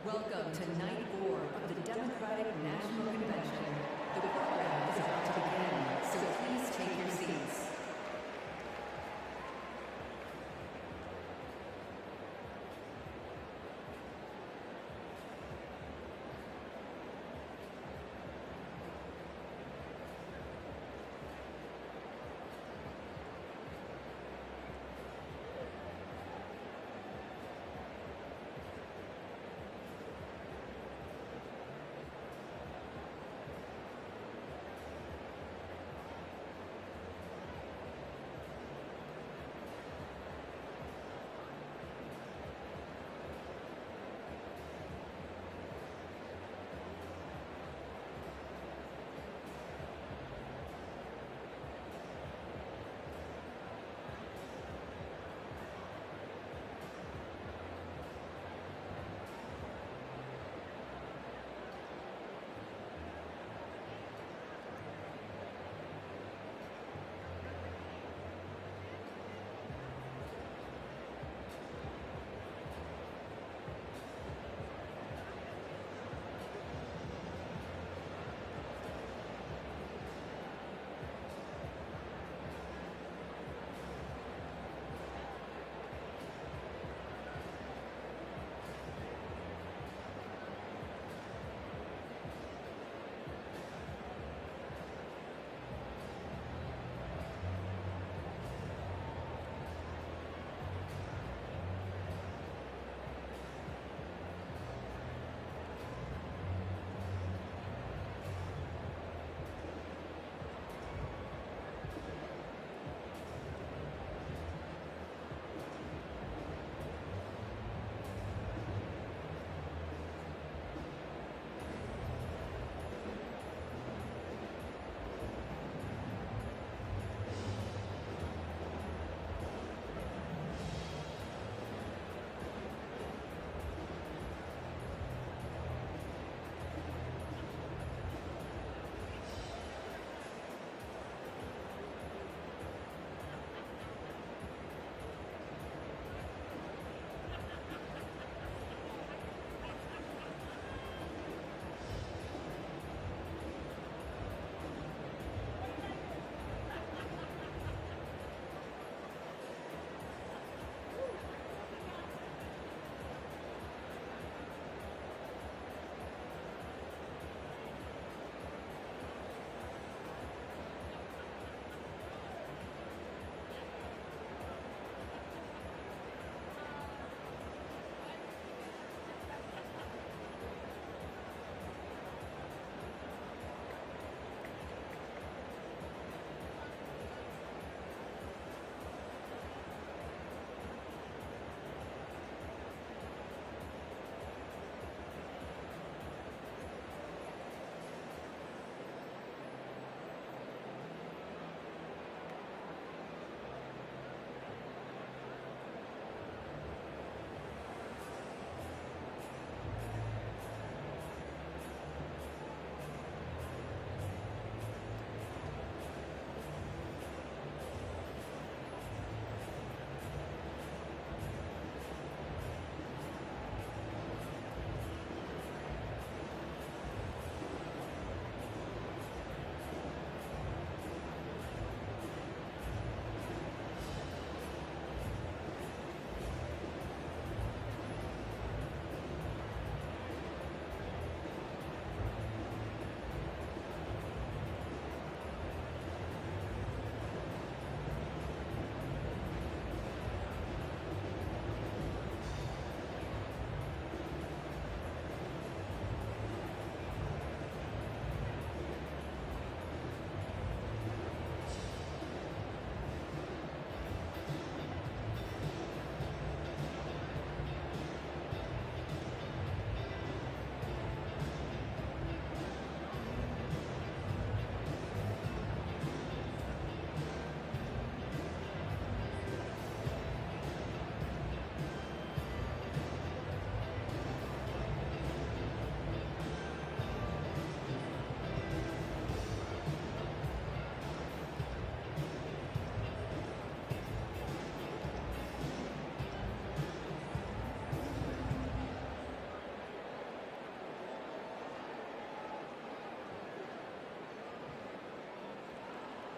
Welcome to Night 4 of the Democratic National Convention. The program is about to begin, so please take your seats.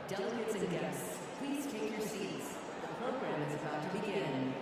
Delegates and guests, please take your seats. The program is about to begin.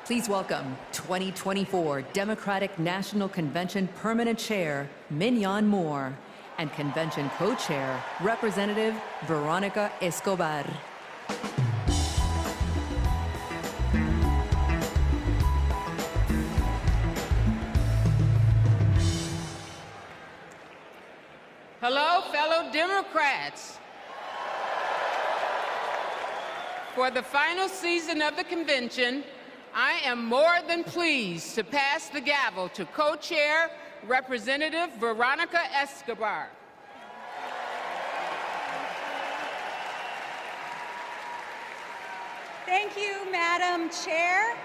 Please welcome 2024 Democratic National Convention Permanent Chair, Mignon Moore, and Convention Co-Chair, Representative Veronica Escobar. Hello, fellow Democrats. For the final season of the convention, I am more than pleased to pass the gavel to Co-Chair Representative Veronica Escobar. Thank you, Madam Chair.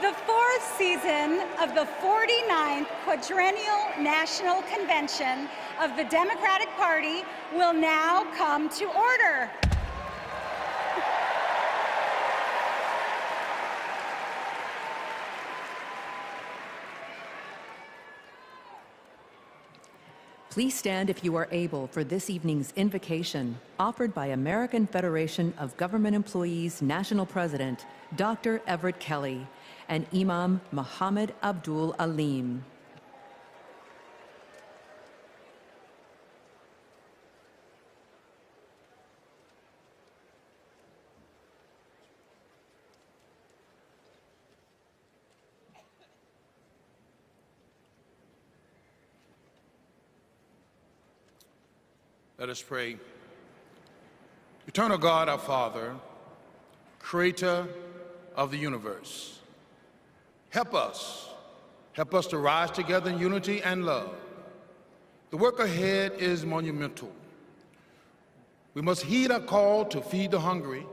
The fourth season of the 49th Quadrennial National Convention of the Democratic Party will now come to order. Please stand if you are able for this evening's invocation, offered by American Federation of Government Employees National President, Dr. Everett Kelly, and Imam Muhammad Abdul Alim. Let us pray. Eternal God, our Father, creator of the universe, help us to rise together in unity and love. The work ahead is monumental. We must heed our call to feed the hungry,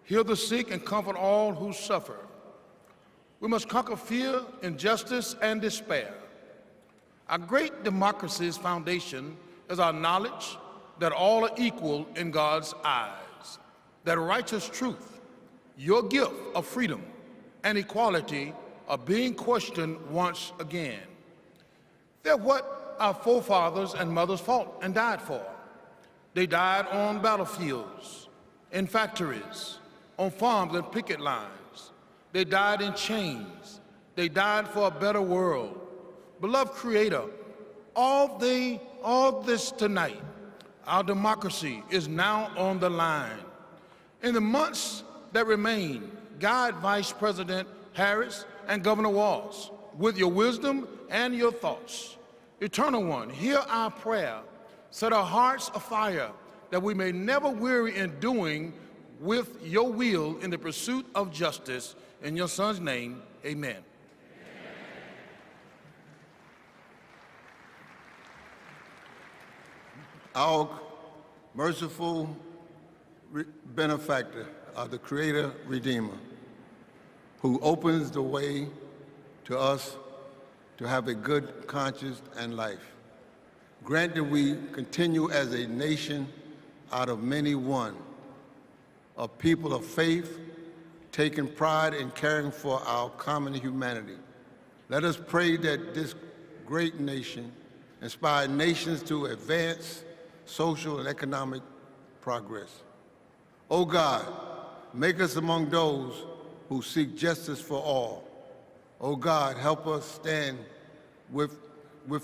heal the sick, and comfort all who suffer. We must conquer fear, injustice, and despair. Our great democracy's foundation is our knowledge that all are equal in God's eyes, that righteous truth, your gift of freedom and equality, are being questioned once again. They're what our forefathers and mothers fought and died for. They died on battlefields, in factories, on farms and picket lines. They died in chains. They died for a better world. Beloved Creator, all this tonight, our democracy is now on the line. In the months that remain, guide Vice President Harris and Governor Walz with your wisdom and your thoughts. Eternal One, hear our prayer. Set our hearts afire that we may never weary in doing with your will in the pursuit of justice. In your Son's name, amen. Our merciful benefactor, the Creator Redeemer, who opens the way to us to have a good conscience and life. Grant that we continue as a nation out of many one, a people of faith, taking pride in caring for our common humanity. Let us pray that this great nation inspire nations to advance social and economic progress. O God, make us among those who seek justice for all. O God, help us stand with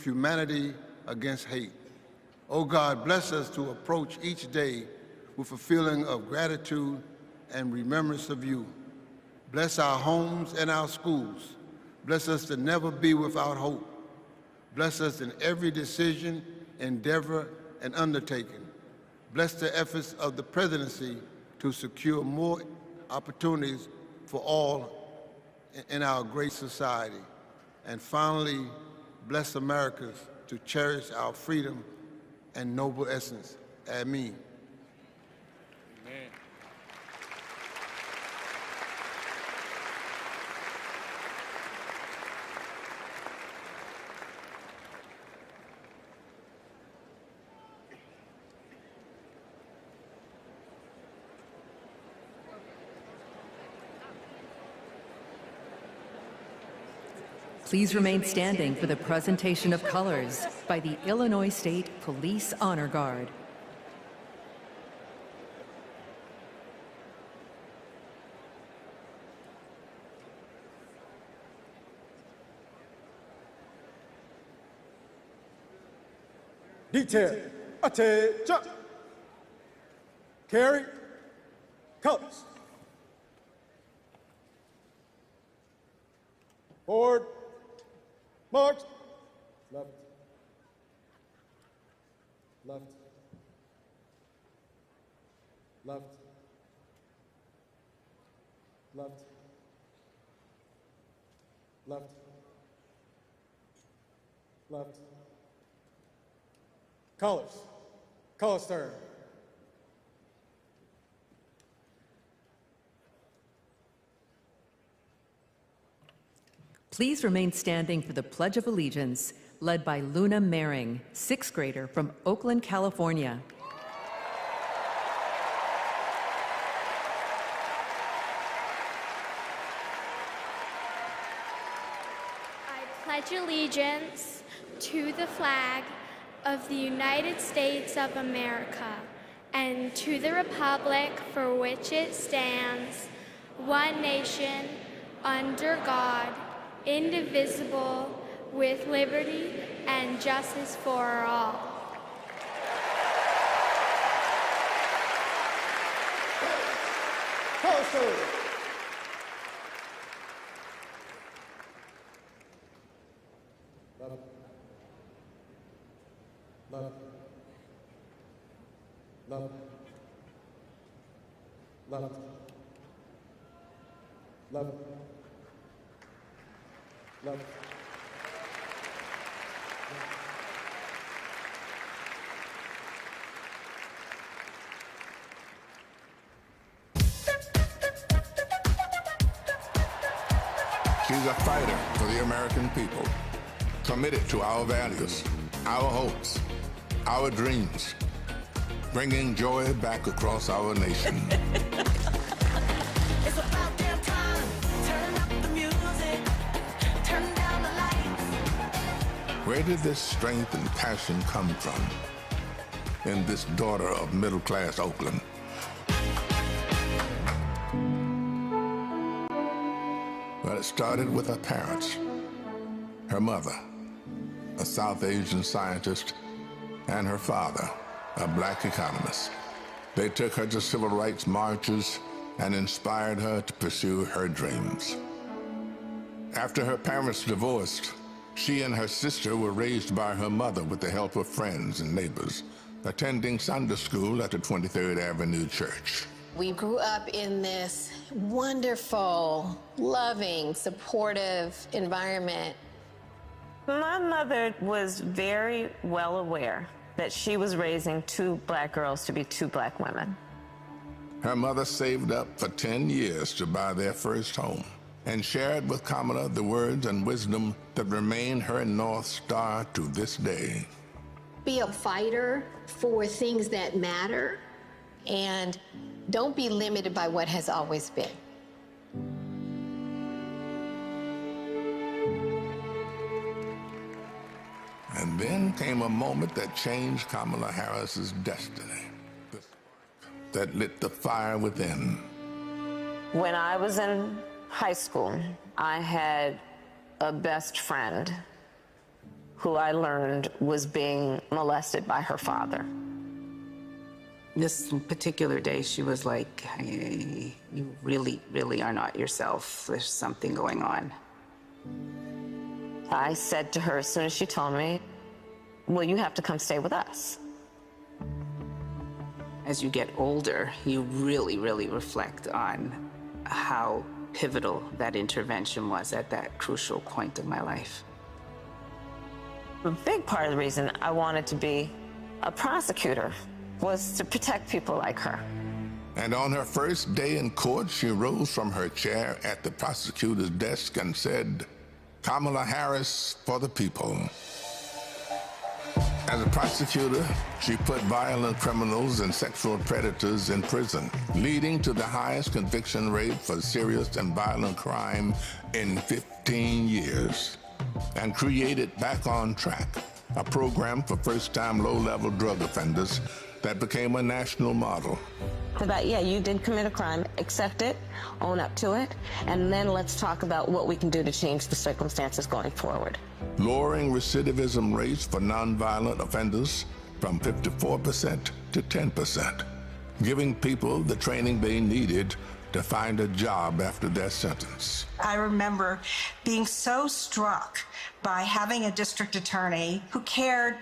humanity against hate. O God, bless us to approach each day with a feeling of gratitude and remembrance of you. Bless our homes and our schools. Bless us to never be without hope. Bless us in every decision, endeavor, and undertaking. Bless the efforts of the presidency to secure more opportunities for all in our great society. And finally, bless Americans to cherish our freedom and noble essence. Amen. Amen. Please remain standing for the presentation of colors by the Illinois State Police Honor Guard. Detail, attention. Carry, colors. Forward, march. Left, left, left, left, left, left. Colors, colors turn. Please remain standing for the Pledge of Allegiance, led by Luna Mehring, 6th grader from Oakland, California. I pledge allegiance to the flag of the United States of America and to the republic for which it stands, one nation, under God, indivisible, with liberty and justice for all. Left, left, left, left, left. She's a fighter for the American people, committed to our values, our hopes, our dreams, bringing joy back across our nation. It's about damn time. Turn up the music. Turn down the lights. Where did this strength and passion come from in this daughter of middle-class Oakland? Well, it started with her parents, her mother, a South Asian scientist, and her father, a black economist. They took her to civil rights marches and inspired her to pursue her dreams. After her parents divorced, she and her sister were raised by her mother with the help of friends and neighbors, attending Sunday school at the 23rd Avenue Church. We grew up in this wonderful, loving, supportive environment. My mother was very well aware that she was raising two black girls to be two black women. Her mother saved up for 10 years to buy their first home and shared with Kamala the words and wisdom that remain her North Star to this day. Be a fighter for things that matter, and don't be limited by what has always been. And then came a moment that changed Kamala Harris's destiny, that lit the fire within. When I was in high school, I had a best friend who I learned was being molested by her father. This particular day, she was like, hey, you really, really are not yourself. There's something going on. I said to her as soon as she told me, well, you have to come stay with us. As you get older, you really, really reflect on how pivotal that intervention was at that crucial point of my life. A big part of the reason I wanted to be a prosecutor was to protect people like her. And on her first day in court, she rose from her chair at the prosecutor's desk and said, Kamala Harris for the people. As a prosecutor, she put violent criminals and sexual predators in prison, leading to the highest conviction rate for serious and violent crime in 15 years. and created Back on Track, a program for first-time low-level drug offenders that became a national model. About, yeah, you did commit a crime, accept it, own up to it, and then let's talk about what we can do to change the circumstances going forward. Lowering recidivism rates for nonviolent offenders from 54% to 10%, giving people the training they needed to find a job after their sentence. I remember being so struck by having a district attorney who cared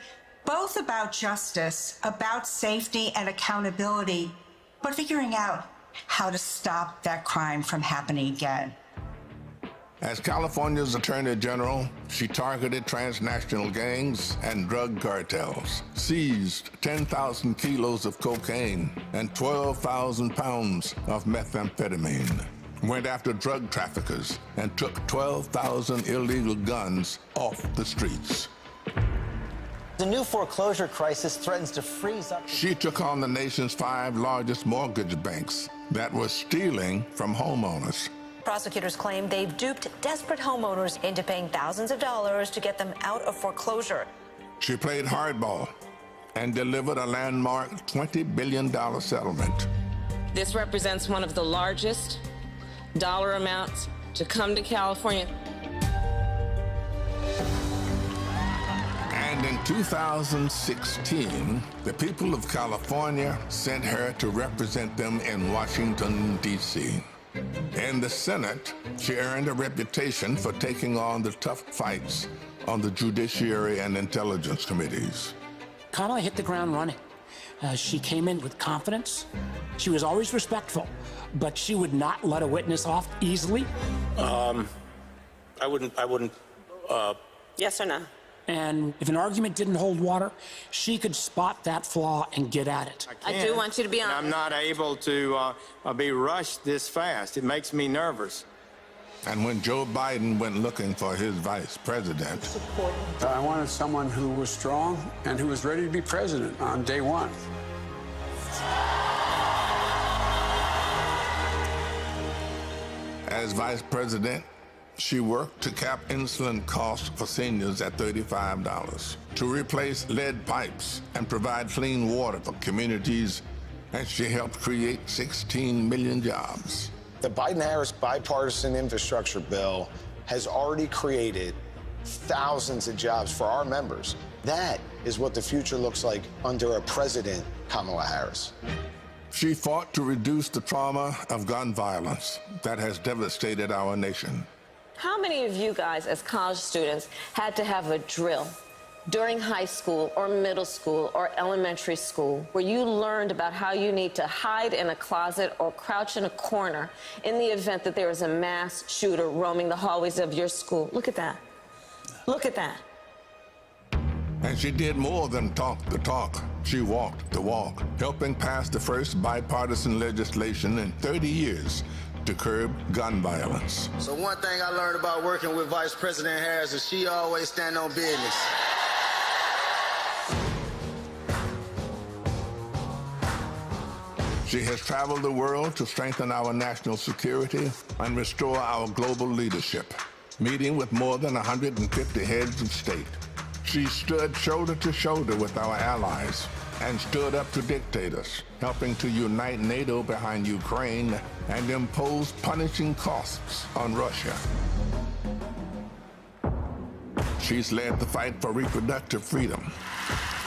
both about justice, about safety and accountability, but figuring out how to stop that crime from happening again. As California's Attorney General, she targeted transnational gangs and drug cartels, seized 10,000 kilos of cocaine and 12,000 pounds of methamphetamine, went after drug traffickers, and took 12,000 illegal guns off the streets. The new foreclosure crisis threatens to freeze up. She took on the nation's 5 largest mortgage banks that were stealing from homeowners. Prosecutors claim they've duped desperate homeowners into paying thousands of dollars to get them out of foreclosure. She played hardball and delivered a landmark $20 billion settlement. This represents one of the largest dollar amounts to come to California. And in 2016, the people of California sent her to represent them in Washington, D.C. In the Senate, she earned a reputation for taking on the tough fights on the Judiciary and Intelligence Committees. Kamala hit the ground running. She came in with confidence. She was always respectful, but she would not let a witness off easily. I wouldn't. Yes or no? And if an argument didn't hold water, she could spot that flaw and get at it. I do want you to be honest. I'm not able to be rushed this fast. It makes me nervous. And when Joe Biden went looking for his vice president, I wanted someone who was strong and who was ready to be president on day one. as vice president, she worked to cap insulin costs for seniors at $35, to replace lead pipes and provide clean water for communities, and she helped create 16 million jobs. The Biden-Harris bipartisan infrastructure bill has already created thousands of jobs for our members. That is what the future looks like under a president, Kamala Harris. She fought to reduce the trauma of gun violence that has devastated our nation. How many of you guys, as college students, had to have a drill during high school or middle school or elementary school where you learned about how you need to hide in a closet or crouch in a corner in the event that there is a mass shooter roaming the hallways of your school? Look at that. Look at that. And she did more than talk the talk. She walked the walk, helping pass the first bipartisan legislation in 30 years to curb gun violence. So one thing I learned about working with Vice President Harris is she always stand on business. She has traveled the world to strengthen our national security and restore our global leadership, meeting with more than 150 heads of state. She stood shoulder to shoulder with our allies and stood up to dictators, helping to unite NATO behind Ukraine and impose punishing costs on Russia. She's led the fight for reproductive freedom.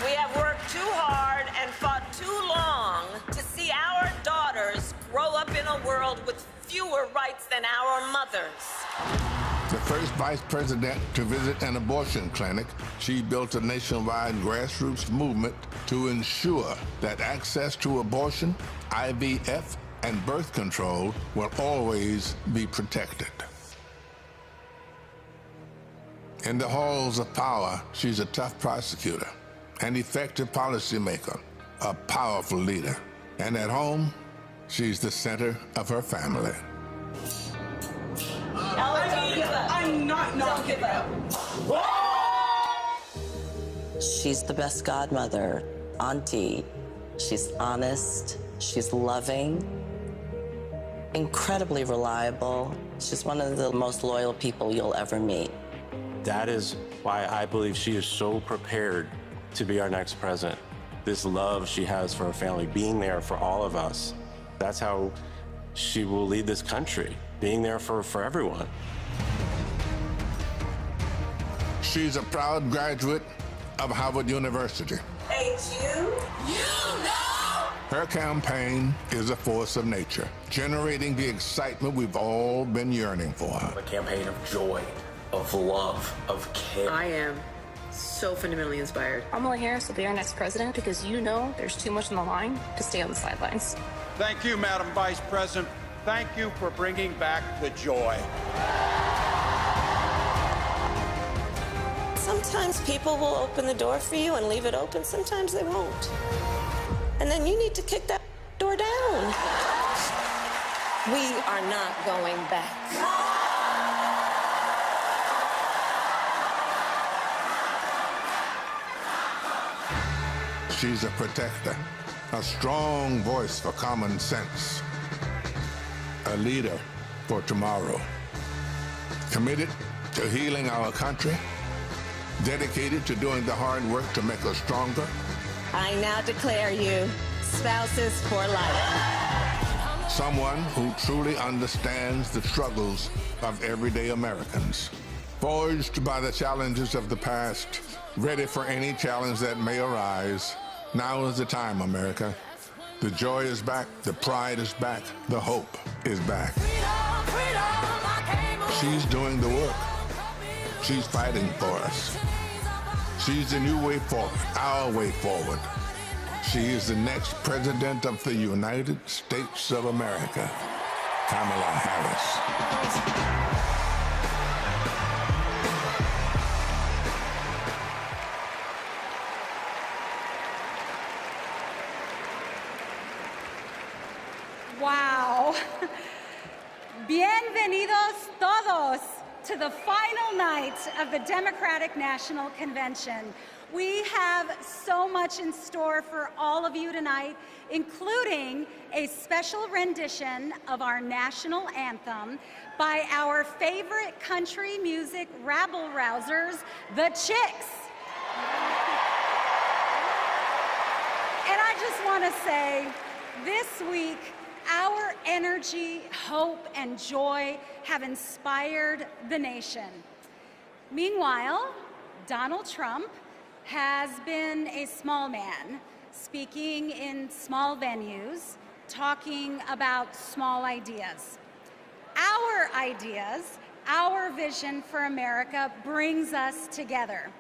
We have worked too hard and fought too long to see our daughters grow up in a world with fewer rights than our mothers. The first vice president to visit an abortion clinic, she built a nationwide grassroots movement to ensure that access to abortion, IVF, and birth control will always be protected. In the halls of power, she's a tough prosecutor, an effective policymaker, a powerful leader. And at home, she's the center of her family. I'm not giving up. She's the best godmother, auntie. She's honest, she's loving, incredibly reliable. She's one of the most loyal people you'll ever meet. That is why I believe she is so prepared to be our next president. This love she has for her family, being there for all of us, that's how she will lead this country, being there for everyone. She's a proud graduate of Harvard University. Hey, you know! Her campaign is a force of nature, generating the excitement we've all been yearning for. A campaign of joy, of love, of care. I am so fundamentally inspired. Kamala Harris will be our next president because you know there's too much on the line to stay on the sidelines. Thank you, Madam Vice President. Thank you for bringing back the joy. Sometimes people will open the door for you and leave it open. Sometimes they won't. And then you need to kick that door down. We are not going back. She's a protector, a strong voice for common sense, a leader for tomorrow, committed to healing our country, dedicated to doing the hard work to make us stronger. I now declare you spouses for life. Someone who truly understands the struggles of everyday Americans, forged by the challenges of the past, ready for any challenge that may arise. Now is the time, America. The joy is back, the pride is back, the hope is back. She's doing the work. She's fighting for us. She's the new way forward, our way forward. She is the next president of the United States of America, Kamala Harris. Wow. Bienvenidos todos to the final night of the Democratic National Convention. We have so much in store for all of you tonight, including a special rendition of our national anthem by our favorite country music rabble-rousers, the Chicks. And I just want to say, this week, our energy, hope, and joy have inspired the nation. Meanwhile, Donald Trump has been a small man, speaking in small venues, talking about small ideas. Our ideas, our vision for America brings us together.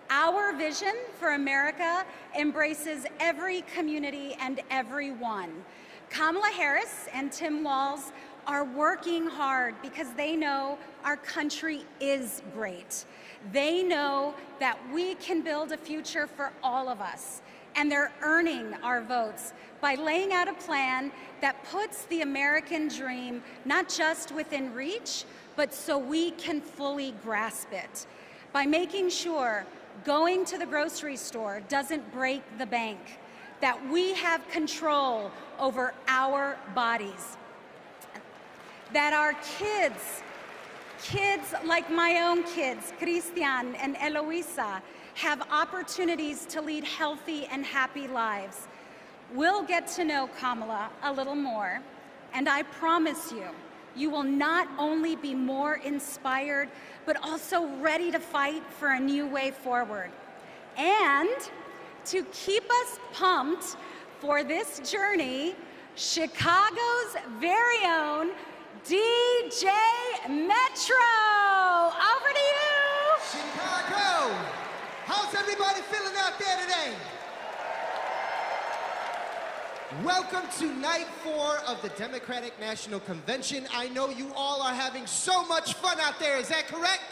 Our vision for America embraces every community and everyone. Kamala Harris and Tim Walz are working hard because they know our country is great. They know that we can build a future for all of us, and they're earning our votes by laying out a plan that puts the American dream not just within reach, but so we can fully grasp it. By making sure going to the grocery store doesn't break the bank, that we have control over our bodies, that our kids like my own kids, Christian and Eloisa, have opportunities to lead healthy and happy lives. We'll get to know Kamala a little more, and I promise you, you will not only be more inspired, but also ready to fight for a new way forward. And to keep us pumped for this journey, Chicago's very own DJ Metro. Over to you. Chicago, how's everybody feeling out there today? Welcome to night 4 of the Democratic National Convention. I know you all are having so much fun out there, is that correct?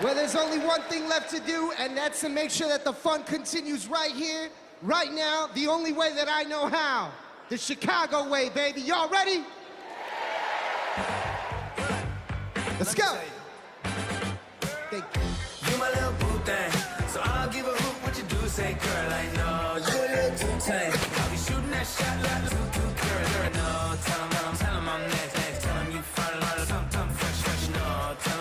Well, there's only one thing left to do, and that's to make sure that the fun continues right here, right now, the only way that I know how. The Chicago way, baby. Y'all ready? Let's go. Thank you. You my little boo thing, so I'll give a hoot what you do. Say, girl, I know you're a little too tame. I'll be shooting that shot like too girl. No, tell him I'm next. Tell him you find a lot of something fresh. No, tell him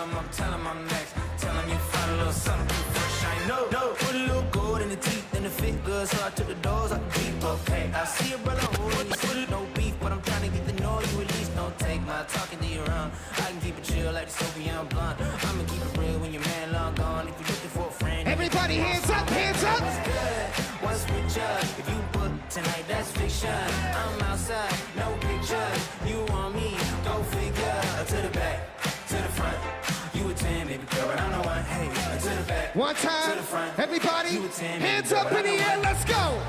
so I took the doors out the Jeep. Okay, I see a brother holding you sweet, no beef, but I'm trying to get to know you at least. Don't take my talking to your own. I can keep it chill like the Soviet blonde. I'ma keep it real when your man long gone. If you're looking for a friend, everybody hands up, hands up. What's good? What's richer? If you book tonight, that's fiction. I'm outside, no pictures. You want me? Go figure. To the back, to the front. You a 10, baby girl, but I'm the one. Hey, to the back, one time, to the front. everybody, hands up in the air, let's go.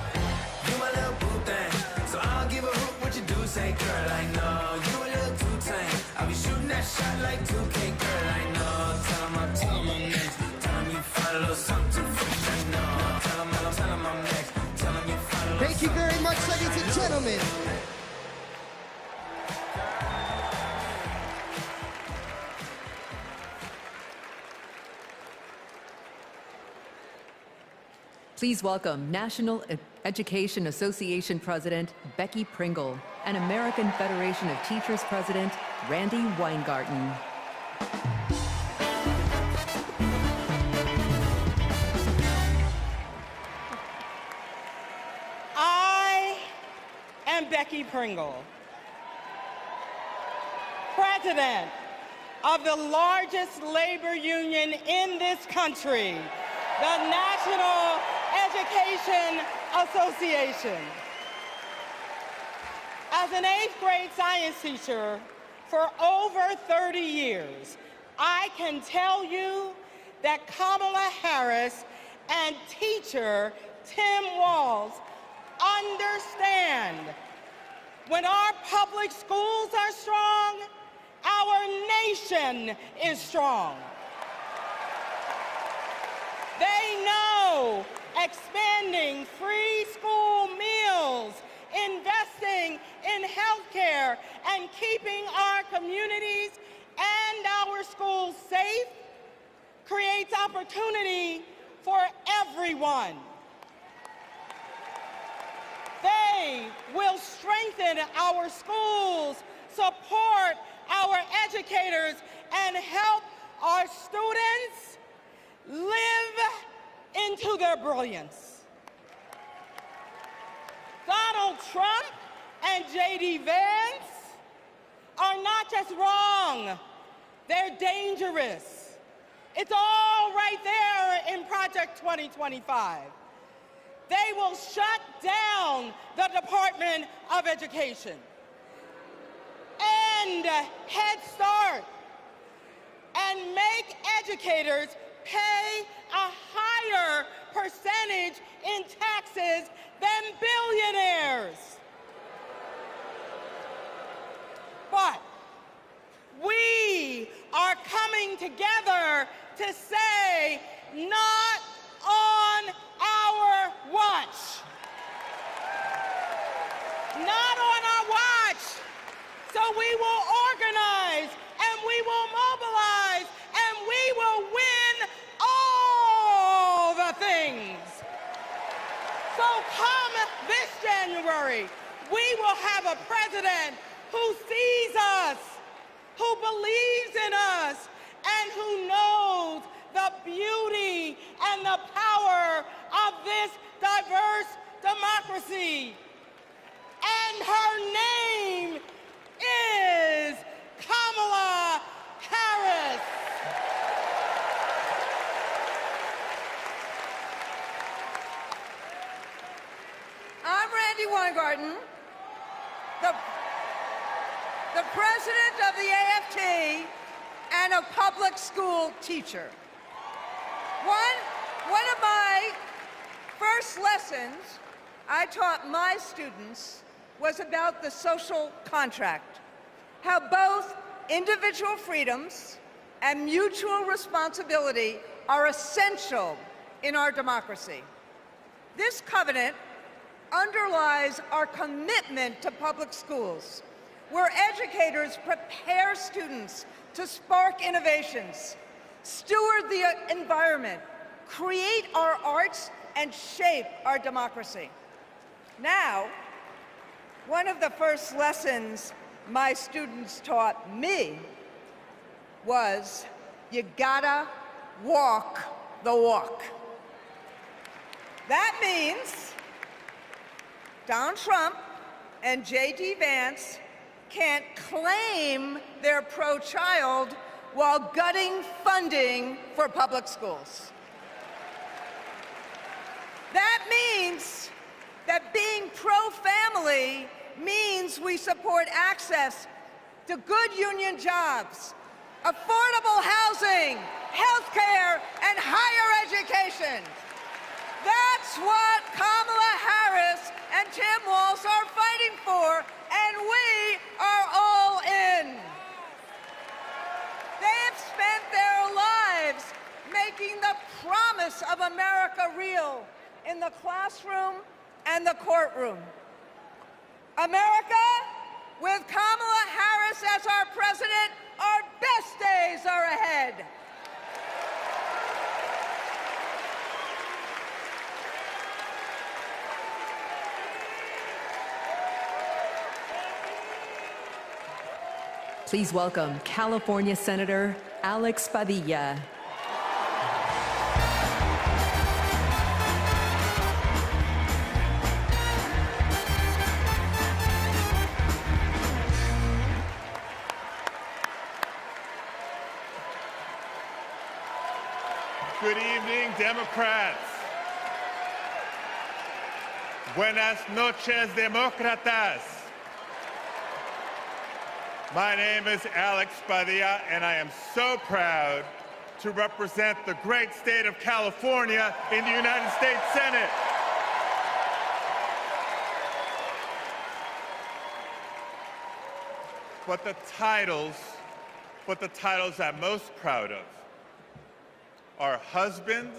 You my little boo thing, so I don't give a hoot what you do. Say, girl, I know you a little too tame. I'll be shooting that shot like 2K, girl, I know. Tell 'em I'm next. Tell 'em you find a little something fresh, I know. Tell 'em I'm next. Tell 'em you find a little. Thank you very much, ladies and gentlemen. Please welcome National Education Association President Becky Pringle and American Federation of Teachers President Randy Weingarten. I am Becky Pringle, President of the largest labor union in this country, the National Education Association. As an 8th grade science teacher for over 30 years, I can tell you that Kamala Harris and teacher Tim Walz understand when our public schools are strong, our nation is strong. They know expanding free school meals, investing in healthcare, and keeping our communities and our schools safe creates opportunity for everyone. They will strengthen our schools, support our educators, and help our students live into their brilliance. Donald Trump and J.D. Vance are not just wrong, they're dangerous. It's all right there in Project 2025. They will shut down the Department of Education, end Head Start, and make educators pay a higher percentage in taxes than billionaires. But we are coming together to say, not on our watch. Not on our watch. So we will organize, and we will mobilize, and we will win all the things. So come this January, we will have a president who sees us, who believes in us, and who knows the beauty and the power of this diverse democracy. And her name is Kamala Harris. I'm Randy Weingarten, the president of the AFT and a public school teacher. One of my first lessons I taught my students was about the social contract, how both individual freedoms and mutual responsibility are essential in our democracy. This covenant underlies our commitment to public schools, where educators prepare students to spark innovations, steward the environment, create our arts, and shape our democracy. Now, one of the first lessons my students taught me was, you gotta walk the walk. That means Donald Trump and J.D. Vance can't claim they're pro-child while gutting funding for public schools. That means that being pro-family means we support access to good union jobs, affordable housing, health care, and higher education. That's what Kamala Harris and Tim Walz are fighting for, and we are all in. They've spent their lives making the promise of America real in the classroom and the courtroom. America, with Kamala Harris as our president, our best days are ahead. Please welcome California Senator Alex Padilla. Good evening, Democrats. Buenas noches, demócratas. My name is Alex Padilla, and I am so proud to represent the great state of California in the United States Senate. But the titles I'm most proud of are husband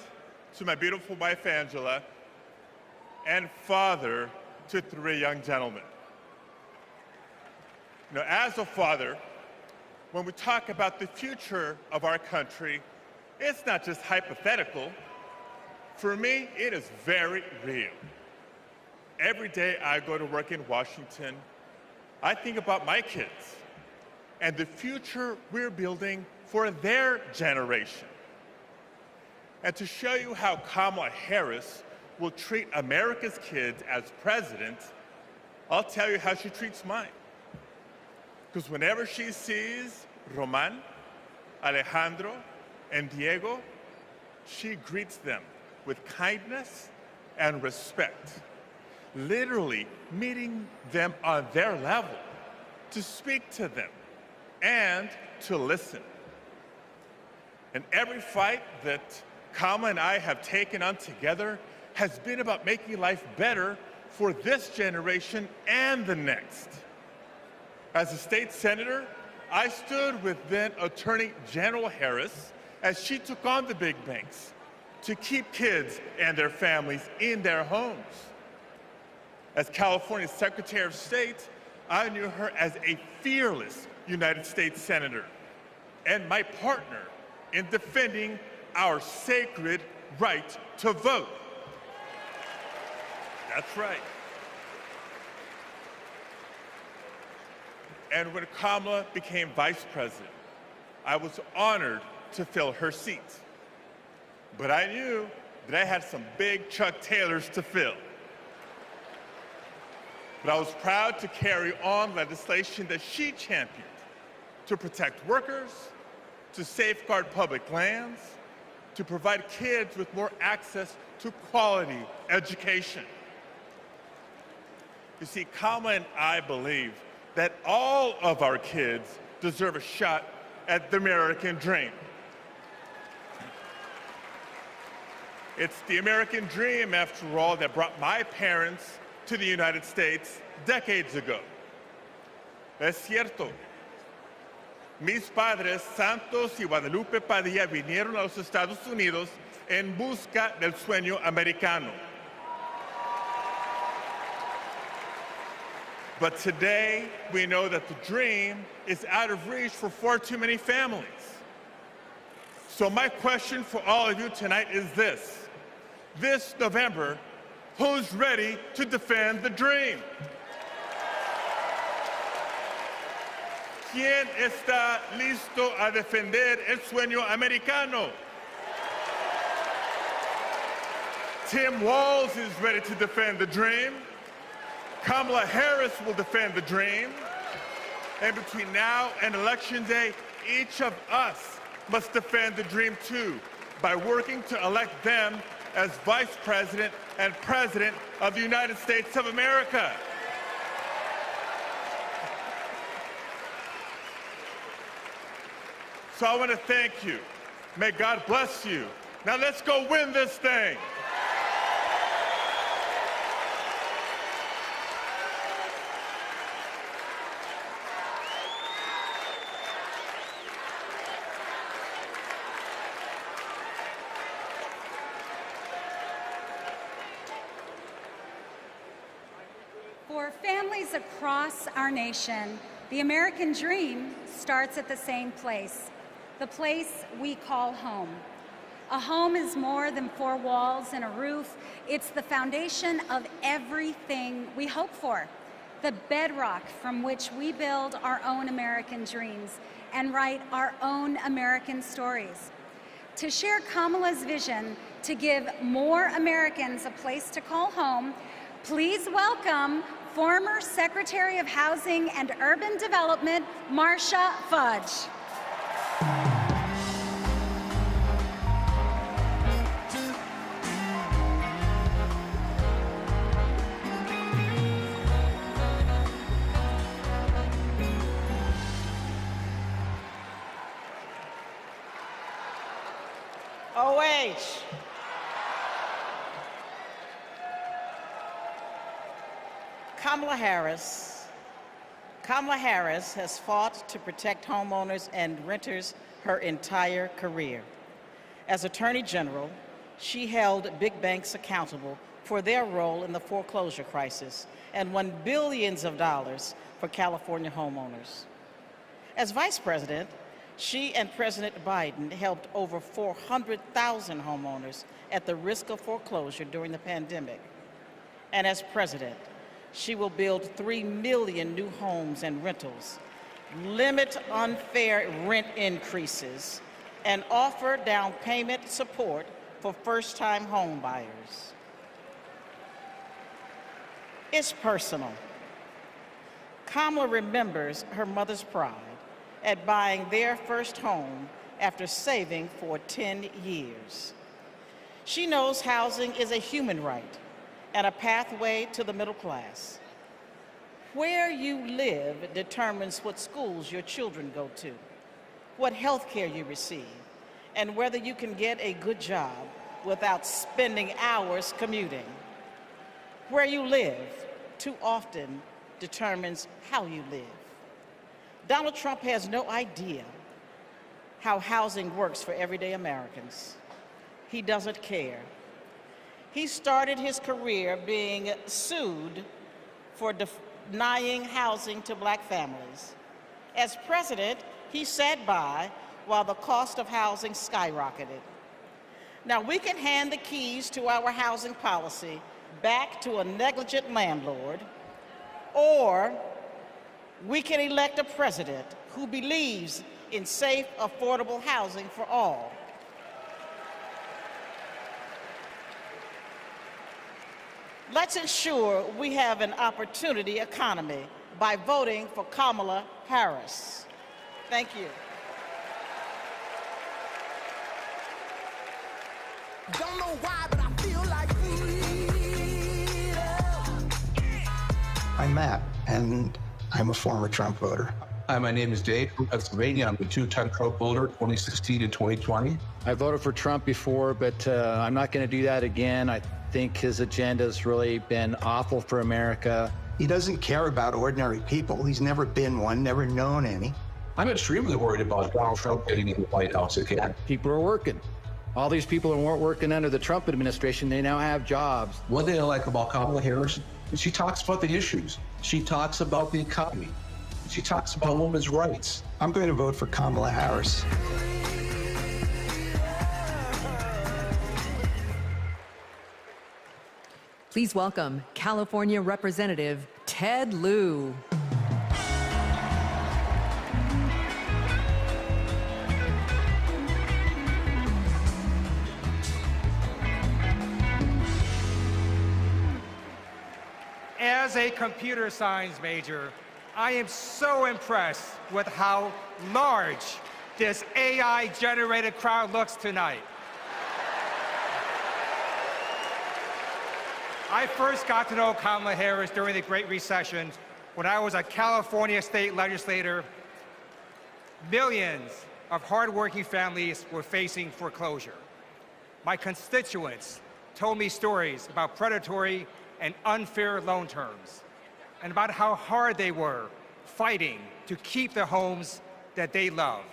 to my beautiful wife, Angela, and father to 3 young gentlemen. You know, as a father, when we talk about the future of our country, it's not just hypothetical. For me, it is very real. Every day I go to work in Washington, I think about my kids and the future we're building for their generation. And to show you how Kamala Harris will treat America's kids as president, I'll tell you how she treats mine. Because whenever she sees Roman, Alejandro, and Diego, she greets them with kindness and respect, literally meeting them on their level, to speak to them and to listen. And every fight that Kamala and I have taken on together has been about making life better for this generation and the next. As a state senator, I stood with then Attorney General Harris as she took on the big banks to keep kids and their families in their homes. As California's Secretary of State, I knew her as a fearless United States Senator and my partner in defending our sacred right to vote. That's right. And when Kamala became vice president, I was honored to fill her seat. But I knew that I had some big Chuck Taylors to fill. But I was proud to carry on legislation that she championed to protect workers, to safeguard public lands, to provide kids with more access to quality education. You see, Kamala and I believe that all of our kids deserve a shot at the American dream. It's the American dream, after all, that brought my parents to the United States decades ago. Es cierto. Mis padres, Santos y Guadalupe Padilla, vinieron a los Estados Unidos en busca del sueño americano. But today, we know that the dream is out of reach for far too many families. So my question for all of you tonight is this. This November, who's ready to defend the dream? ¿Quién está listo a defender el sueño americano? Tim Walz is ready to defend the dream. Kamala Harris will defend the dream. And between now and Election Day, each of us must defend the dream too, by working to elect them as Vice President and President of the United States of America. So I want to thank you. May God bless you. Now let's go win this thing. For families across our nation, the American dream starts at the same place, the place we call home. A home is more than four walls and a roof. It's the foundation of everything we hope for, the bedrock from which we build our own American dreams and write our own American stories. To share Kamala's vision to give more Americans a place to call home, please welcome former Secretary of Housing and Urban Development, Marcia Fudge. OH. Kamala Harris has fought to protect homeowners and renters her entire career. As Attorney General, she held big banks accountable for their role in the foreclosure crisis and won billions of dollars for California homeowners. As Vice President, she and President Biden helped over 400,000 homeowners at the risk of foreclosure during the pandemic. And as President, she will build 3 million new homes and rentals, limit unfair rent increases, and offer down payment support for first-time home buyers. It's personal. Kamala remembers her mother's pride at buying their first home after saving for 10 years. She knows housing is a human right and a pathway to the middle class. Where you live determines what schools your children go to, what health care you receive, and whether you can get a good job without spending hours commuting. Where you live, too often, determines how you live. Donald Trump has no idea how housing works for everyday Americans. He doesn't care. He started his career being sued for denying housing to black families. As president, he sat by while the cost of housing skyrocketed. Now, we can hand the keys to our housing policy back to a negligent landlord, or we can elect a president who believes in safe, affordable housing for all. Let's ensure we have an opportunity economy by voting for Kamala Harris. Thank you. Don't know why, but I feel like freedom. I'm Matt, and I'm a former Trump voter. Hi, my name is Dave from Pennsylvania. I'm a two-time Trump voter, 2016 and 2020. I voted for Trump before, but I'm not going to do that again. I think his agenda has really been awful for America. He doesn't care about ordinary people. He's never been one, never known any. I'm extremely worried about Donald Trump getting in the White House again. People are working. All these people who weren't working under the Trump administration, they now have jobs. One thing I like about Kamala Harris is she talks about the issues. She talks about the economy. She talks about women's rights. I'm going to vote for Kamala Harris. Please welcome California Representative Ted Lieu. as a computer science major, I am so impressed with how large this AI-generated crowd looks tonight. I first got to know Kamala Harris during the Great Recession when I was a California state legislator. Millions of hardworking families were facing foreclosure. My constituents told me stories about predatory and unfair loan terms, and about how hard they were fighting to keep the homes that they loved.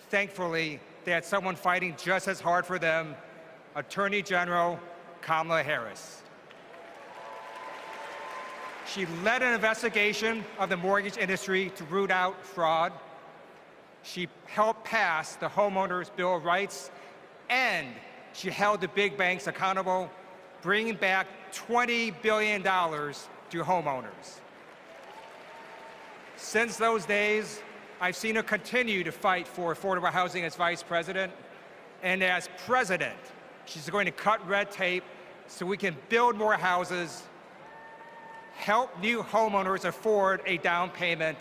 Thankfully, they had someone fighting just as hard for them, Attorney General Kamala Harris. She led an investigation of the mortgage industry to root out fraud. She helped pass the Homeowners Bill of Rights, and she held the big banks accountable, bringing back $20 billion to homeowners. Since those days, I've seen her continue to fight for affordable housing as vice president, and as president, she's going to cut red tape so we can build more houses, help new homeowners afford a down payment,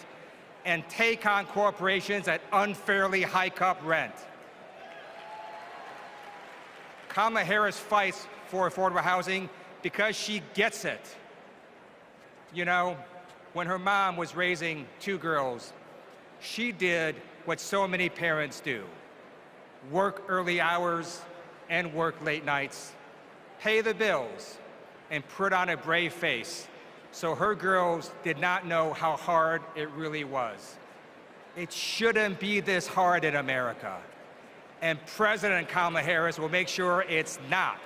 and take on corporations that unfairly hike up rent. Kamala Harris fights for affordable housing because she gets it. You know, when her mom was raising 2 girls, she did what so many parents do: work early hours and work late nights, pay the bills, and put on a brave face so her girls did not know how hard it really was. It shouldn't be this hard in America, and President Kamala Harris will make sure it's not.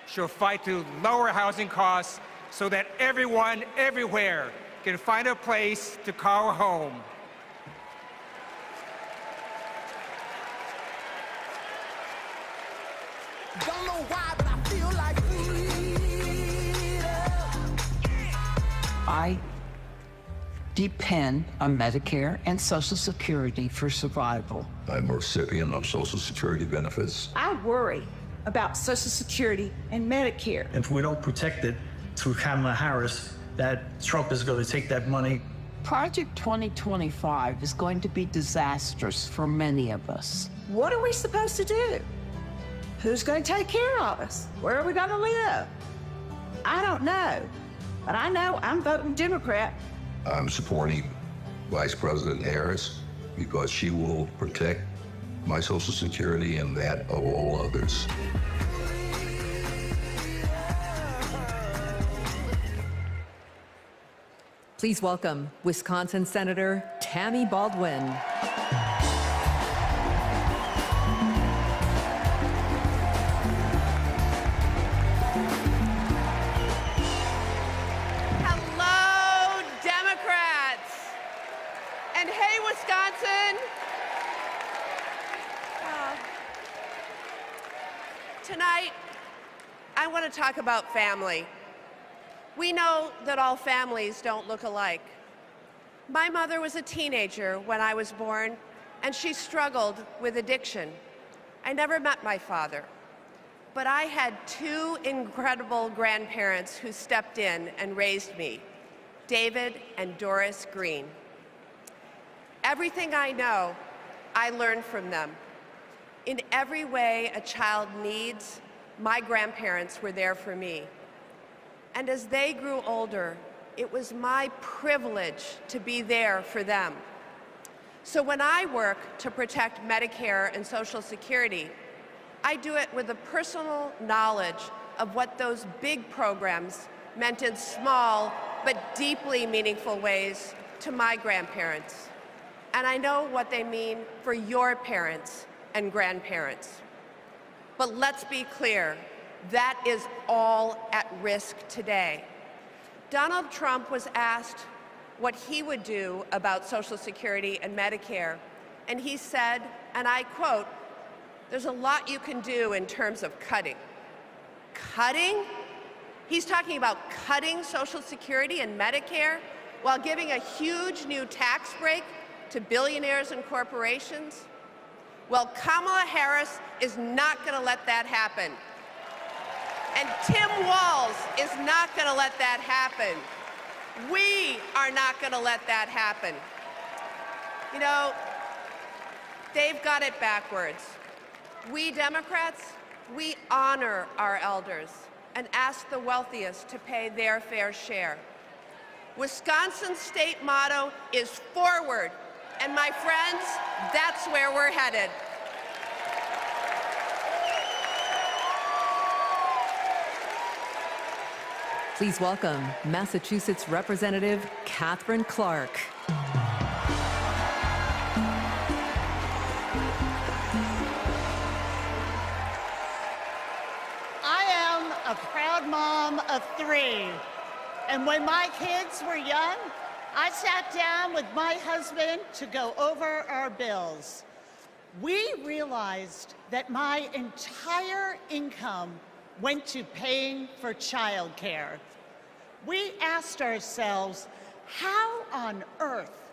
She'll fight to lower housing costs so that everyone, everywhere, can find a place to call home. Don't know why, but I feel like I depend on Medicare and Social Security for survival. I'm a recipient of Social Security benefits. I worry about Social Security and Medicare. If we don't protect it through Kamala Harris, that Trump is going to take that money. Project 2025 is going to be disastrous for many of us. What are we supposed to do? Who's going to take care of us? Where are we going to live? I don't know, but I know I'm voting Democrat. I'm supporting Vice President Harris because she will protect my Social Security and that of all others. Please welcome Wisconsin Senator Tammy Baldwin. Hello, Democrats. And hey, Wisconsin. Tonight, I want to talk about family. We know that all families don't look alike. My mother was a teenager when I was born, and she struggled with addiction. I never met my father, but I had 2 incredible grandparents who stepped in and raised me, David and Doris Green. Everything I know, I learned from them. In every way a child needs, my grandparents were there for me. And as they grew older, it was my privilege to be there for them. So when I work to protect Medicare and Social Security, I do it with a personal knowledge of what those big programs meant in small but deeply meaningful ways to my grandparents. And I know what they mean for your parents and grandparents. But let's be clear. That is all at risk today. Donald Trump was asked what he would do about Social Security and Medicare, and he said, and I quote, "There's a lot you can do in terms of cutting." Cutting? He's talking about cutting Social Security and Medicare while giving a huge new tax break to billionaires and corporations? Well, Kamala Harris is not going to let that happen. And Tim Walz is not going to let that happen. We are not going to let that happen. You know, they've got it backwards. We Democrats, we honor our elders and ask the wealthiest to pay their fair share. Wisconsin's state motto is forward, and my friends, that's where we're headed. Please welcome Massachusetts Representative Catherine Clark. I am a proud mom of 3. And when my kids were young, I sat down with my husband to go over our bills. We realized that my entire income went to paying for childcare. We asked ourselves, how on earth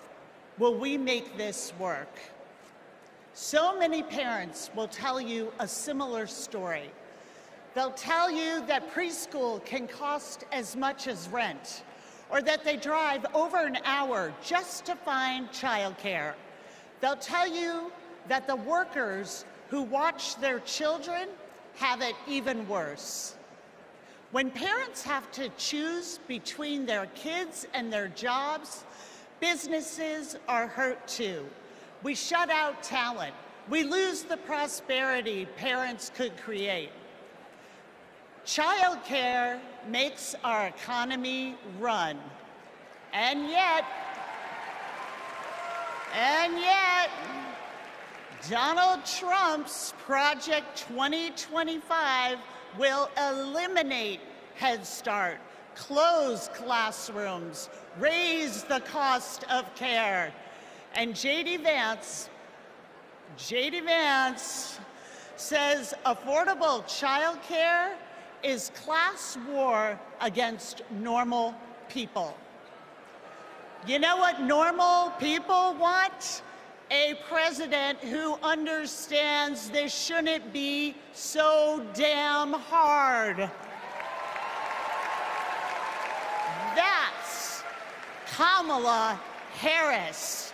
will we make this work? So many parents will tell you a similar story. They'll tell you that preschool can cost as much as rent, or that they drive over an hour just to find childcare. They'll tell you that the workers who watch their children have it even worse. When parents have to choose between their kids and their jobs, businesses are hurt too. We shut out talent. We lose the prosperity parents could create. Childcare makes our economy run. And yet, Donald Trump's Project 2025 will eliminate Head Start, close classrooms, raise the cost of care. And J.D. Vance says affordable childcare is class war against normal people. You know what normal people want? A president who understands this shouldn't be so damn hard. That's Kamala Harris.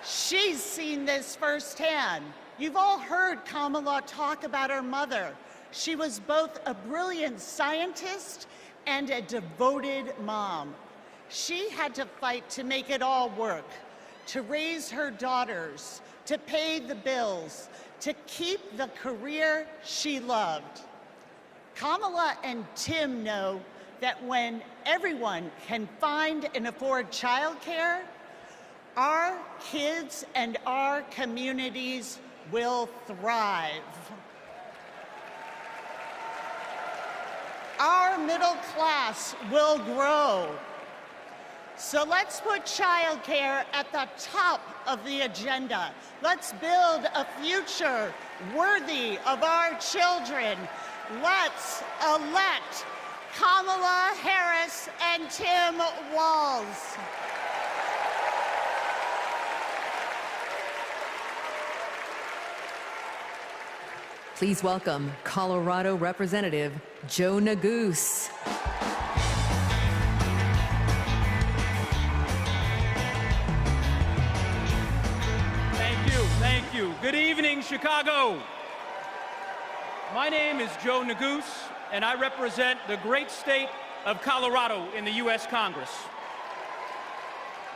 She's seen this firsthand. You've all heard Kamala talk about her mother. She was both a brilliant scientist and a devoted mom. She had to fight to make it all work, to raise her daughters, to pay the bills, to keep the career she loved. Kamala and Tim know that when everyone can find and afford childcare, our kids and our communities will thrive. Our middle class will grow. So let's put childcare at the top of the agenda. Let's build a future worthy of our children. Let's elect Kamala Harris and Tim Walz. Please welcome Colorado Representative Joe Neguse. Thank you. Good evening, Chicago. My name is Joe Neguse, and I represent the great state of Colorado in the U.S. Congress.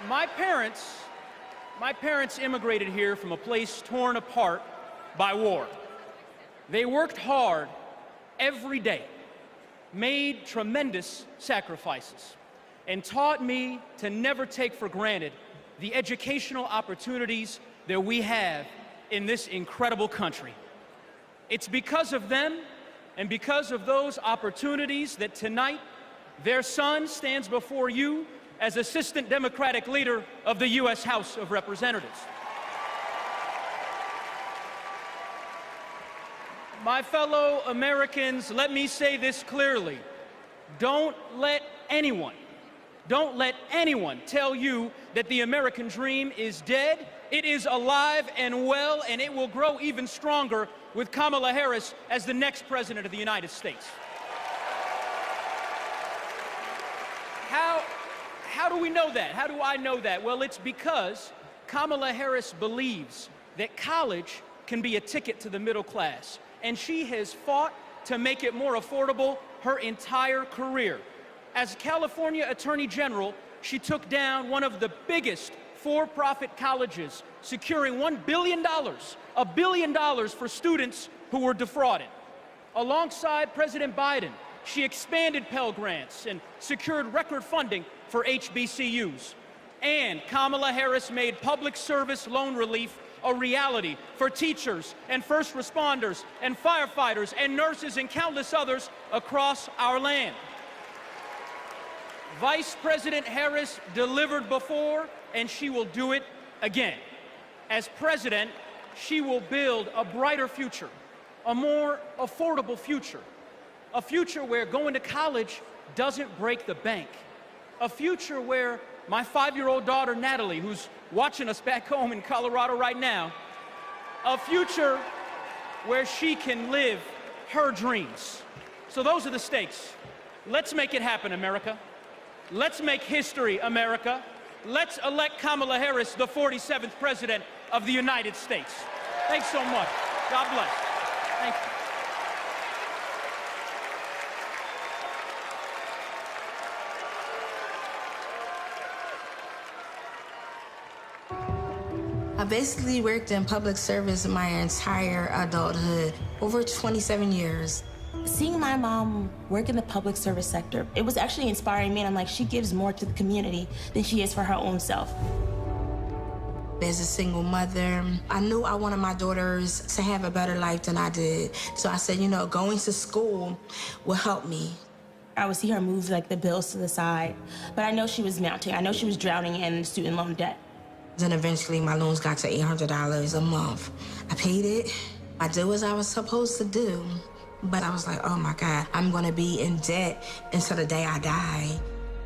My parents immigrated here from a place torn apart by war. They worked hard every day, made tremendous sacrifices, and taught me to never take for granted the educational opportunities that we have in this incredible country. It's because of them and because of those opportunities that tonight their son stands before you as Assistant Democratic Leader of the U.S. House of Representatives. My fellow Americans, let me say this clearly. Don't let anyone tell you that the American dream is dead. It is alive and well, and it will grow even stronger with Kamala Harris as the next President of the United States. How do we know that? How do I know that? Well, it's because Kamala Harris believes that college can be a ticket to the middle class, and she has fought to make it more affordable her entire career. As California Attorney General, she took down one of the biggest for-profit colleges, securing $1 billion, $1 billion for students who were defrauded. Alongside President Biden, she expanded Pell Grants and secured record funding for HBCUs. And Kamala Harris made public service loan relief a reality for teachers and first responders and firefighters and nurses and countless others across our land. Vice President Harris delivered before, and she will do it again. As president, she will build a brighter future, a more affordable future, a future where going to college doesn't break the bank, a future where my 5-year-old daughter, Natalie, who's watching us back home in Colorado right now, a future where she can live her dreams. So those are the stakes. Let's make it happen, America. Let's make history, America. Let's elect Kamala Harris, the 47th President of the United States. Thanks so much. God bless. Thank you. I basically worked in public service my entire adulthood, over 27 years. Seeing my mom work in the public service sector, it was actually inspiring me, and I'm like, she gives more to the community than she is for her own self. As a single mother, I knew I wanted my daughters to have a better life than I did. So I said, you know, going to school will help me. I would see her move like the bills to the side, but I know she was mounting. I know she was drowning in student loan debt. Then eventually my loans got to $800 a month. I paid it. I did what I was supposed to do. But I was like, oh my God, I'm gonna be in debt until the day I die.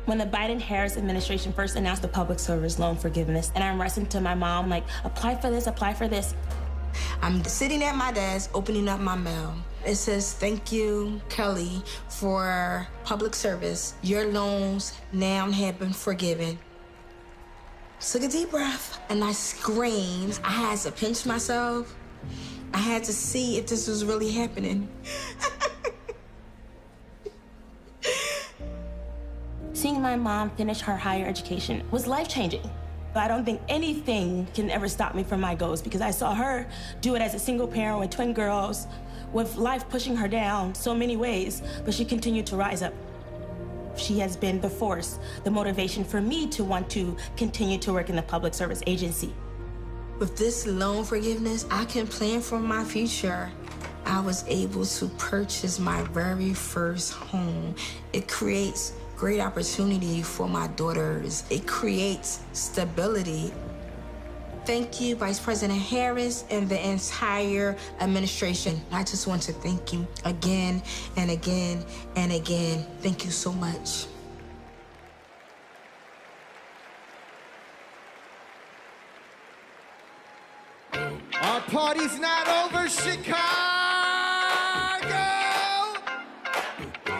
When the Biden-Harris administration first announced the public service loan forgiveness, and I'm rushing to my mom, like, apply for this, apply for this. I'm sitting at my desk, opening up my mail. It says, thank you, Kelly, for public service. Your loans now have been forgiven. Took a deep breath, and I screamed. I had to pinch myself. I had to see if this was really happening. Seeing my mom finish her higher education was life-changing. I don't think anything can ever stop me from my goals, because I saw her do it as a single parent with twin girls, with life pushing her down so many ways, but she continued to rise up. She has been the force, the motivation for me to want to continue to work in the public service agency. With this loan forgiveness, I can plan for my future. I was able to purchase my very first home. It creates great opportunity for my daughters. It creates stability. Thank you, Vice President Harris and the entire administration. I just want to thank you again and again and again. Thank you so much. Our party's not over, Chicago!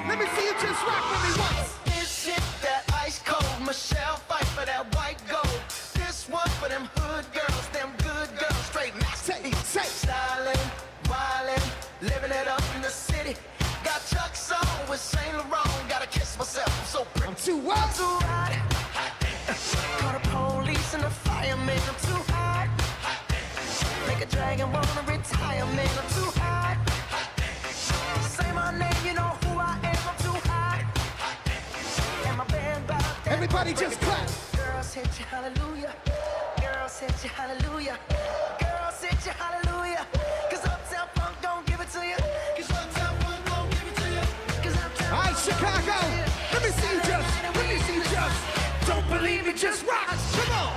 Let me see you just rock with me once. This shit that ice cold, Michelle fight for that white gold. This one for them hood girls, them good girls, straight nasty. Say. Stylin', wildin', living it up in the city. Got Chuck's on with Saint Laurent, gotta kiss myself, I'm so pretty. I'm too what? I'm too hot. Call the police and the fireman, I'm too hot. Make a dragon wanna retire, man, I'm too hot. Say my name, you know who I am, I'm too hot. And my band bought that. Everybody just clap. Girls hit you, hallelujah. Girls hit you, hallelujah. Girls hit you, hallelujah. Cause Uptown Funk don't give it to you. Cause Uptown Funk don't give it to you. Cause Uptown All right, Chicago, let me see you just. Let me see you just. Don't believe it, just rock. Come on.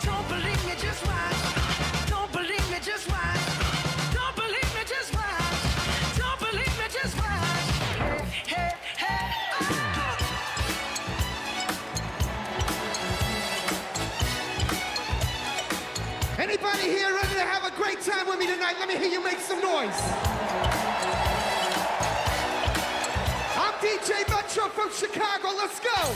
Don't believe me, just watch. Don't believe me, just watch. Don't believe me, just watch. Don't believe me, just watch. Hey, hey, Anybody here ready to have a great time with me tonight? Let me hear you make some noise. DJ Metro from Chicago, let's go.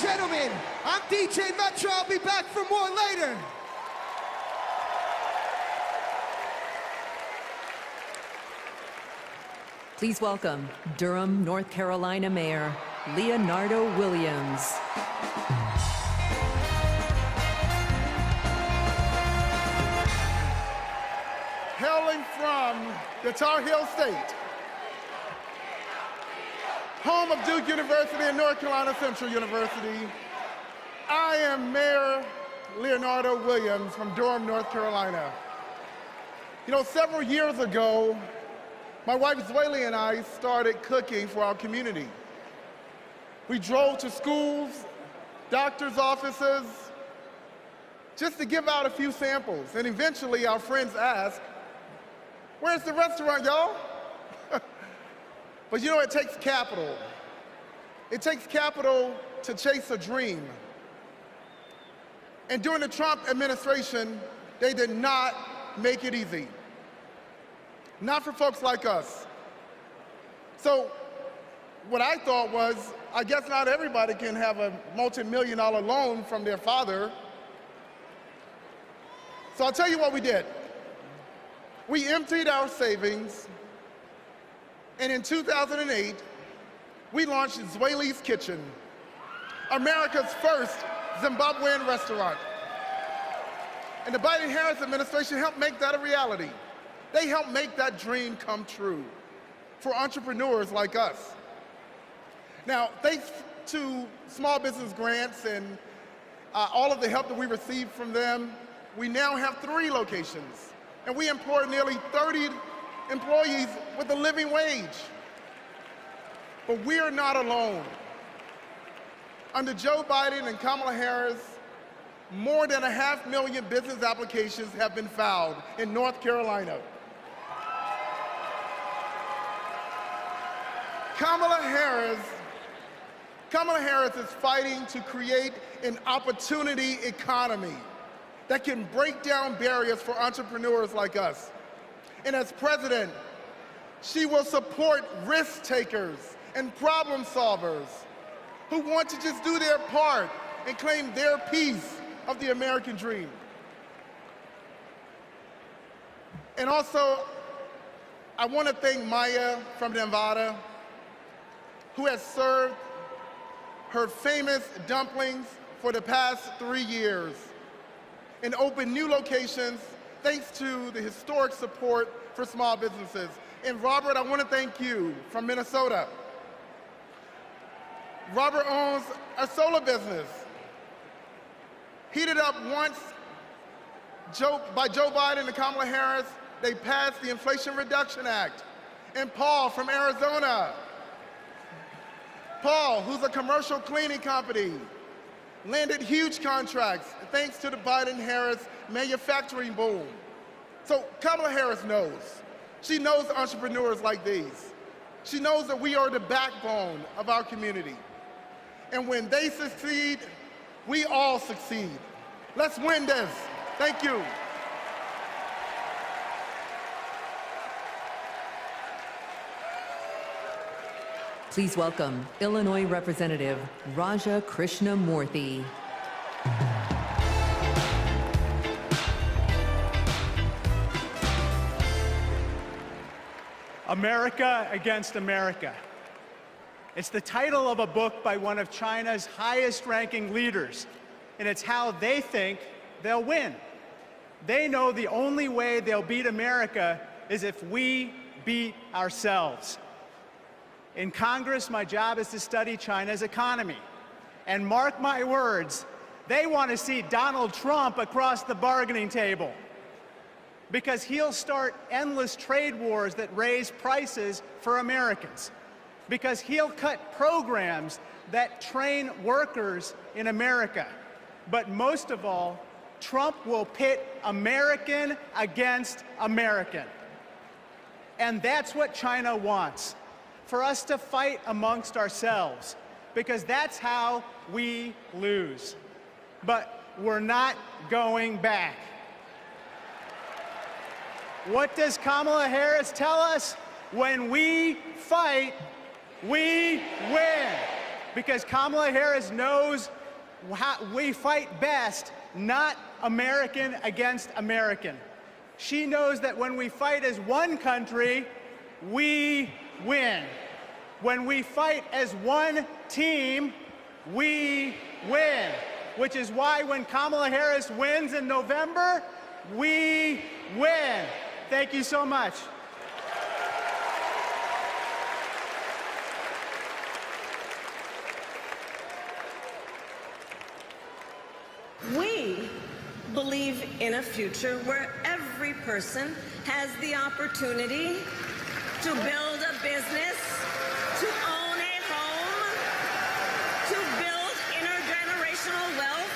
Gentlemen, I'm DJ Metro. I'll be back for more later. Please welcome Durham, North Carolina Mayor Leonardo Williams. Hailing from the Tar Heel State, home of Duke University and North Carolina Central University, I am Mayor Leonardo Williams from Durham, North Carolina. You know, several years ago, my wife Zweli and I started cooking for our community. We drove to schools, doctors' offices, just to give out a few samples. And eventually our friends asked, "Where's the restaurant, y'all?" But you know, it takes capital. It takes capital to chase a dream. And during the Trump administration, they did not make it easy. Not for folks like us. So what I thought was, I guess not everybody can have a multi-million-dollar loan from their father. So I'll tell you what we did. We emptied our savings, and in 2008, we launched Zweli's Kitchen, America's first Zimbabwean restaurant. And the Biden-Harris administration helped make that a reality. They helped make that dream come true for entrepreneurs like us. Now, thanks to small business grants and all of the help that we received from them, we now have 3 locations, and we employ nearly 30 employees with a living wage. But we are not alone. Under Joe Biden and Kamala Harris, more than 500,000 business applications have been filed in North Carolina. Kamala Harris is fighting to create an opportunity economy that can break down barriers for entrepreneurs like us. And as president, she will support risk takers and problem solvers who want to just do their part and claim their piece of the American dream. And also, I want to thank Maya from Nevada, who has served her famous dumplings for the past 3 years and opened new locations thanks to the historic support for small businesses. And Robert, I want to thank you from Minnesota. Robert owns a solar business, heated up once by Joe Biden and Kamala Harris. They passed the Inflation Reduction Act. And Paul from Arizona. Paul, who's a commercial cleaning company, landed huge contracts thanks to the Biden-Harris manufacturing boom. So Kamala Harris knows. She knows entrepreneurs like these. She knows that we are the backbone of our community. And when they succeed, we all succeed. Let's win this. Thank you. Please welcome Illinois Representative Raja Krishnamurthy. America Against America. It's the title of a book by one of China's highest-ranking leaders, and it's how they think they'll win. They know the only way they'll beat America is if we beat ourselves. In Congress, my job is to study China's economy. And mark my words, they want to see Donald Trump across the bargaining table, because he'll start endless trade wars that raise prices for Americans, because he'll cut programs that train workers in America. But most of all, Trump will pit American against American. And that's what China wants, for us to fight amongst ourselves, because that's how we lose. But we're not going back. What does Kamala Harris tell us? When we fight, we win. Because Kamala Harris knows how we fight best, not American against American. She knows that when we fight as one country, we win. When we fight as one team, we win. Which is why when Kamala Harris wins in November, we win. Thank you so much. We believe in a future where every person has the opportunity to build a business, to own a home, to build intergenerational wealth,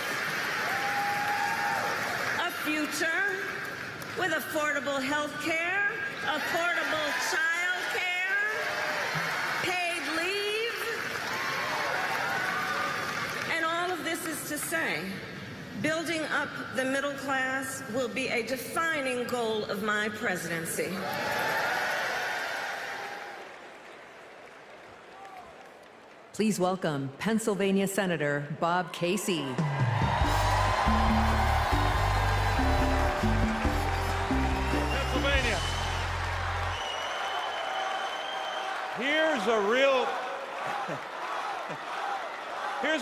a future with affordable health care, affordable child care, paid leave. And all of this is to say, building up the middle class will be a defining goal of my presidency. Please welcome Pennsylvania Senator Bob Casey. Pennsylvania. Here's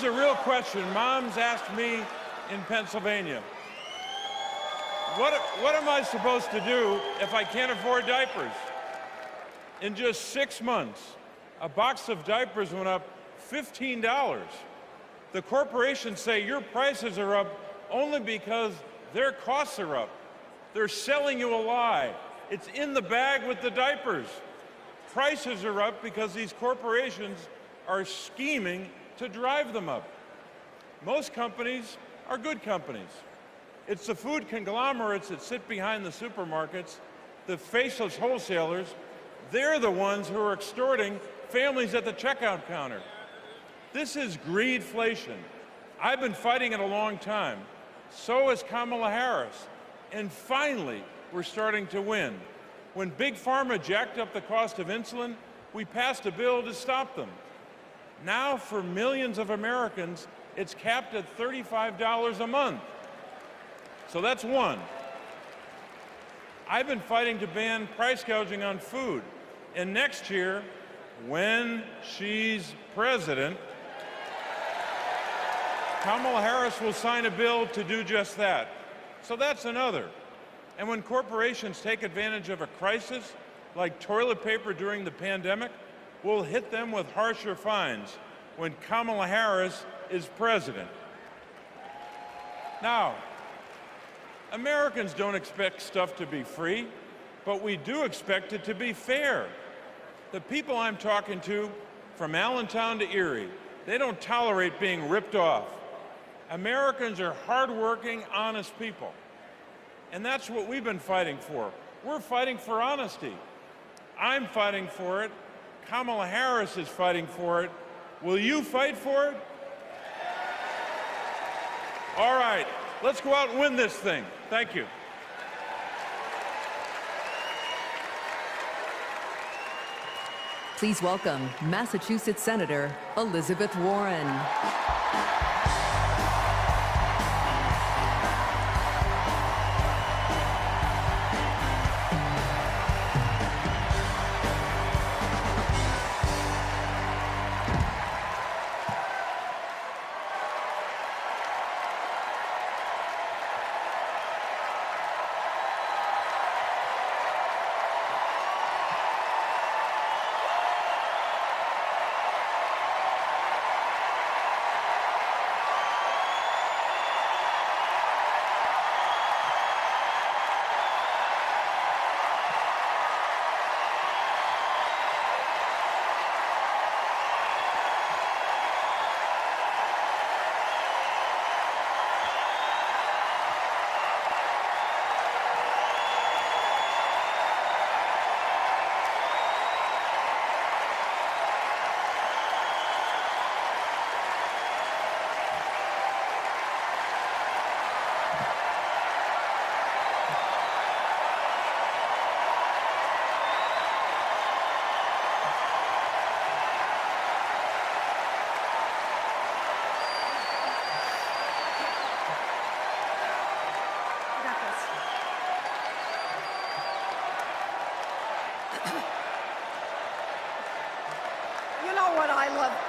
a real question Mom's asked me in Pennsylvania. What am I supposed to do if I can't afford diapers? In just 6 months, a box of diapers went up $15. The corporations say your prices are up only because their costs are up. They're selling you a lie. It's in the bag with the diapers. Prices are up because these corporations are scheming to drive them up. Most companies are good companies. It's the food conglomerates that sit behind the supermarkets, the faceless wholesalers. They're the ones who are extorting families at the checkout counter. This is greedflation. I've been fighting it a long time. So has Kamala Harris. And finally, we're starting to win. When Big Pharma jacked up the cost of insulin, we passed a bill to stop them. Now, for millions of Americans, it's capped at $35 a month. So that's one. I've been fighting to ban price gouging on food. And next year, when she's president, Kamala Harris will sign a bill to do just that. So that's another. And when corporations take advantage of a crisis, like toilet paper during the pandemic, we'll hit them with harsher fines when Kamala Harris is president. Now, Americans don't expect stuff to be free, but we do expect it to be fair. The people I'm talking to, from Allentown to Erie, they don't tolerate being ripped off. Americans are hardworking, honest people. And that's what we've been fighting for. We're fighting for honesty. I'm fighting for it. Kamala Harris is fighting for it. Will you fight for it? All right, let's go out and win this thing. Thank you. Please welcome Massachusetts Senator Elizabeth Warren.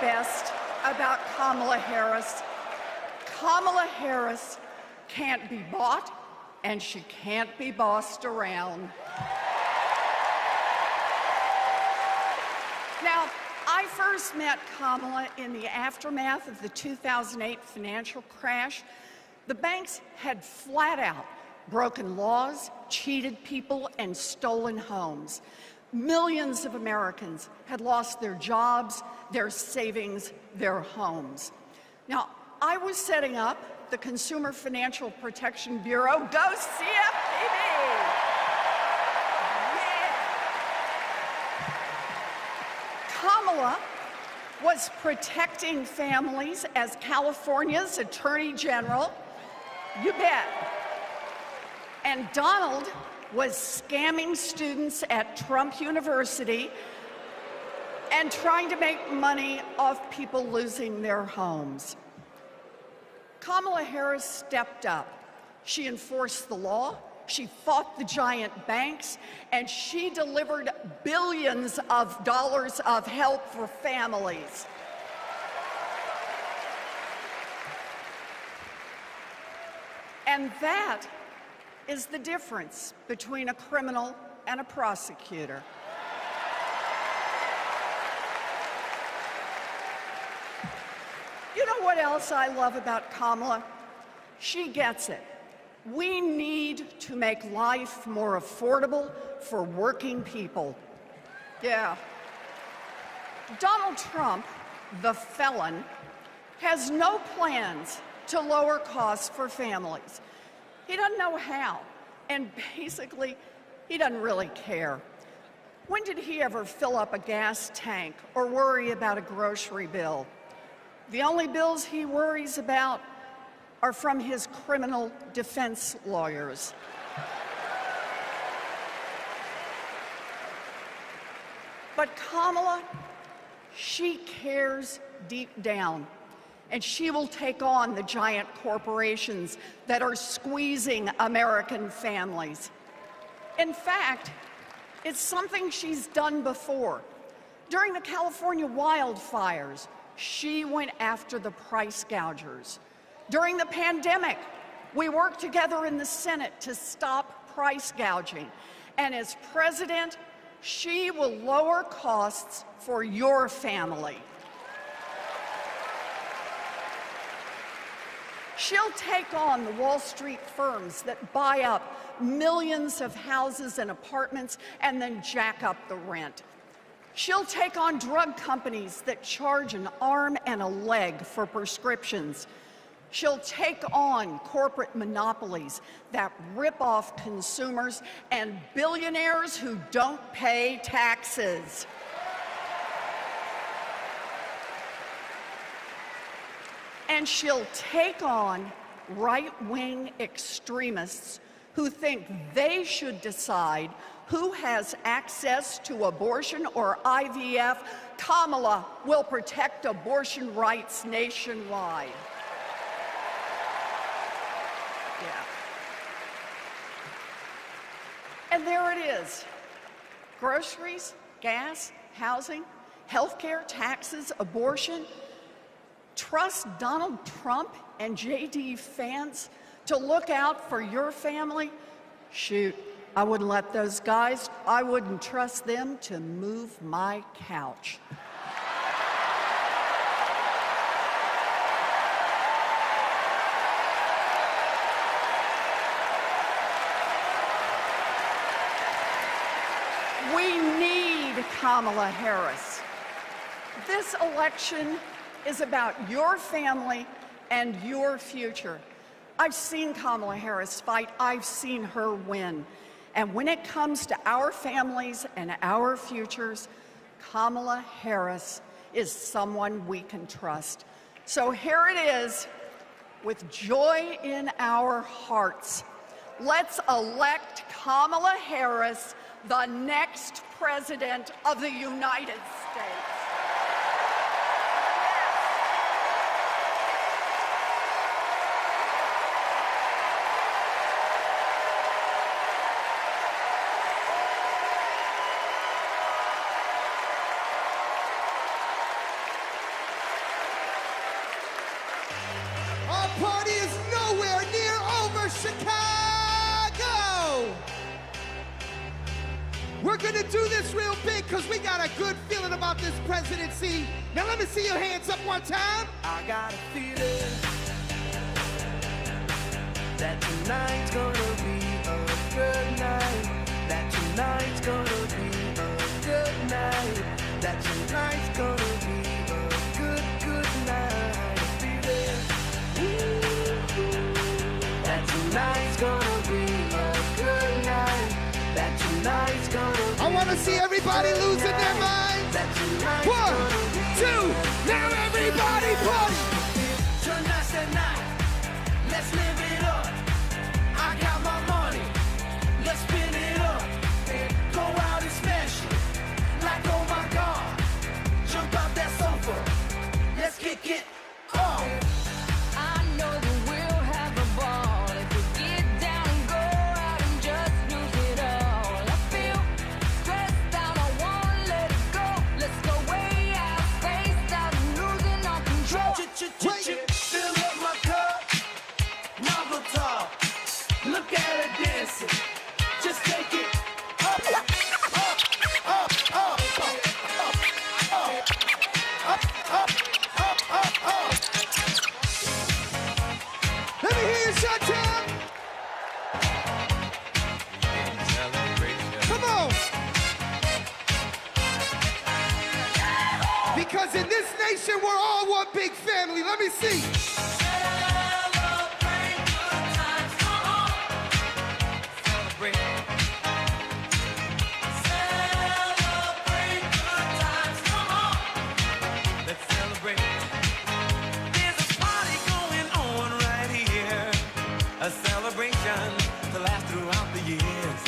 Best about Kamala Harris. Kamala Harris can't be bought and she can't be bossed around. Now, I first met Kamala in the aftermath of the 2008 financial crash. The banks had flat out broken laws, cheated people, and stolen homes. Millions of Americans had lost their jobs, their savings, their homes. Now, I was setting up the Consumer Financial Protection Bureau. Go CFPB! Yeah! Kamala was protecting families as California's Attorney General. You bet. And Donald was scamming students at Trump University and trying to make money off people losing their homes. Kamala Harris stepped up. She enforced the law, she fought the giant banks, and she delivered billions of dollars of help for families. And that is the difference between a criminal and a prosecutor. You know what else I love about Kamala? She gets it. We need to make life more affordable for working people. Yeah. Donald Trump, the felon, has no plans to lower costs for families. He doesn't know how, and basically, he doesn't really care. When did he ever fill up a gas tank or worry about a grocery bill? The only bills he worries about are from his criminal defense lawyers. But Kamala, she cares deep down, and she will take on the giant corporations that are squeezing American families. In fact, it's something she's done before. During the California wildfires, she went after the price gougers. During the pandemic, we worked together in the Senate to stop price gouging. And as president, she will lower costs for your family. She'll take on the Wall Street firms that buy up millions of houses and apartments and then jack up the rent. She'll take on drug companies that charge an arm and a leg for prescriptions. She'll take on corporate monopolies that rip off consumers and billionaires who don't pay taxes. And she'll take on right-wing extremists who think they should decide who has access to abortion or IVF, Kamala will protect abortion rights nationwide. Yeah. And there it is. Groceries, gas, housing, healthcare, taxes, abortion. Trust Donald Trump and J.D. Vance to look out for your family? Shoot, I wouldn't let those guys, I wouldn't trust them to move my couch. We need Kamala Harris. This election is about your family and your future. I've seen Kamala Harris fight. I've seen her win. And when it comes to our families and our futures, Kamala Harris is someone we can trust. So here it is, with joy in our hearts. Let's elect Kamala Harris the next President of the United States. Our party is nowhere near over, Chicago! We're gonna do this real big because we got a good feeling about this presidency. Now let me see your hands up one time. I got a feeling that tonight's gonna be a good night. That tonight's gonna be a good night. That tonight's gonna be a good, good night. Feeling that tonight's gonna be a good night. That tonight's gonna be I want to see everybody losing their minds. 1, 2, now everybody party. Tonight's the night. Let's live it up. I got my money. Let's spin it up. Go out and smash it. Like, oh my God. Jump out that sofa. Let's kick it off. I know that we'll have a ball if we get down and go out and just lose it all. I feel stressed out, I wanna let it go. Let's go way out, spaced out, and losing our control. Fill up my cup, Marvel talk. Look at her dancing, just take it up, up, up, up, up, up, up, up, up, up. Let me hear you shut down. Come on. Because in this nation, we're all one big family. Let me see. A celebration to last throughout the years.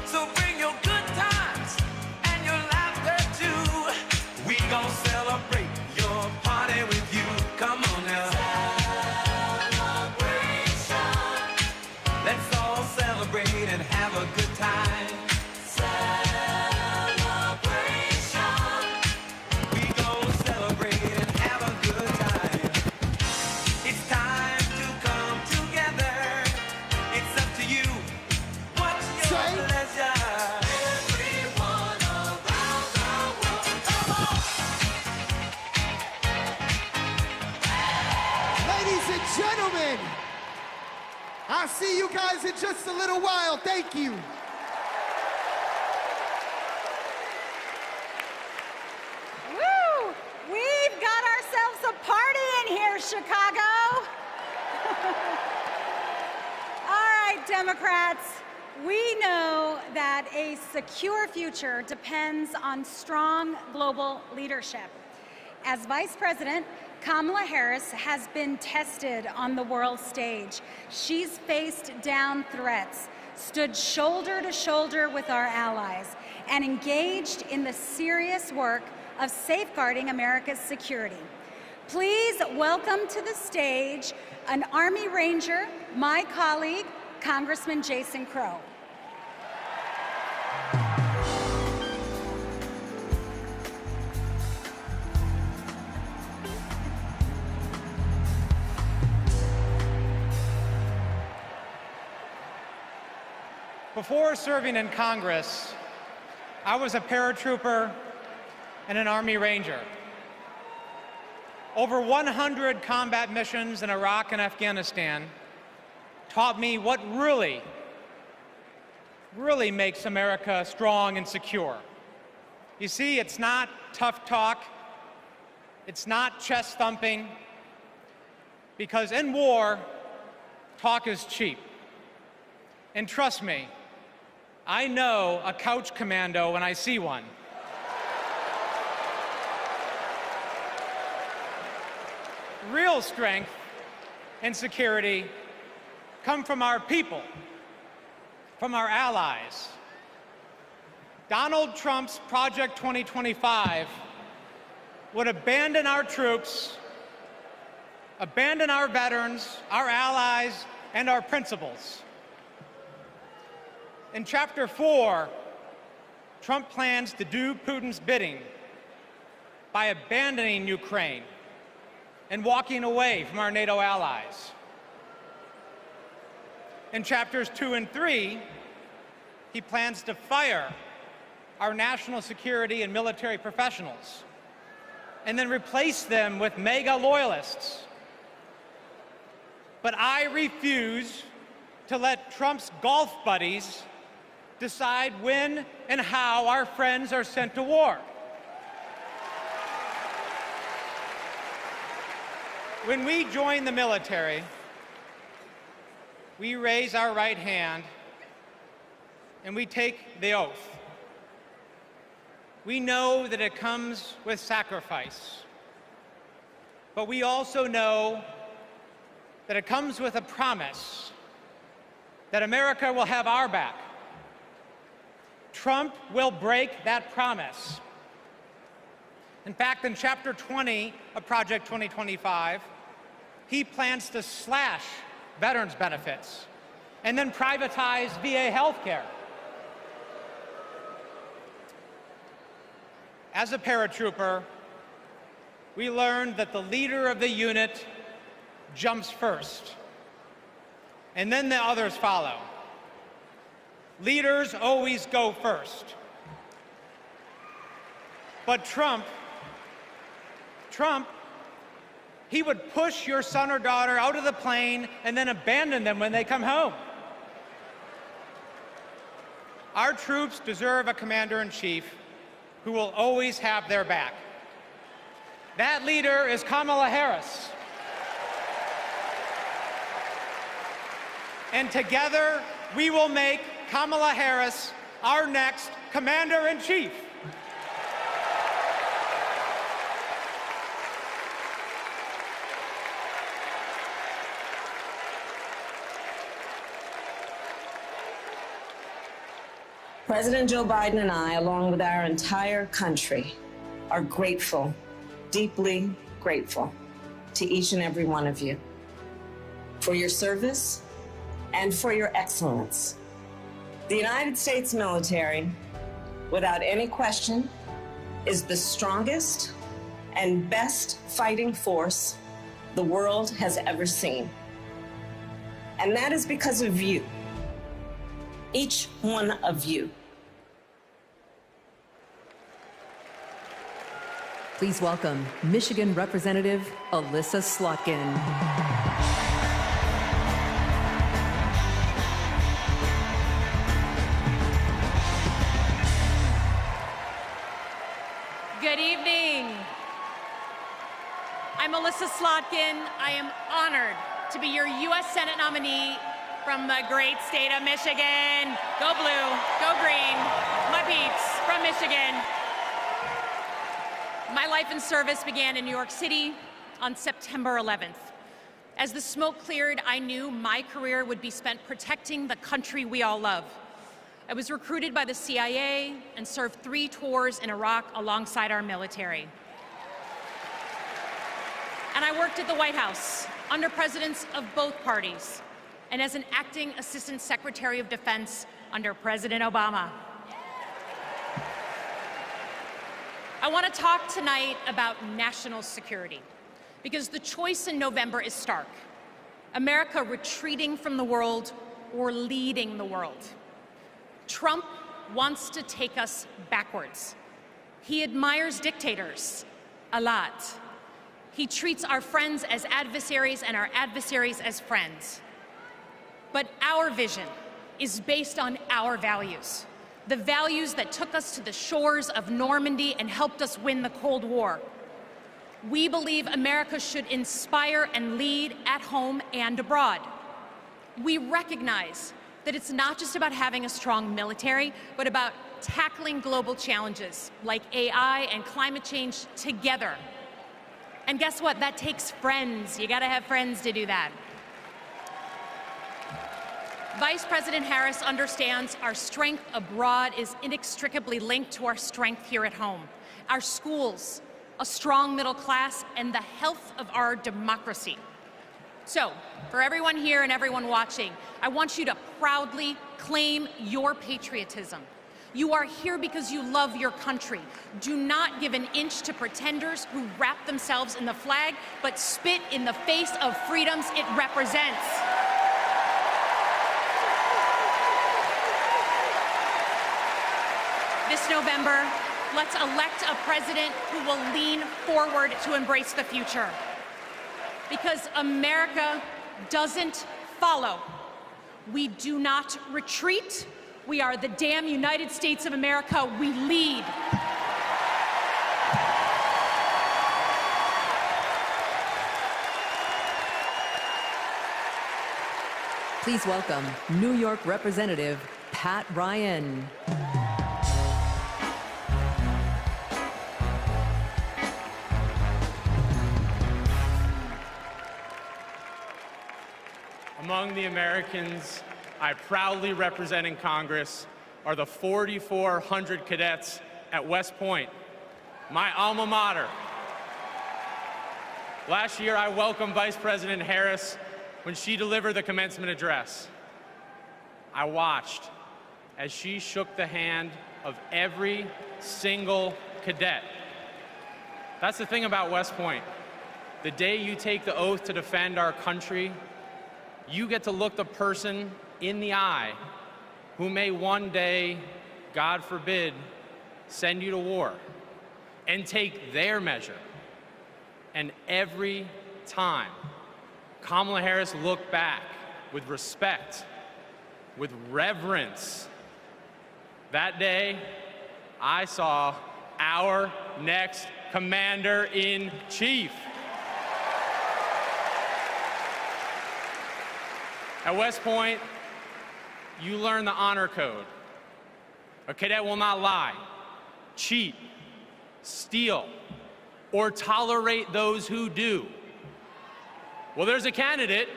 So bring your good times and your laughter too. We gon' celebrate your party with you. Come on now. Celebration. Let's all celebrate and have a good time. Celebration. We gon' celebrate and have a good time. It's time to come together. It's up to you. What's your pleasure? Everyone around the world. Come on. Ladies and gentlemen, I'll see you guys in just a little while. Thank you. Woo! We've got ourselves a party in here, Chicago. All right, Democrats, we know that a secure future depends on strong global leadership. As Vice President, Kamala Harris has been tested on the world stage. She's faced down threats, stood shoulder to shoulder with our allies and engaged in the serious work of safeguarding America's security. Please welcome to the stage an Army Ranger, my colleague, Congressman Jason Crow. Before serving in Congress, I was a paratrooper and an Army Ranger. Over 100 combat missions in Iraq and Afghanistan taught me what really makes America strong and secure. You see, it's not tough talk, it's not chest thumping, because in war, talk is cheap. And trust me, I know a couch commando when I see one. Real strength and security come from our people, from our allies. Donald Trump's Project 2025 would abandon our troops, abandon our veterans, our allies, and our principles. In Chapter 4, Trump plans to do Putin's bidding by abandoning Ukraine and walking away from our NATO allies. In Chapters 2 and 3, he plans to fire our national security and military professionals and then replace them with MAGA loyalists. But I refuse to let Trump's golf buddies decide when and how our friends are sent to war. When we join the military, we raise our right hand and we take the oath. We know that it comes with sacrifice, but we also know that it comes with a promise that America will have our back. Trump will break that promise. In fact, in Chapter 20 of Project 2025, he plans to slash veterans' benefits and then privatize VA healthcare. As a paratrooper, we learned that the leader of the unit jumps first, and then the others follow. Leaders always go first. But Trump, he would push your son or daughter out of the plane and then abandon them when they come home. Our troops deserve a commander-in-chief who will always have their back. That leader is Kamala Harris. And together, we will make Kamala Harris our next commander-in-chief. President Joe Biden and I, along with our entire country, are grateful, deeply grateful to each and every one of you for your service and for your excellence. The United States military, without any question, is the strongest and best fighting force the world has ever seen. And that is because of you, each one of you. Please welcome Michigan Representative Alyssa Slotkin. Good evening. I'm Alyssa Slotkin. I am honored to be your U.S. Senate nominee from the great state of Michigan. Go blue, go green, my peeps from Michigan. My life and service began in New York City on September 11th. As the smoke cleared, I knew my career would be spent protecting the country we all love. I was recruited by the CIA and served 3 tours in Iraq alongside our military. And I worked at the White House under presidents of both parties and as an acting Assistant Secretary of Defense under President Obama. I want to talk tonight about national security because the choice in November is stark. America retreating from the world or leading the world. Trump wants to take us backwards. He admires dictators a lot. He treats our friends as adversaries and our adversaries as friends. But our vision is based on our values, the values that took us to the shores of Normandy and helped us win the Cold War. We believe America should inspire and lead at home and abroad. We recognize that it's not just about having a strong military, but about tackling global challenges like AI and climate change together. And guess what? That takes friends. You gotta have friends to do that. Vice President Harris understands our strength abroad is inextricably linked to our strength here at home. Our schools, a strong middle class, and the health of our democracy. So, for everyone here and everyone watching, I want you to proudly claim your patriotism. You are here because you love your country. Do not give an inch to pretenders who wrap themselves in the flag, but spit in the face of freedoms it represents. This November, let's elect a president who will lean forward to embrace the future. Because America doesn't follow. We do not retreat. We are the damn United States of America. We lead. Please welcome New York Representative Pat Ryan. Among the Americans I proudly represent in Congress are the 4,400 cadets at West Point, my alma mater. Last year, I welcomed Vice President Harris when she delivered the commencement address. I watched as she shook the hand of every single cadet. That's the thing about West Point. The day you take the oath to defend our country, you get to look the person in the eye who may one day, God forbid, send you to war and take their measure. And every time, Kamala Harris looked back with respect, with reverence. That day, I saw our next Commander-in-Chief. At West Point, you learn the honor code. A cadet will not lie, cheat, steal, or tolerate those who do. Well, there's a candidate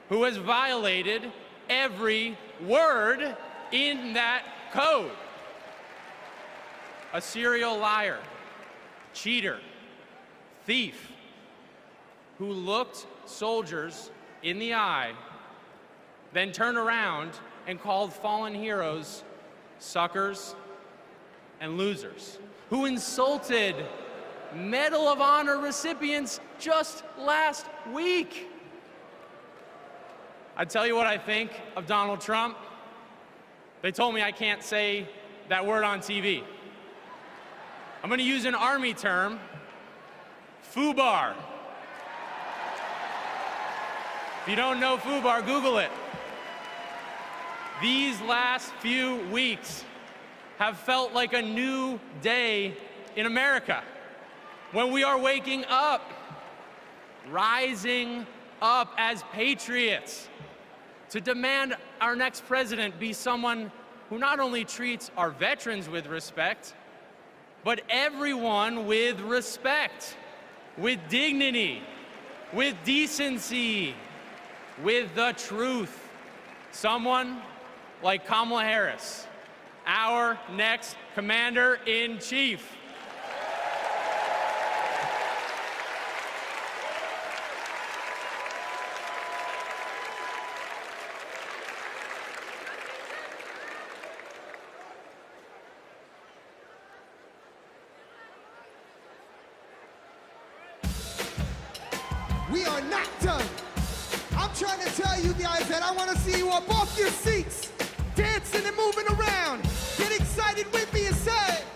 who has violated every word in that code. A serial liar, cheater, thief, who looked soldiers in the eye, then turned around and called fallen heroes suckers and losers, who insulted Medal of Honor recipients just last week. I tell you what I think of Donald Trump. They told me I can't say that word on TV. I'm going to use an Army term, FUBAR. If you don't know FUBAR, Google it. These last few weeks have felt like a new day in America, when we are waking up, rising up as patriots to demand our next president be someone who not only treats our veterans with respect, but everyone with respect, with dignity, with decency, with the truth. Someone like Kamala Harris, our next Commander-in-Chief. We are not done. I'm trying to tell you guys that I want to see you up off your seats, dancing and moving around. Get excited with me and say,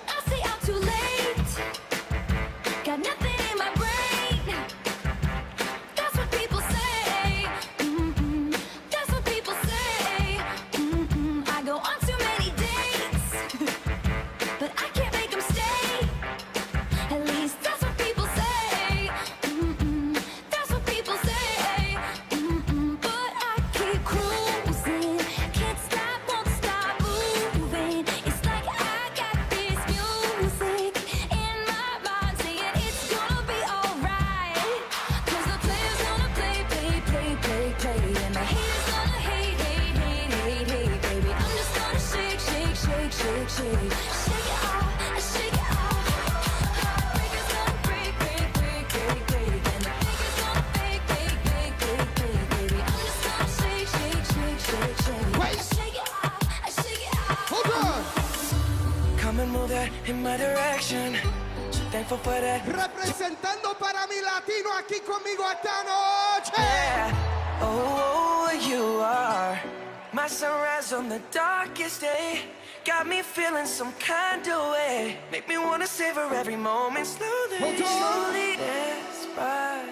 I say I'm too late. Got nothing in my brain. That's what people say. That's what people say. I go on too many dates, but I can't make them stay. At least that's what people say. That's what people say. But I keep cruising. Can't stop, won't stop moving. It's like I got this music in my mind saying it's gonna be alright. 'Cause the players gonna play. And the haters gonna hate. Baby, I'm just gonna shake. Shake it off, shake it off. Heartbreakers gonna break. And the fakers gonna fake. Baby, I'm just gonna shake. Wait. Shake it off. Hold on. Come and move that in my direction. So thankful for that. Representando para mi latino aquí conmigo esta noche. Yeah. Oh, you are my sunrise on the darkest day. Got me feeling some kind of way. Make me wanna savor every moment slowly. Slowly. Despacito.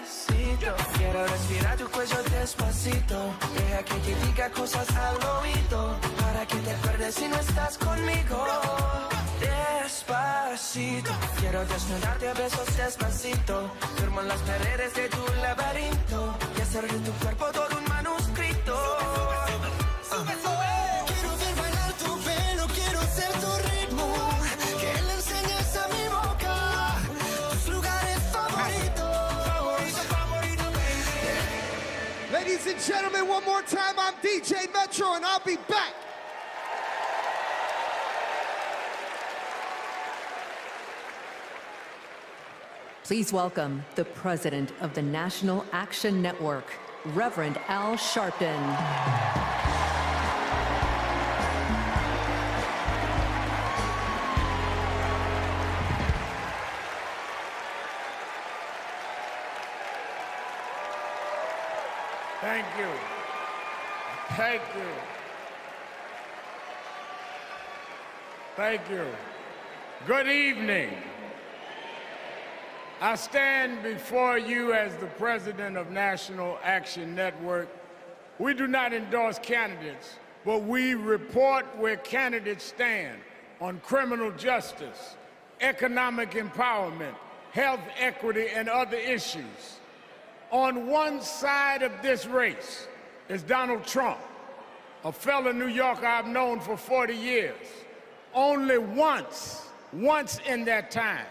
Quiero respirar tu cuello despacito. Deja que te diga cosas al oído. Para que te acuerdes si no estás conmigo. Despacito. Quiero desnudarte a besos despacito. Firmo en las paredes de tu laberinto. Y hacer de tu cuerpo todo un manuscrito. Quiero ver bailar tu pelo, quiero ser tu ritmo. Que le enseñes a mi boca tus lugares favoritos. Ladies and gentlemen, one more time, I'm DJ Metro and I'll be back. Please welcome the president of the National Action Network, Reverend Al Sharpton. Thank you. Thank you. Thank you. Good evening. I stand before you as the president of National Action Network. We do not endorse candidates, but we report where candidates stand on criminal justice, economic empowerment, health equity, and other issues. On one side of this race is Donald Trump, a fellow New Yorker I've known for 40 years. Only once in that time,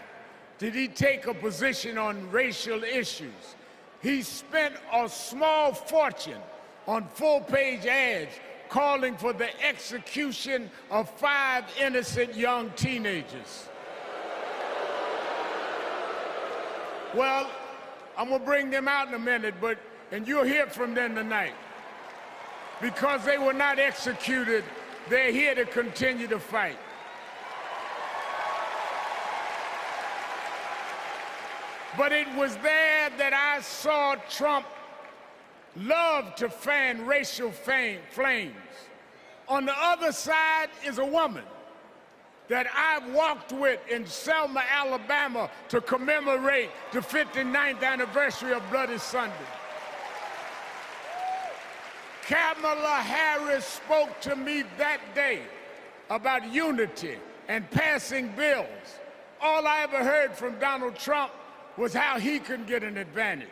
did he take a position on racial issues. He spent a small fortune on full-page ads calling for the execution of 5 innocent young teenagers. Well, I'm gonna bring them out in a minute, and you'll hear from them tonight. Because they were not executed, they're here to continue to fight. But it was there that I saw Trump love to fan racial flames. On the other side is a woman that I've walked with in Selma, Alabama to commemorate the 59th anniversary of Bloody Sunday. Kamala Harris spoke to me that day about unity and passing bills. All I ever heard from Donald Trump was how he can get an advantage.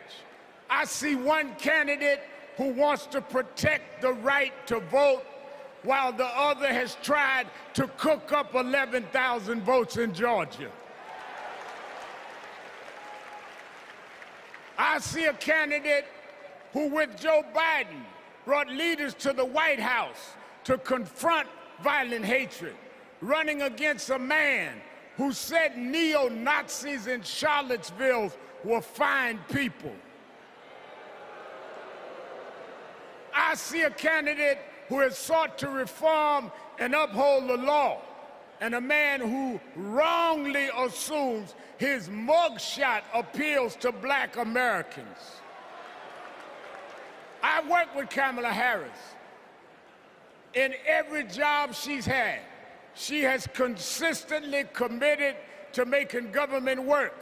I see one candidate who wants to protect the right to vote, while the other has tried to cook up 11,000 votes in Georgia. I see a candidate who, with Joe Biden, brought leaders to the White House to confront violent hatred, running against a man who said neo-Nazis in Charlottesville were fine people. I see a candidate who has sought to reform and uphold the law, and a man who wrongly assumes his mugshot appeals to black Americans. I worked with Kamala Harris. In every job she's had, she has consistently committed to making government work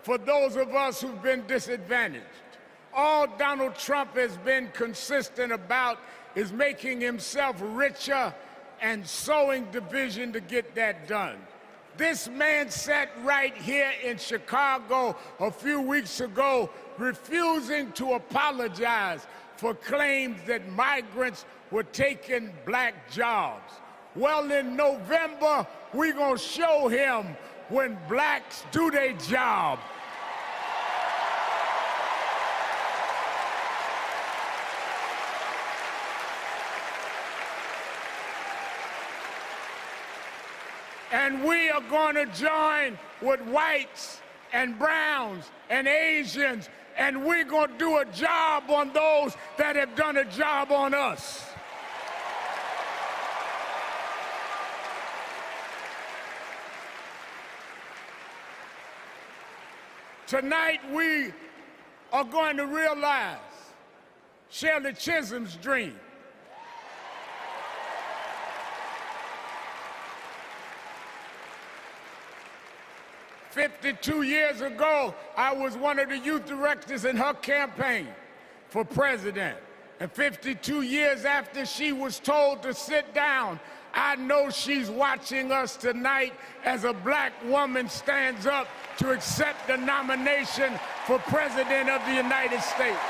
for those of us who've been disadvantaged. All Donald Trump has been consistent about is making himself richer and sowing division to get that done. This man sat right here in Chicago a few weeks ago, refusing to apologize for claims that migrants were taking black jobs. Well, in November, we're gonna show him when blacks do their job. And we are going to join with whites and browns and Asians, and we're going to do a job on those that have done a job on us. Tonight, we are going to realize Shirley Chisholm's dream. "52 years ago, I was one of the youth directors in her campaign for president. And 52 years after she was told to sit down, I know she's watching us tonight as a black woman stands up to accept the nomination for President of the United States.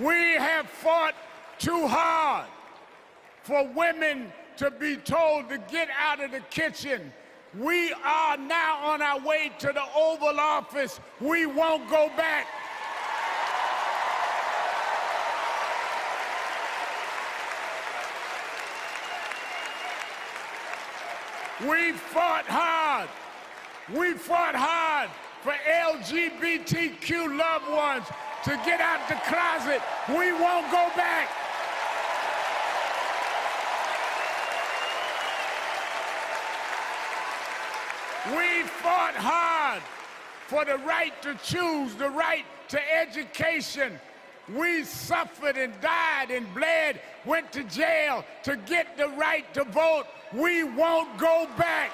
We have fought too hard for women to be told to get out of the kitchen. We are now on our way to the Oval Office. We won't go back. We fought hard. We fought hard for LGBTQ loved ones to get out the closet. We won't go back. We fought hard for the right to choose, the right to education. We suffered and died and bled, went to jail to get the right to vote. We won't go back.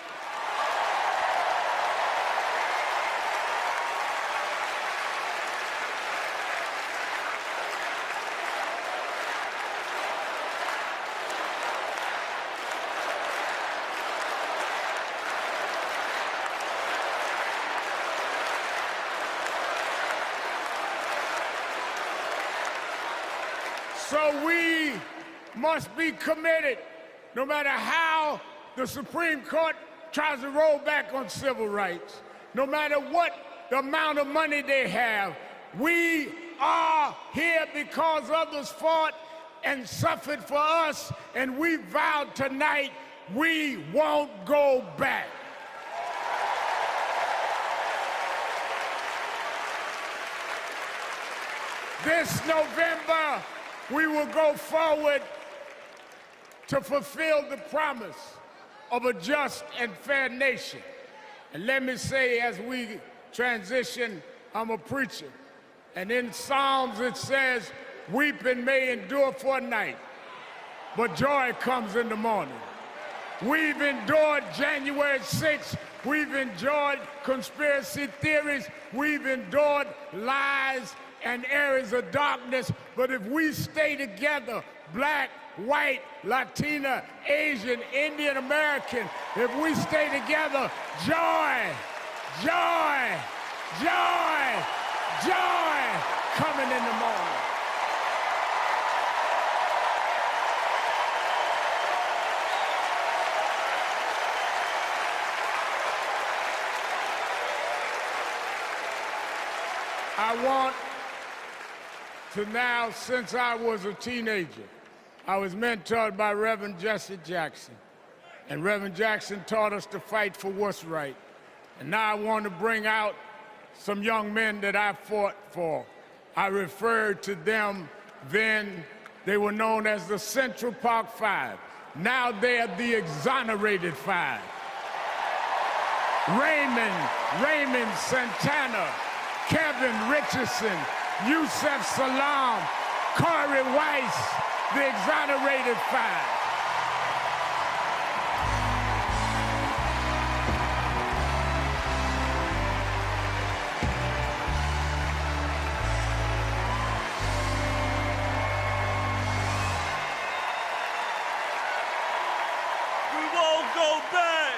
So we must be committed, no matter how the Supreme Court tries to roll back on civil rights, no matter what the amount of money they have. We are here because others fought and suffered for us, and we vowed tonight we won't go back. This November, we will go forward to fulfill the promise of a just and fair nation. And let me say, as we transition, I'm a preacher. And in Psalms it says, weeping may endure for a night, but joy comes in the morning. We've endured January 6th. We've endured conspiracy theories. We've endured lies and areas of darkness. But if we stay together, black, white, Latina, Asian, Indian American, if we stay together, joy, joy, joy, joy coming in the morning. I want to now, since I was a teenager, I was mentored by Reverend Jesse Jackson. And Reverend Jackson taught us to fight for what's right. And now I want to bring out some young men that I fought for. I referred to them then, they were known as the Central Park Five. Now they're the Exonerated Five. Raymond Santana, Kevin Richardson, Yusef Salaam, Corey Weiss, the Exonerated Five. We won't go back.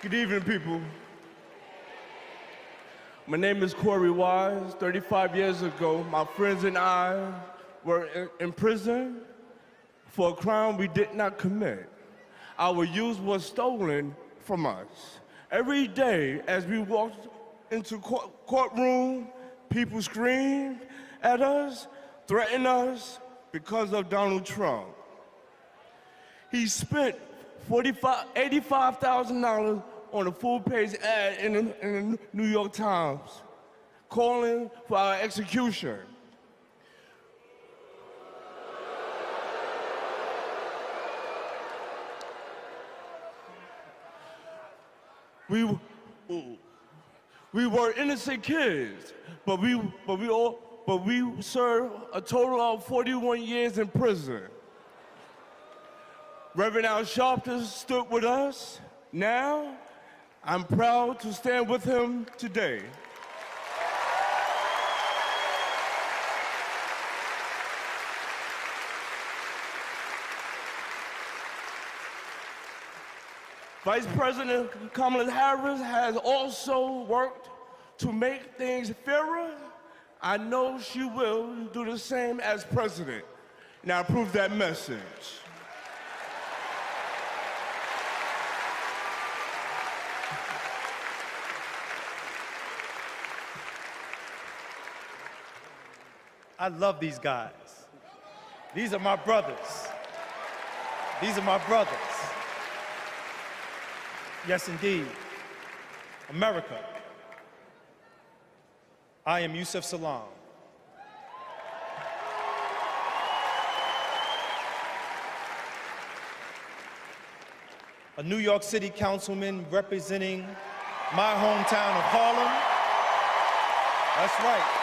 Good evening, people. My name is Corey Wise. 35 years ago, my friends and I were in prison for a crime we did not commit. Our youth was stolen from us. Every day, as we walked into courtroom, people screamed at us, threatened us because of Donald Trump. He spent $85,000 on a full-page ad in the New York Times, calling for our execution. We were innocent kids, but we served a total of 41 years in prison. Reverend Al Sharpton stood with us. Now, I'm proud to stand with him today. Vice President Kamala Harris has also worked to make things fairer. I know she will do the same as president, and I approve that message. I love these guys. These are my brothers. These are my brothers. Yes, indeed. America. I am Yusef Salaam. A New York City councilman representing my hometown of Harlem. That's right.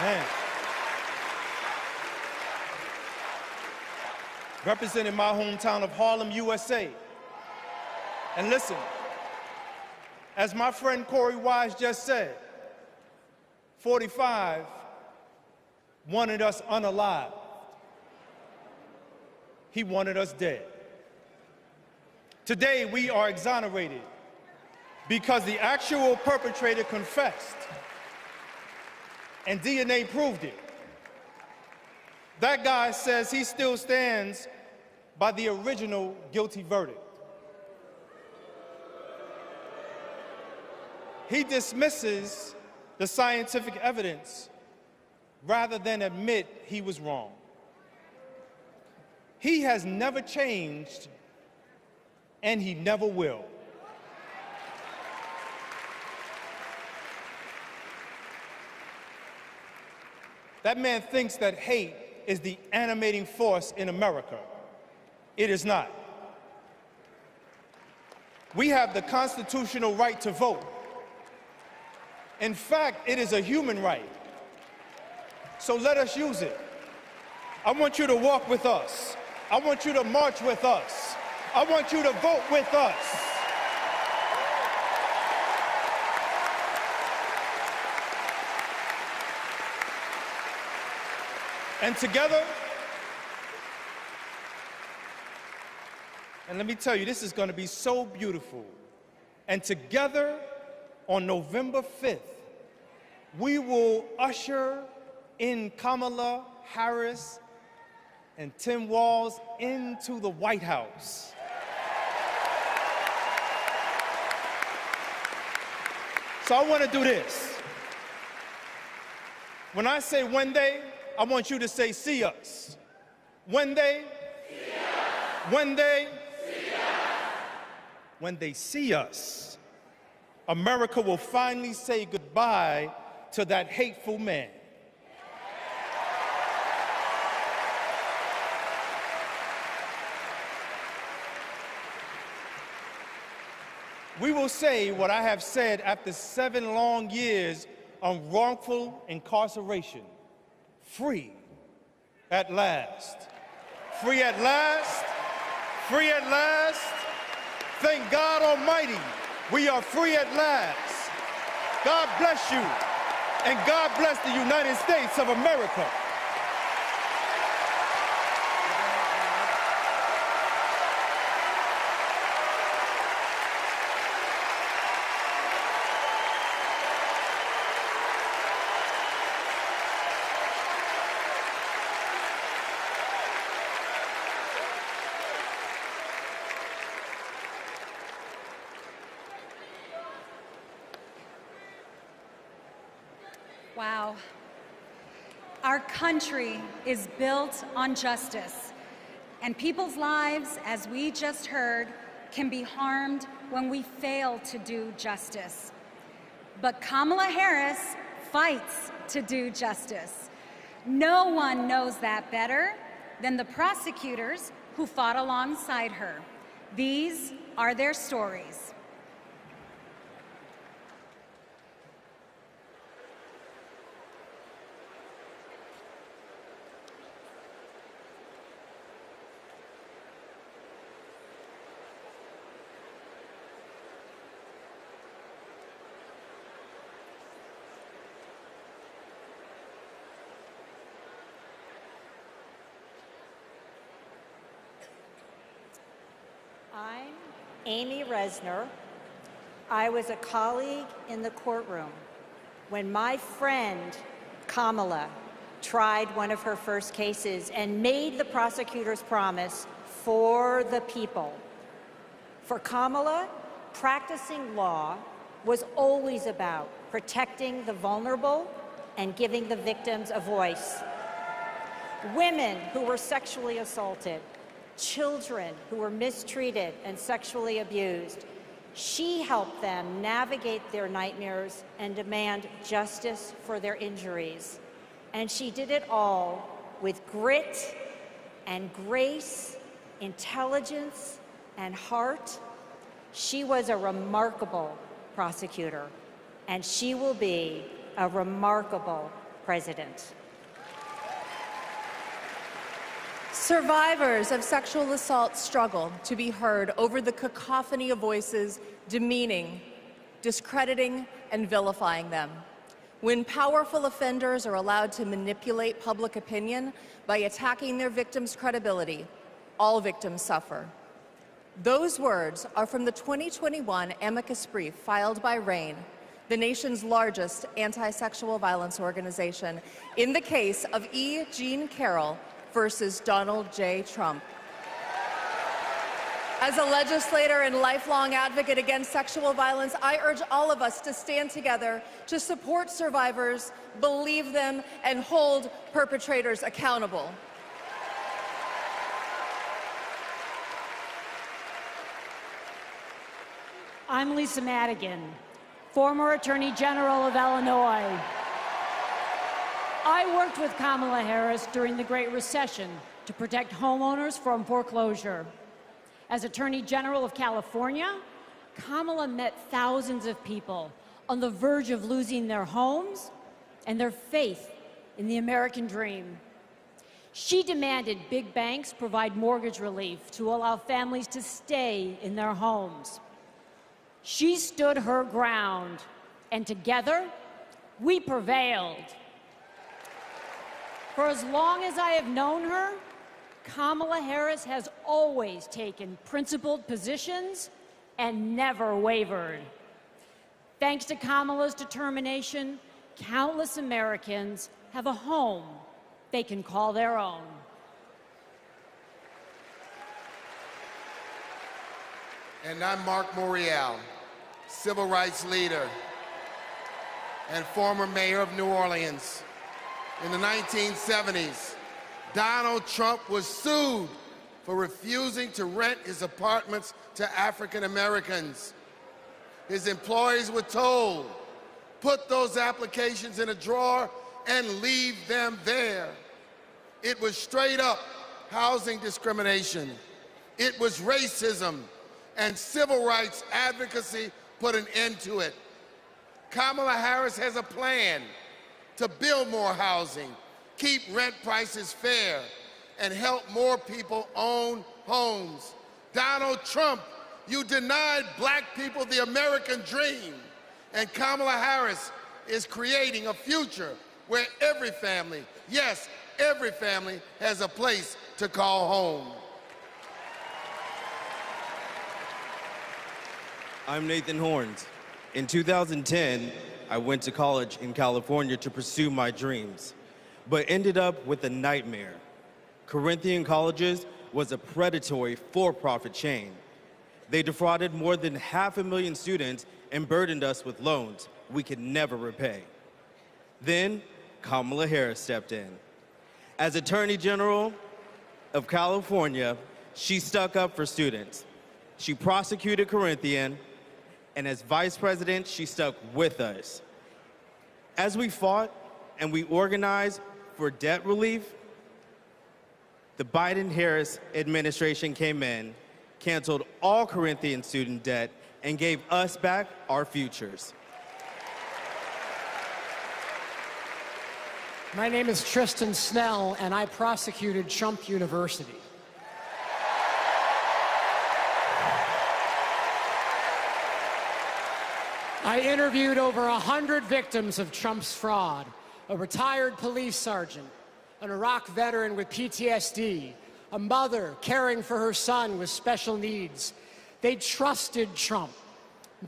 Man. Representing my hometown of Harlem, USA. And listen, as my friend Corey Wise just said, 45 wanted us unalive. He wanted us dead. Today, we are exonerated because the actual perpetrator confessed. And DNA proved it. That guy says he still stands by the original guilty verdict. He dismisses the scientific evidence rather than admit he was wrong. He has never changed, and he never will. That man thinks that hate is the animating force in America. It is not. We have the constitutional right to vote. In fact, it is a human right. So let us use it. I want you to walk with us. I want you to march with us. I want you to vote with us. And together, and let me tell you, this is going to be so beautiful. And together, on November 5th, we will usher in Kamala Harris and Tim Walz into the White House. So I want to do this. When I say when they, I want you to say see us. When they, see us. When they, see us. When they see us, America will finally say goodbye to that hateful man. We will say what I have said after 7 long years of wrongful incarceration. Free at last. Free at last. Free at last. Thank God Almighty, we are free at last. God bless you, and God bless the United States of America. Wow. Our country is built on justice, and people's lives, as we just heard, can be harmed when we fail to do justice. But Kamala Harris fights to do justice. No one knows that better than the prosecutors who fought alongside her. These are their stories. I'm Amy Resner. I was a colleague in the courtroom when my friend Kamala tried one of her first cases and made the prosecutor's promise for the people. For Kamala, practicing law was always about protecting the vulnerable and giving the victims a voice. Women who were sexually assaulted, children who were mistreated and sexually abused. She helped them navigate their nightmares and demand justice for their injuries. And she did it all with grit and grace, intelligence and heart. She was a remarkable prosecutor, and she will be a remarkable president. Survivors of sexual assault struggle to be heard over the cacophony of voices demeaning, discrediting, and vilifying them. When powerful offenders are allowed to manipulate public opinion by attacking their victims' credibility, all victims suffer. Those words are from the 2021 amicus brief filed by RAINN, the nation's largest anti-sexual violence organization, in the case of E. Jean Carroll versus Donald J. Trump. As a legislator and lifelong advocate against sexual violence, I urge all of us to stand together to support survivors, believe them, and hold perpetrators accountable. I'm Lisa Madigan, former Attorney General of Illinois. I worked with Kamala Harris during the Great Recession to protect homeowners from foreclosure. As Attorney General of California, Kamala met thousands of people on the verge of losing their homes and their faith in the American dream. She demanded big banks provide mortgage relief to allow families to stay in their homes. She stood her ground, and together, we prevailed. For as long as I have known her, Kamala Harris has always taken principled positions and never wavered. Thanks to Kamala's determination, countless Americans have a home they can call their own. And I'm Mark Morial, civil rights leader and former mayor of New Orleans. In the 1970s, Donald Trump was sued for refusing to rent his apartments to African Americans. His employees were told, put those applications in a drawer and leave them there. It was straight up housing discrimination. It was racism, and civil rights advocacy put an end to it. Kamala Harris has a plan to build more housing, keep rent prices fair, and help more people own homes. Donald Trump, you denied black people the American dream, and Kamala Harris is creating a future where every family, yes, every family has a place to call home. I'm Nathan Horns. In 2010, I went to college in California to pursue my dreams, but ended up with a nightmare. Corinthian Colleges was a predatory for-profit chain. They defrauded more than 500,000 students and burdened us with loans we could never repay. Then, Kamala Harris stepped in. As Attorney General of California, she stuck up for students. She prosecuted Corinthian, and as Vice President, she stuck with us. As we fought and we organized for debt relief, the Biden-Harris administration came in, canceled all Corinthian student debt, and gave us back our futures. My name is Tristan Snell, and I prosecuted Trump University. I interviewed over 100 victims of Trump's fraud, a retired police sergeant, an Iraq veteran with PTSD, a mother caring for her son with special needs. They trusted Trump.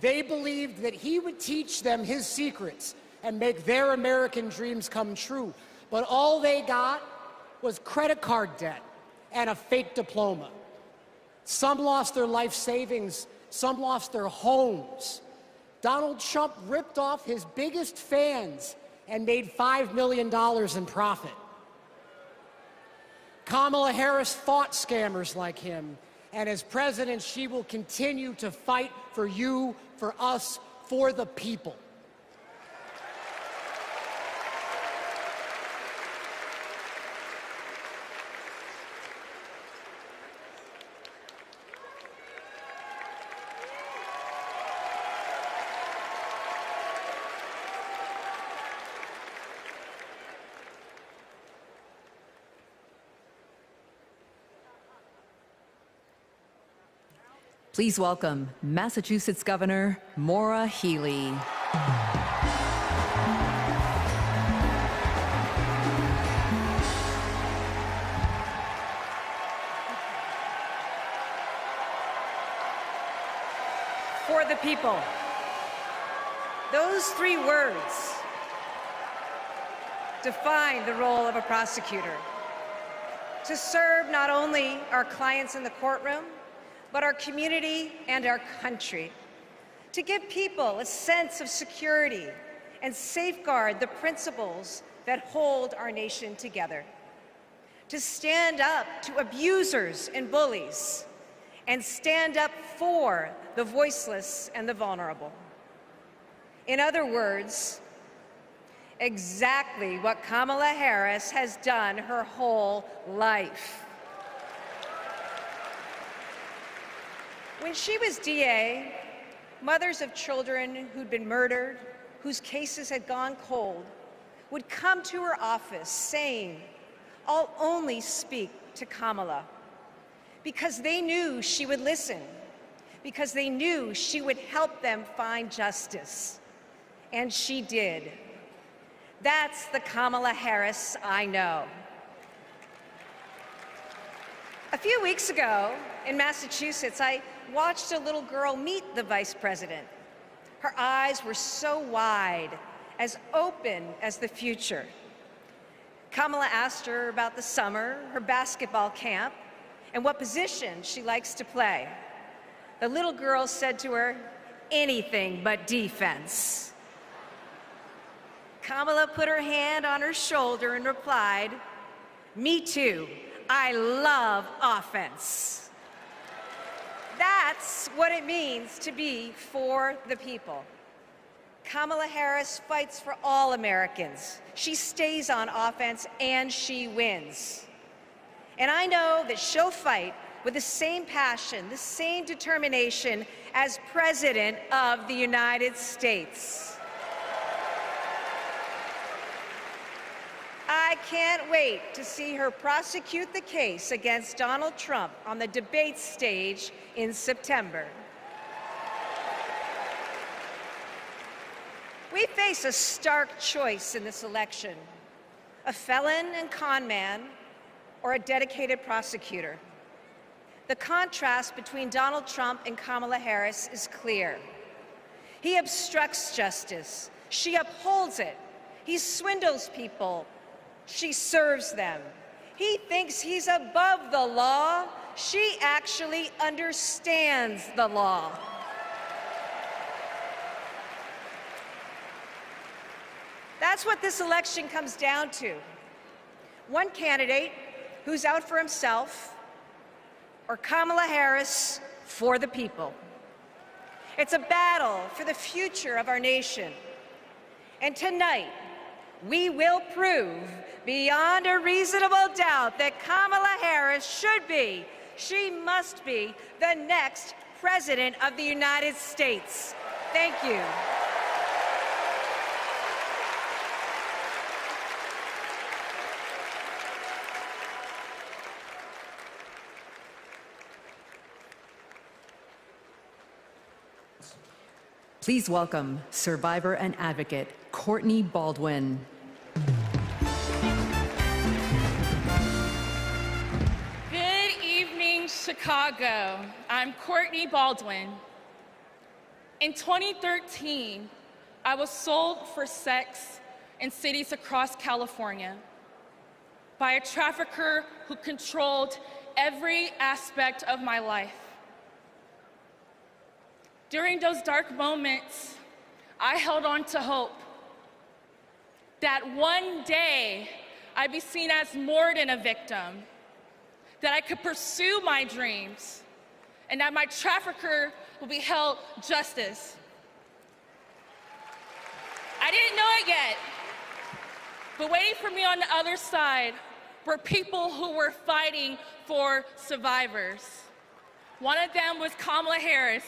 They believed that he would teach them his secrets and make their American dreams come true. But all they got was credit card debt and a fake diploma. Some lost their life savings, some lost their homes. Donald Trump ripped off his biggest fans and made $5 million in profit. Kamala Harris fought scammers like him, and as president, she will continue to fight for you, for us, for the people. Please welcome Massachusetts Governor Maura Healey. For the people. Those three words define the role of a prosecutor. To serve not only our clients in the courtroom, but our community and our country. To give people a sense of security and safeguard the principles that hold our nation together. To stand up to abusers and bullies, and stand up for the voiceless and the vulnerable. In other words, exactly what Kamala Harris has done her whole life. When she was DA, mothers of children who'd been murdered, whose cases had gone cold, would come to her office saying, "I'll only speak to Kamala," because they knew she would listen, because they knew she would help them find justice. And she did. That's the Kamala Harris I know. A few weeks ago in Massachusetts, I watched a little girl meet the vice president. Her eyes were so wide, as open as the future. Kamala asked her about the summer, her basketball camp, and what position she likes to play. The little girl said to her, anything but defense. Kamala put her hand on her shoulder and replied, me too, I love offense. That's what it means to be for the people. Kamala Harris fights for all Americans. She stays on offense and she wins. And I know that she'll fight with the same passion, the same determination as President of the United States. I can't wait to see her prosecute the case against Donald Trump on the debate stage in September. We face a stark choice in this election: a felon and con man, or a dedicated prosecutor. The contrast between Donald Trump and Kamala Harris is clear. He obstructs justice. She upholds it. He swindles people. She serves them. He thinks he's above the law. She actually understands the law. That's what this election comes down to. One candidate who's out for himself, or Kamala Harris for the people. It's a battle for the future of our nation. And tonight, we will prove beyond a reasonable doubt that Kamala Harris should be, she must be, the next President of the United States. Thank you. Please welcome survivor and advocate, Courtney Baldwin. Good evening, Chicago. I'm Courtney Baldwin. In 2013, I was sold for sex in cities across California by a trafficker who controlled every aspect of my life. During those dark moments, I held on to hope that one day I'd be seen as more than a victim, that I could pursue my dreams, and that my trafficker will be held justice. I didn't know it yet, but waiting for me on the other side were people who were fighting for survivors. One of them was Kamala Harris.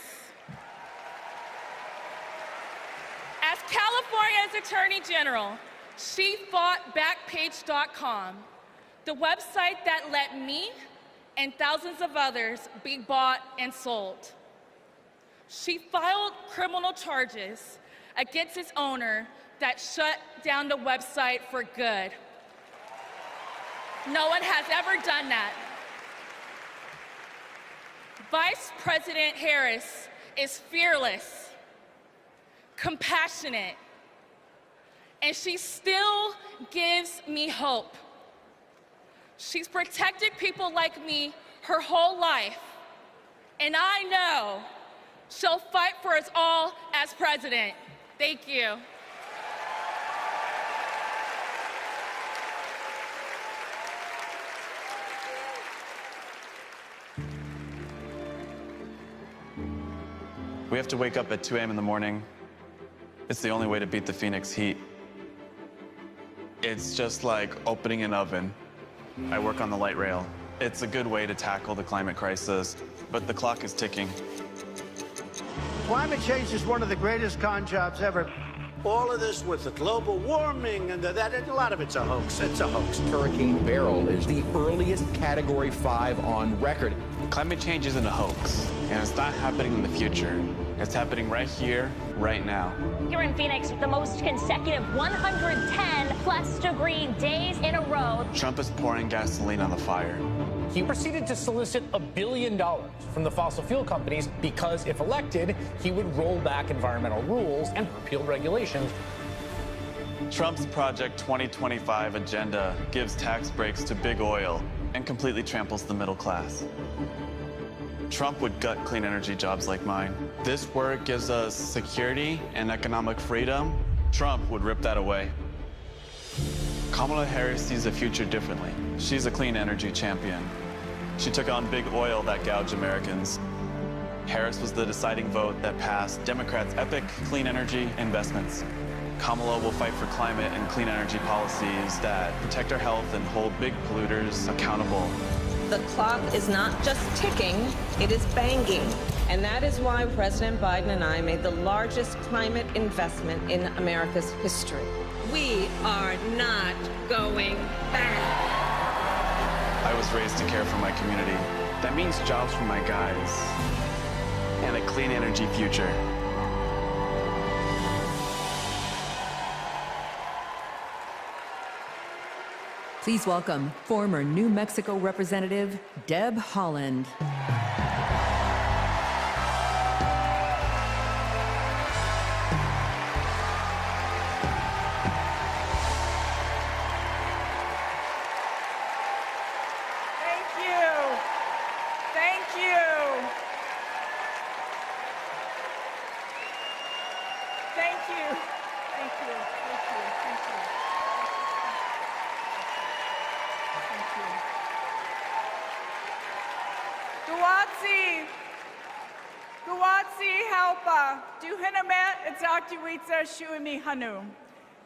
As California's Attorney General, she fought Backpage.com, the website that let me and thousands of others be bought and sold. She filed criminal charges against its owner that shut down the website for good. No one has ever done that. Vice President Harris is fearless, compassionate, and she still gives me hope. She's protected people like me her whole life, and I know she'll fight for us all as president. Thank you. We have to wake up at 2 a.m. in the morning. It's the only way to beat the Phoenix heat. It's just like opening an oven. I work on the light rail. It's a good way to tackle the climate crisis, but the clock is ticking. Climate change is one of the greatest con jobs ever. All of this with the global warming and a lot of it's a hoax. It's a hoax. Hurricane Beryl is the earliest Category 5 on record. Climate change isn't a hoax. And it's not happening in the future. It's happening right here, right now. Here in Phoenix, the most consecutive 110-plus degree days in a row. Trump is pouring gasoline on the fire. He proceeded to solicit $1 billion from the fossil fuel companies because, if elected, he would roll back environmental rules and repeal regulations. Trump's Project 2025 agenda gives tax breaks to big oil and completely tramples the middle class. Trump would gut clean energy jobs like mine. This work gives us security and economic freedom. Trump would rip that away. Kamala Harris sees the future differently. She's a clean energy champion. She took on big oil that gouged Americans. Harris was the deciding vote that passed Democrats' epic clean energy investments. Kamala will fight for climate and clean energy policies that protect our health and hold big polluters accountable. The clock is not just ticking, it is banging. And that is why President Biden and I made the largest climate investment in America's history. We are not going back. I was raised to care for my community. That means jobs for my guys and a clean energy future. Please welcome former New Mexico Representative Deb Haaland.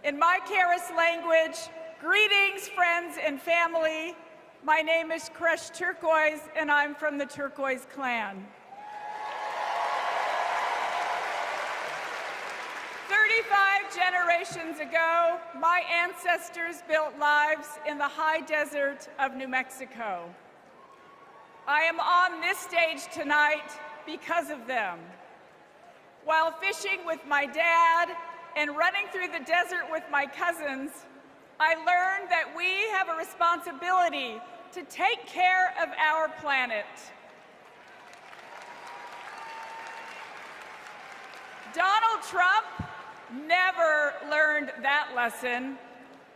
In my Karis language, greetings, friends and family. My name is Kresh Turquoise, and I'm from the Turquoise clan. 35 generations ago, my ancestors built lives in the high desert of New Mexico. I am on this stage tonight because of them. While fishing with my dad and running through the desert with my cousins, I learned that we have a responsibility to take care of our planet. Donald Trump never learned that lesson.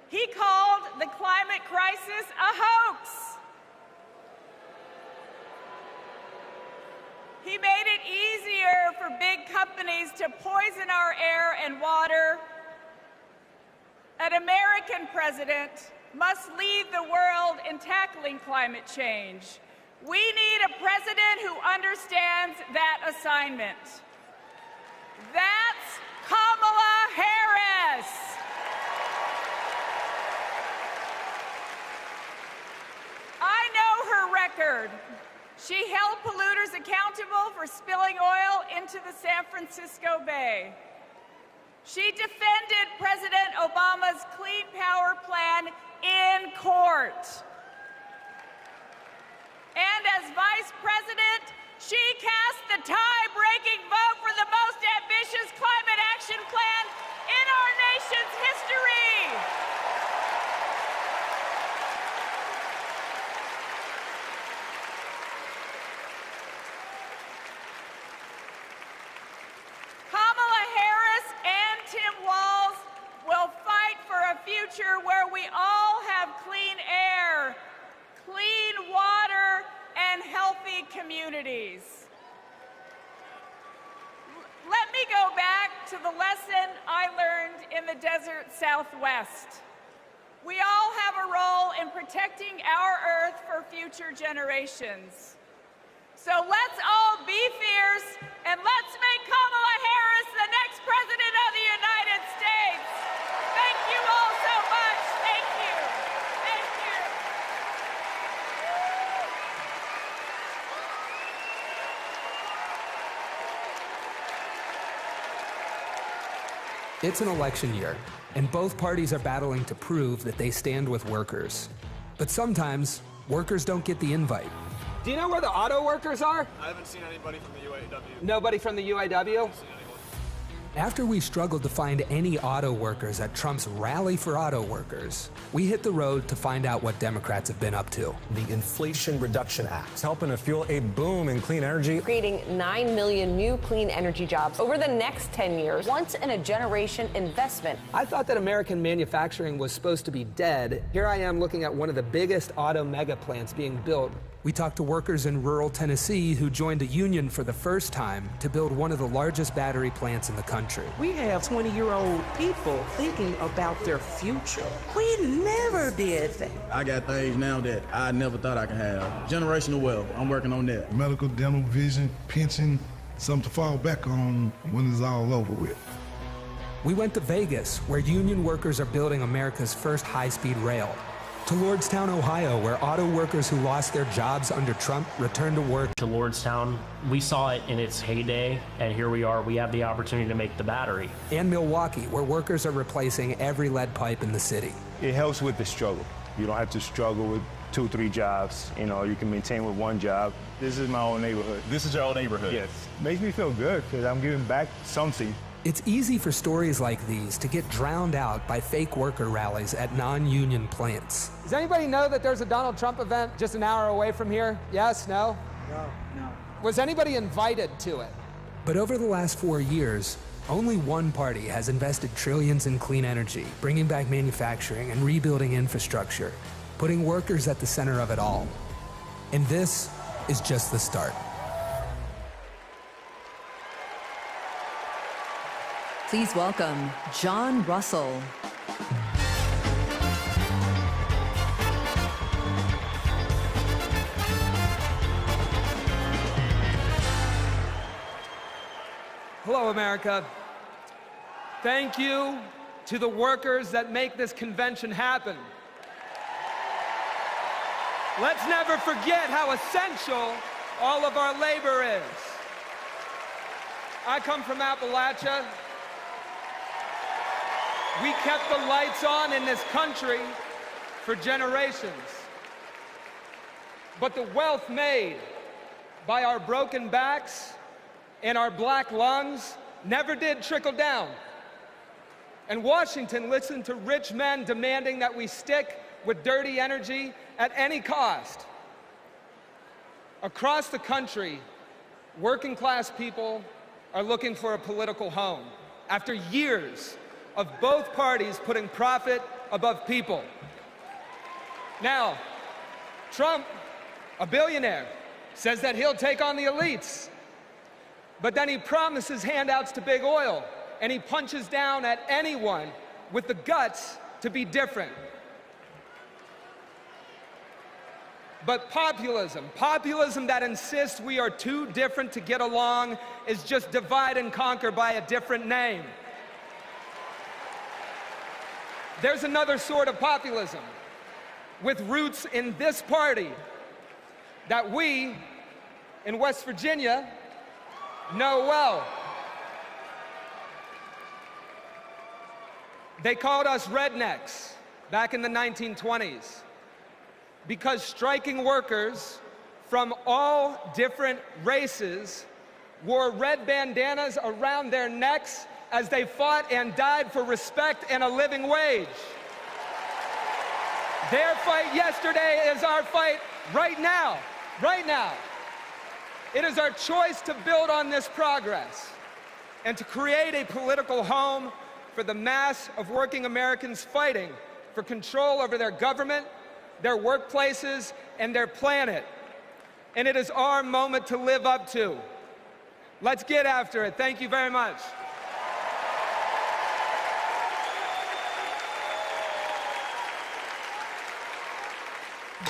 He called the climate crisis a hoax. He made it easier for big companies to poison our air and water. An American president must lead the world in tackling climate change. We need a president who understands that assignment. That's Kamala Harris. I know her record. She held polluters accountable for spilling oil into the San Francisco Bay. She defended President Obama's Clean Power Plan in court. And as Vice President, she cast the tie-breaking vote for the most ambitious climate action plan in our nation's history. Kamala Harris and Tim Walz will fight for a future where we all have clean air, clean water, and healthy communities. Let me go back to the lesson I learned in the desert Southwest. We all have a role in protecting our Earth for future generations. So let's all be fierce, and let's make Kamala Harris the next President of the United States. Thank you all so much. Thank you. Thank you. It's an election year, and both parties are battling to prove that they stand with workers. But sometimes, workers don't get the invite. Do you know where the auto workers are? I haven't seen anybody from the UAW. Nobody from the UAW? After we struggled to find any auto workers at Trump's Rally for Auto Workers, we hit the road to find out what Democrats have been up to. The Inflation Reduction Act is helping to fuel a boom in clean energy, creating 9 million new clean energy jobs over the next 10 years, once-in-a-generation investment. I thought that American manufacturing was supposed to be dead. Here I am looking at one of the biggest auto mega plants being built. We talked to workers in rural Tennessee who joined a union for the first time to build one of the largest battery plants in the country. We have 20-year-old people thinking about their future. We never did that. I got things now that I never thought I could have. Generational wealth, I'm working on that. Medical, dental, vision, pension, something to fall back on when it's all over with. We went to Vegas, where union workers are building America's first high-speed rail. To Lordstown, Ohio, where auto workers who lost their jobs under Trump returned to work. To Lordstown, we saw it in its heyday, and here we are. We have the opportunity to make the battery. And Milwaukee, where workers are replacing every lead pipe in the city. It helps with the struggle. You don't have to struggle with 2 or 3 jobs. You know, you can maintain with 1 job. This is my own neighborhood. This is your old neighborhood? Yes. Makes me feel good because I'm giving back something. It's easy for stories like these to get drowned out by fake worker rallies at non-union plants. Does anybody know that there's a Donald Trump event just an hour away from here? Yes? No? No. Was anybody invited to it? But over the last 4 years, only one party has invested trillions in clean energy, bringing back manufacturing and rebuilding infrastructure, putting workers at the center of it all. And this is just the start. Please welcome John Russell. Hello, America. Thank you to the workers that make this convention happen. Let's never forget how essential all of our labor is. I come from Appalachia. We kept the lights on in this country for generations. But the wealth made by our broken backs and our black lungs never did trickle down. And Washington listened to rich men demanding that we stick with dirty energy at any cost. Across the country, working class people are looking for a political home after years of both parties putting profit above people. Now, Trump, a billionaire, says that he'll take on the elites, but then he promises handouts to big oil, and he punches down at anyone with the guts to be different. But populism that insists we are too different to get along, is just divide and conquer by a different name. There's another sort of populism with roots in this party that we in West Virginia know well. They called us rednecks back in the 1920s because striking workers from all different races wore red bandanas around their necks as they fought and died for respect and a living wage. Their fight yesterday is our fight right now, right now. It is our choice to build on this progress and to create a political home for the mass of working Americans fighting for control over their government, their workplaces, and their planet. And it is our moment to live up to. Let's get after it. Thank you very much.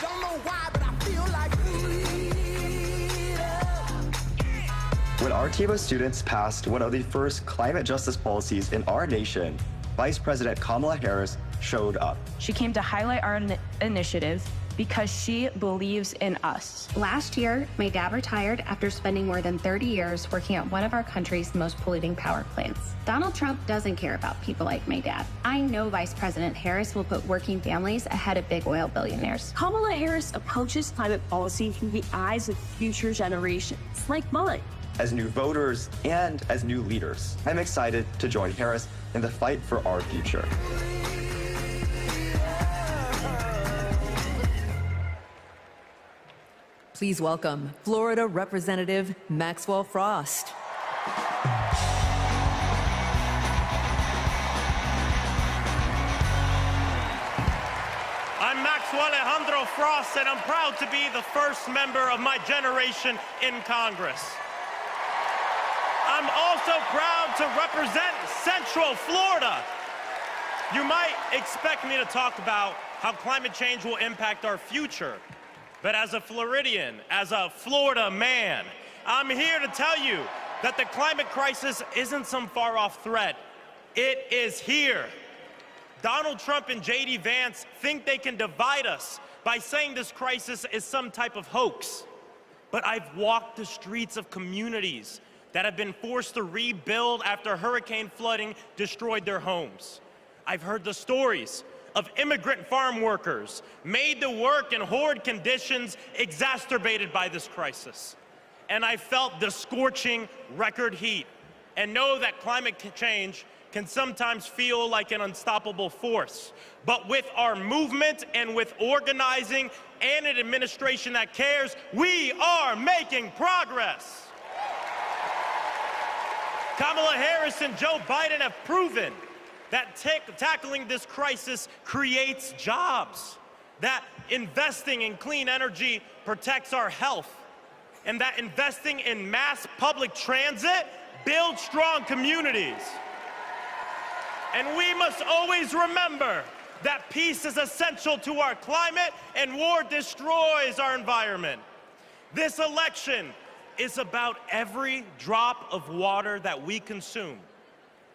Don't know why, but I feel like When Artiva students passed one of the first climate justice policies in our nation, Vice President Kamala Harris showed up. She came to highlight our initiatives, because she believes in us. Last year, my dad retired after spending more than 30 years working at one of our country's most polluting power plants. Donald Trump doesn't care about people like my dad. I know Vice President Harris will put working families ahead of big oil billionaires. Kamala Harris approaches climate policy through the eyes of future generations, like mine. As new voters and as new leaders, I'm excited to join Harris in the fight for our future. Please welcome Florida Representative Maxwell Frost. I'm Maxwell Alejandro Frost, and I'm proud to be the first member of my generation in Congress. I'm also proud to represent Central Florida. You might expect me to talk about how climate change will impact our future. But as a Floridian, as a Florida man, I'm here to tell you that the climate crisis isn't some far-off threat. It is here. Donald Trump and J.D. Vance think they can divide us by saying this crisis is some type of hoax. But I've walked the streets of communities that have been forced to rebuild after hurricane flooding destroyed their homes. I've heard the stories of immigrant farm workers made to work in horrid conditions exacerbated by this crisis. And I felt the scorching record heat and know that climate change can sometimes feel like an unstoppable force. But with our movement and with organizing and an administration that cares, we are making progress. Kamala Harris and Joe Biden have proven that tackling this crisis creates jobs, that investing in clean energy protects our health, and that investing in mass public transit builds strong communities. And we must always remember that peace is essential to our climate and war destroys our environment. This election is about every drop of water that we consume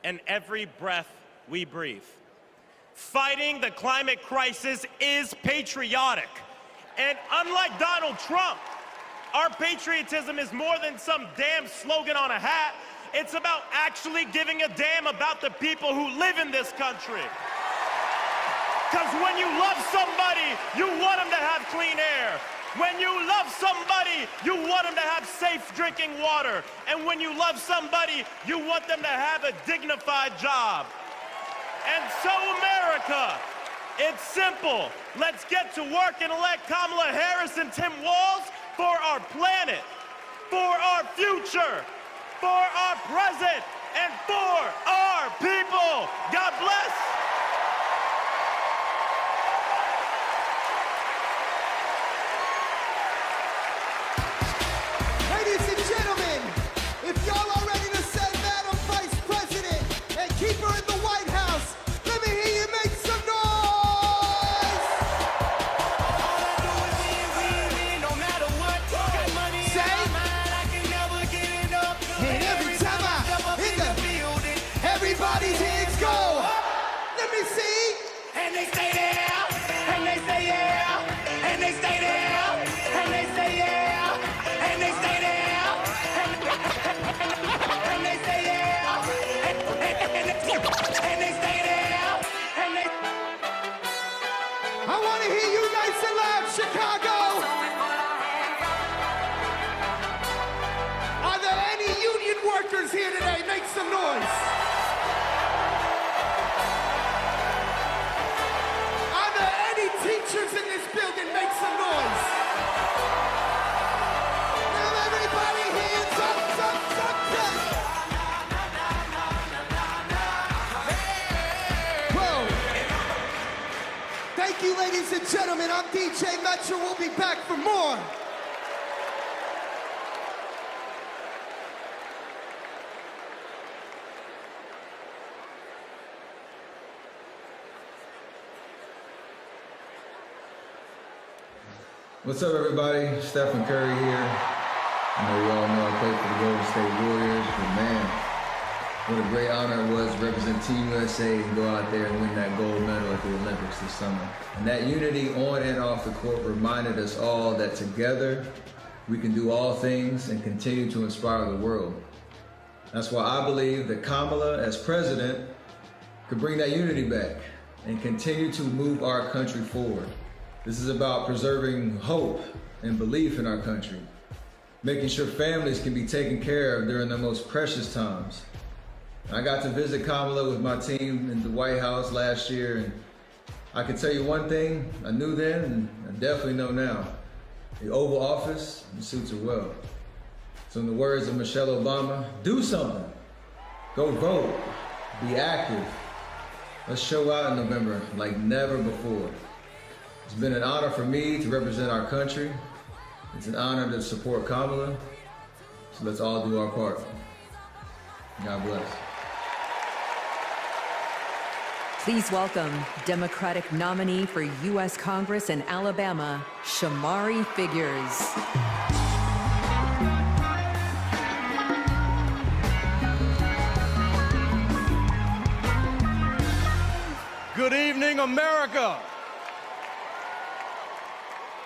and every breath we breathe. Fighting the climate crisis is patriotic. And unlike Donald Trump, our patriotism is more than some damn slogan on a hat. It's about actually giving a damn about the people who live in this country. Because when you love somebody, you want them to have clean air. When you love somebody, you want them to have safe drinking water. And when you love somebody, you want them to have a dignified job. And so, America, it's simple. Let's get to work and elect Kamala Harris and Tim Walz for our planet, for our future, for our present, and for our people. God bless. Ladies and gentlemen, if y'all are ready to send Madam Vice President and keep her in the White House, let me hear you make some noise! All I do is win, no matter what. Got money in my mind, I can never get enough. And every time I hit the building, everybody's hands go. Let me see. And they stay there, and they stay there, and they stay there, and they stay there, and they stay there. And they stay there, and they stay there, and they. I want to hear you nice and loud, Chicago. Are there any union workers here today? Make some noise. Are there any teachers in this building? Make some noise. Now everybody hands up. Whoa. Thank you, ladies and gentlemen. I'm DJ Metro. We'll be back for more. What's up, everybody? Stephen Curry here. I know you all know I play for the Golden State Warriors, but man, what a great honor it was to represent Team USA and go out there and win that gold medal at the Olympics this summer. And that unity on and off the court reminded us all that together we can do all things and continue to inspire the world. That's why I believe that Kamala, as president, could bring that unity back and continue to move our country forward. This is about preserving hope and belief in our country, making sure families can be taken care of during their most precious times. I got to visit Kamala with my team in the White House last year, and I can tell you one thing I knew then and I definitely know now. The Oval Office suits her well. So in the words of Michelle Obama, do something. Go vote. Be active. Let's show out in November like never before. It's been an honor for me to represent our country. It's an honor to support Kamala. So let's all do our part. God bless. Please welcome Democratic nominee for U.S. Congress in Alabama, Shamari Figures. Good evening, America.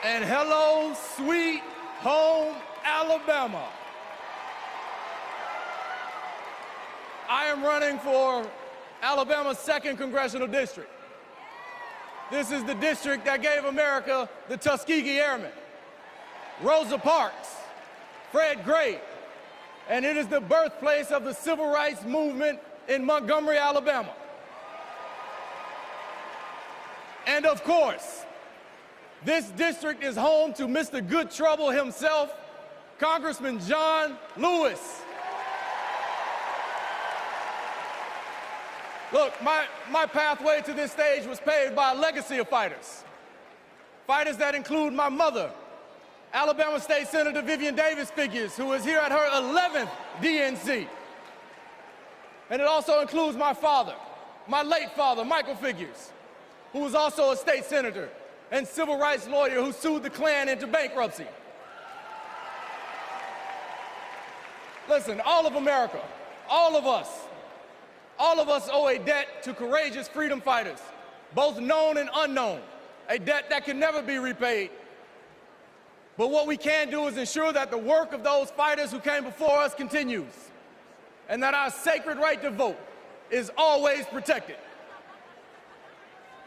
And hello, sweet home Alabama. I am running for Alabama's 2nd Congressional District. This is the district that gave America the Tuskegee Airmen, Rosa Parks, Fred Gray, and it is the birthplace of the civil rights movement in Montgomery, Alabama. And of course, this district is home to Mr. Good Trouble himself, Congressman John Lewis. Look, my pathway to this stage was paved by a legacy of fighters. Fighters that include my mother, Alabama State Senator Vivian Davis Figures, who is here at her 11th DNC. And it also includes my father, my late father, Michael Figures, who was also a state senator and civil rights lawyer who sued the Klan into bankruptcy. Listen, all of America, all of us owe a debt to courageous freedom fighters, both known and unknown, a debt that can never be repaid. But what we can do is ensure that the work of those fighters who came before us continues, and that our sacred right to vote is always protected.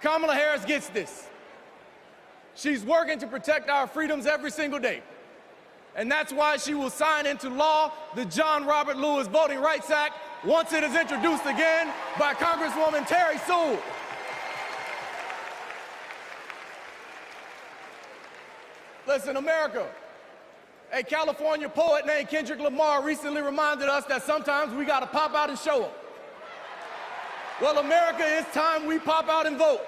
Kamala Harris gets this. She's working to protect our freedoms every single day. And that's why she will sign into law the John Robert Lewis Voting Rights Act once it is introduced again by Congresswoman Terry Sewell. Listen, America, a California poet named Kendrick Lamar recently reminded us that sometimes we gotta pop out and show them. Well, America, it's time we pop out and vote.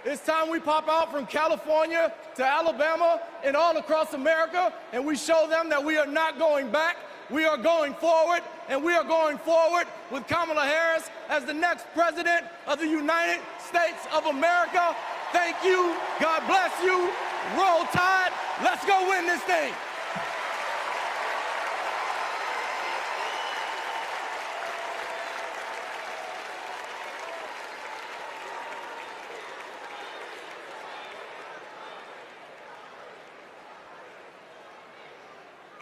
It's time we pop out from California to Alabama and all across America, and we show them that we are not going back, we are going forward, and we are going forward with Kamala Harris as the next president of the United States of America. Thank you, God bless you, roll tide, let's go win this thing.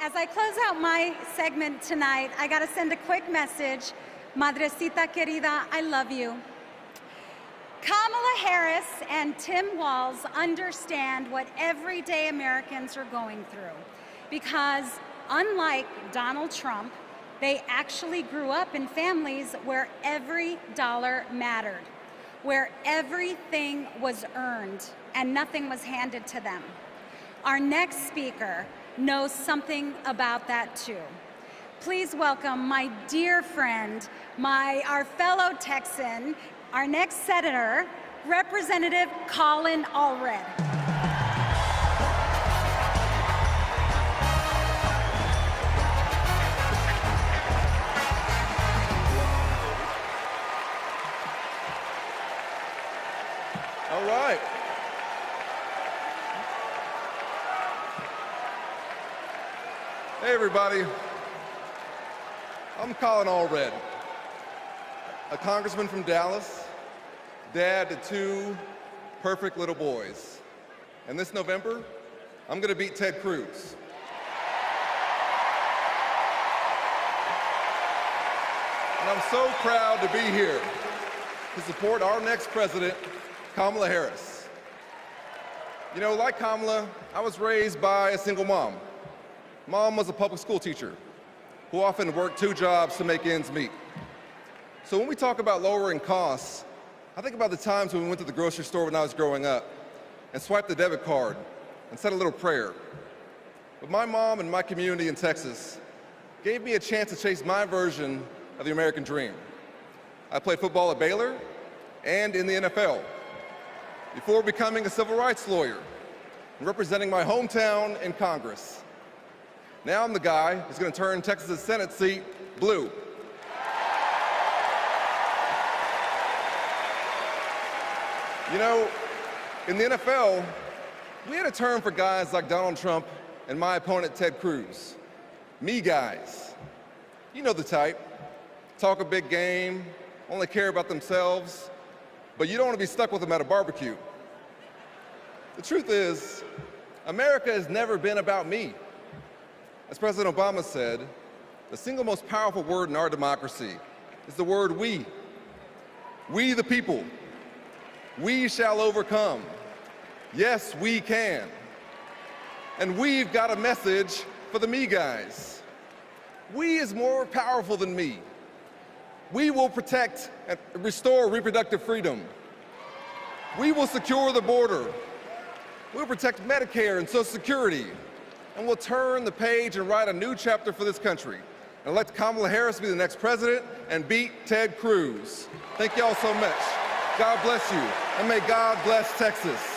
As I close out my segment tonight, I got to send a quick message. Madrecita querida, I love you. Kamala Harris and Tim Walz understand what everyday Americans are going through because, unlike Donald Trump, they actually grew up in families where every dollar mattered, where everything was earned and nothing was handed to them. Our next speaker knows something about that too. Please welcome my dear friend, our fellow Texan, our next senator, Representative Colin Allred. All right. Hey everybody, I'm Colin Allred. a congressman from Dallas, dad to 2 perfect little boys. And this November, I'm going to beat Ted Cruz. And I'm so proud to be here to support our next president, Kamala Harris. You know, like Kamala, I was raised by a single mom. Mom was a public school teacher who often worked 2 jobs to make ends meet. So when we talk about lowering costs, I think about the times when we went to the grocery store when I was growing up and swiped the debit card and said a little prayer. But my mom and my community in Texas gave me a chance to chase my version of the American dream. I played football at Baylor and in the NFL before becoming a civil rights lawyer and representing my hometown in Congress. Now I'm the guy who's going to turn Texas's Senate seat blue. You know, in the NFL, we had a term for guys like Donald Trump and my opponent Ted Cruz. Me guys. You know the type. Talk a big game, only care about themselves, but you don't want to be stuck with them at a barbecue. The truth is, America has never been about me. As President Obama said, the single most powerful word in our democracy is the word we. We the people. We shall overcome. Yes, we can. And we've got a message for the me guys. We is more powerful than me. We will protect and restore reproductive freedom. We will secure the border. We'll protect Medicare and Social Security. And we'll turn the page and write a new chapter for this country and elect Kamala Harris to be the next president and beat Ted Cruz. Thank you all so much. God bless you, and may God bless Texas.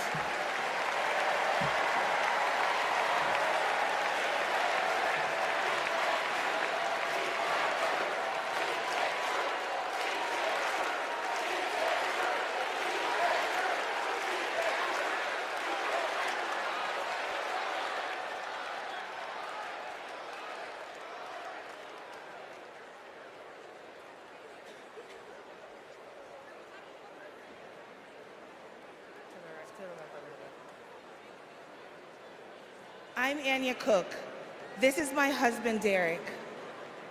I'm Anya Cook. This is my husband, Derek,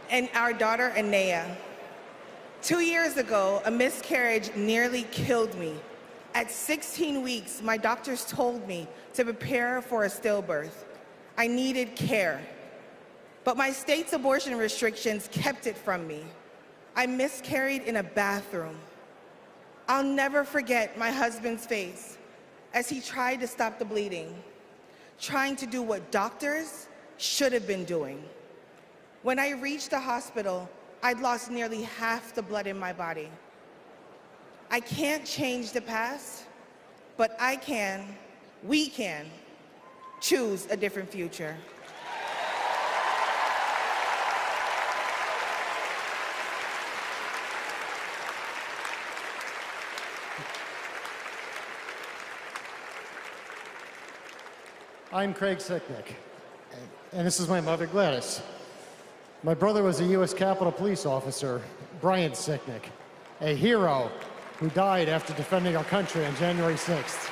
and our daughter, Anaya. 2 years ago, a miscarriage nearly killed me. At 16 weeks, my doctors told me to prepare for a stillbirth. I needed care. But my state's abortion restrictions kept it from me. I miscarried in a bathroom. I'll never forget my husband's face as he tried to stop the bleeding, trying to do what doctors should have been doing. When I reached the hospital, I'd lost nearly half the blood in my body. I can't change the past, but we can choose a different future. I'm Craig Sicknick, and this is my mother, Gladys. My brother was a U.S. Capitol Police officer, Brian Sicknick, a hero who died after defending our country on January 6th.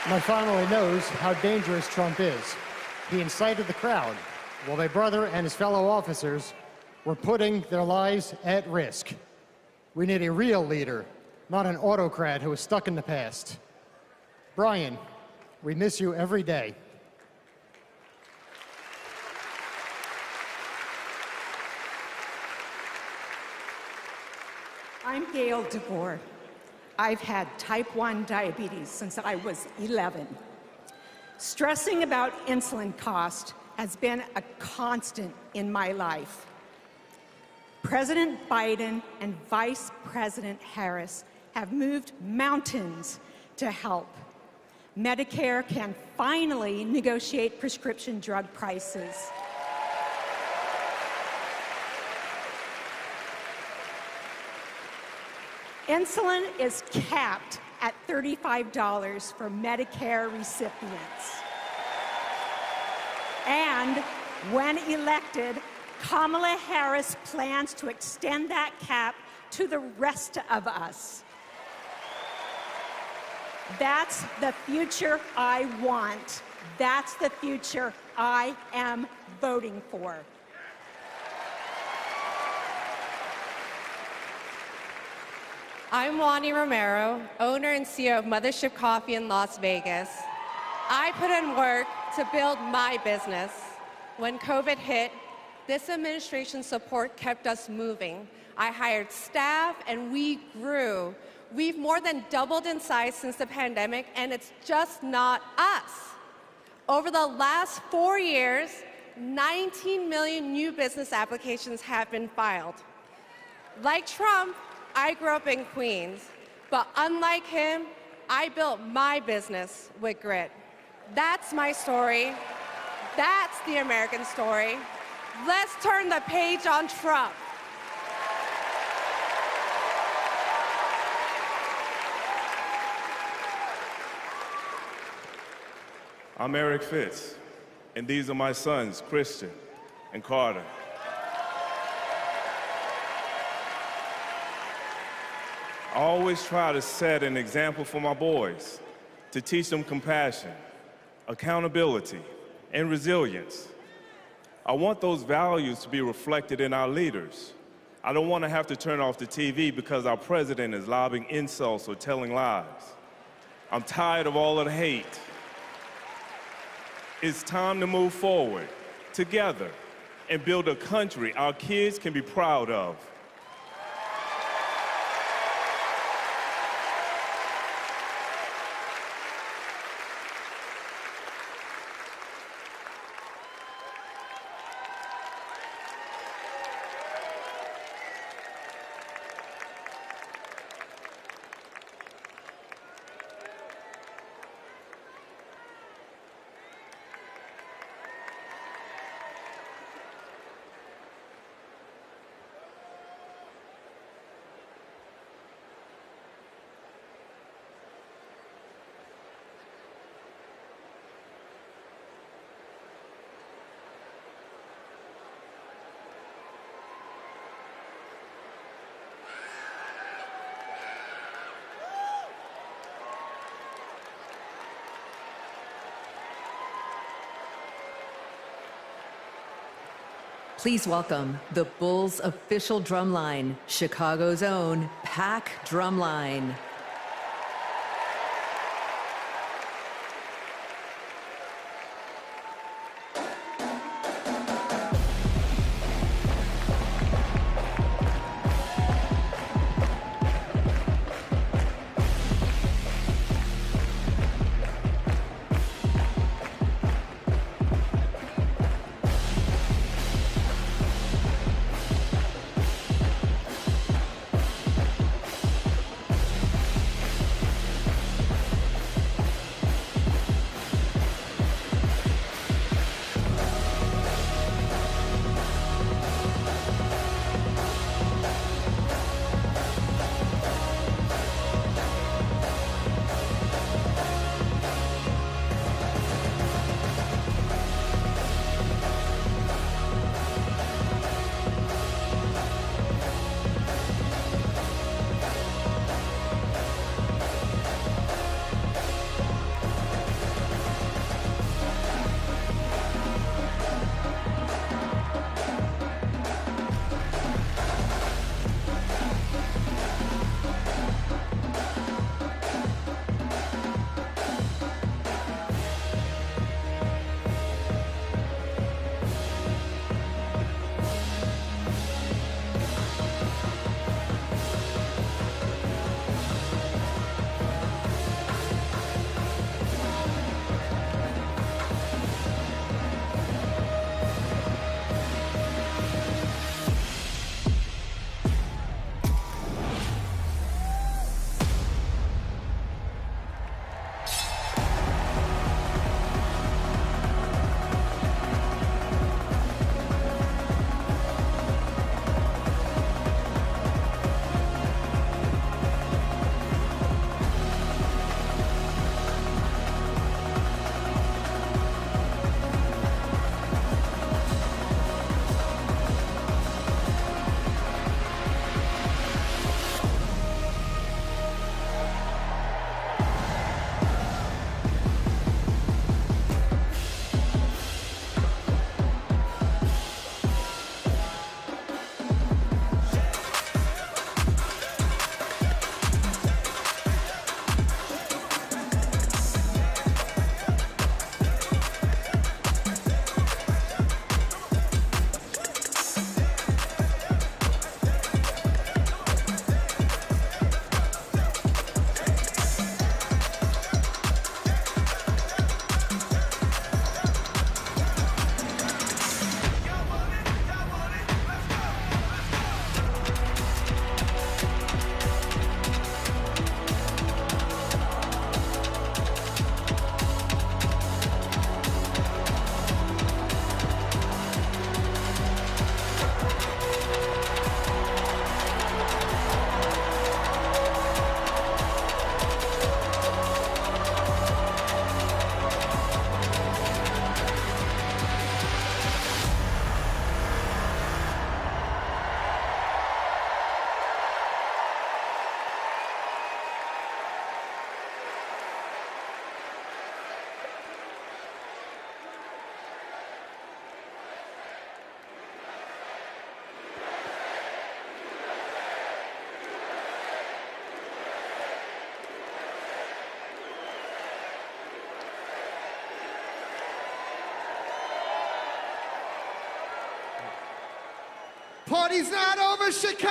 My family knows how dangerous Trump is. He incited the crowd while my brother and his fellow officers were putting their lives at risk. We need a real leader, not an autocrat who is stuck in the past. Brian, we miss you every day. I'm Gail DeBoer. I've had type 1 diabetes since I was 11. Stressing about insulin cost has been a constant in my life. President Biden and Vice President Harris have moved mountains to help. Medicare can finally negotiate prescription drug prices. Insulin is capped at $35 for Medicare recipients. And when elected, Kamala Harris plans to extend that cap to the rest of us. That's the future I want. That's the future I am voting for. I'm Wani Romero, owner and CEO of Mothership Coffee in Las Vegas. I put in work to build my business. When COVID hit, this administration's support kept us moving. I hired staff and we grew. We've more than doubled in size since the pandemic, and it's just not us. Over the last 4 years, 19 million new business applications have been filed. Like Trump, I grew up in Queens, but unlike him, I built my business with grit. That's my story. That's the American story. Let's turn the page on Trump. I'm Eric Fitz, and these are my sons, Christian and Carter. I always try to set an example for my boys, to teach them compassion, accountability, and resilience. I want those values to be reflected in our leaders. I don't want to have to turn off the TV because our president is lobbing insults or telling lies. I'm tired of all of the hate. It's time to move forward, together, and build a country our kids can be proud of. Please welcome the Bulls' official drumline, Chicago's own Pack Drumline. Party's not over, Chicago!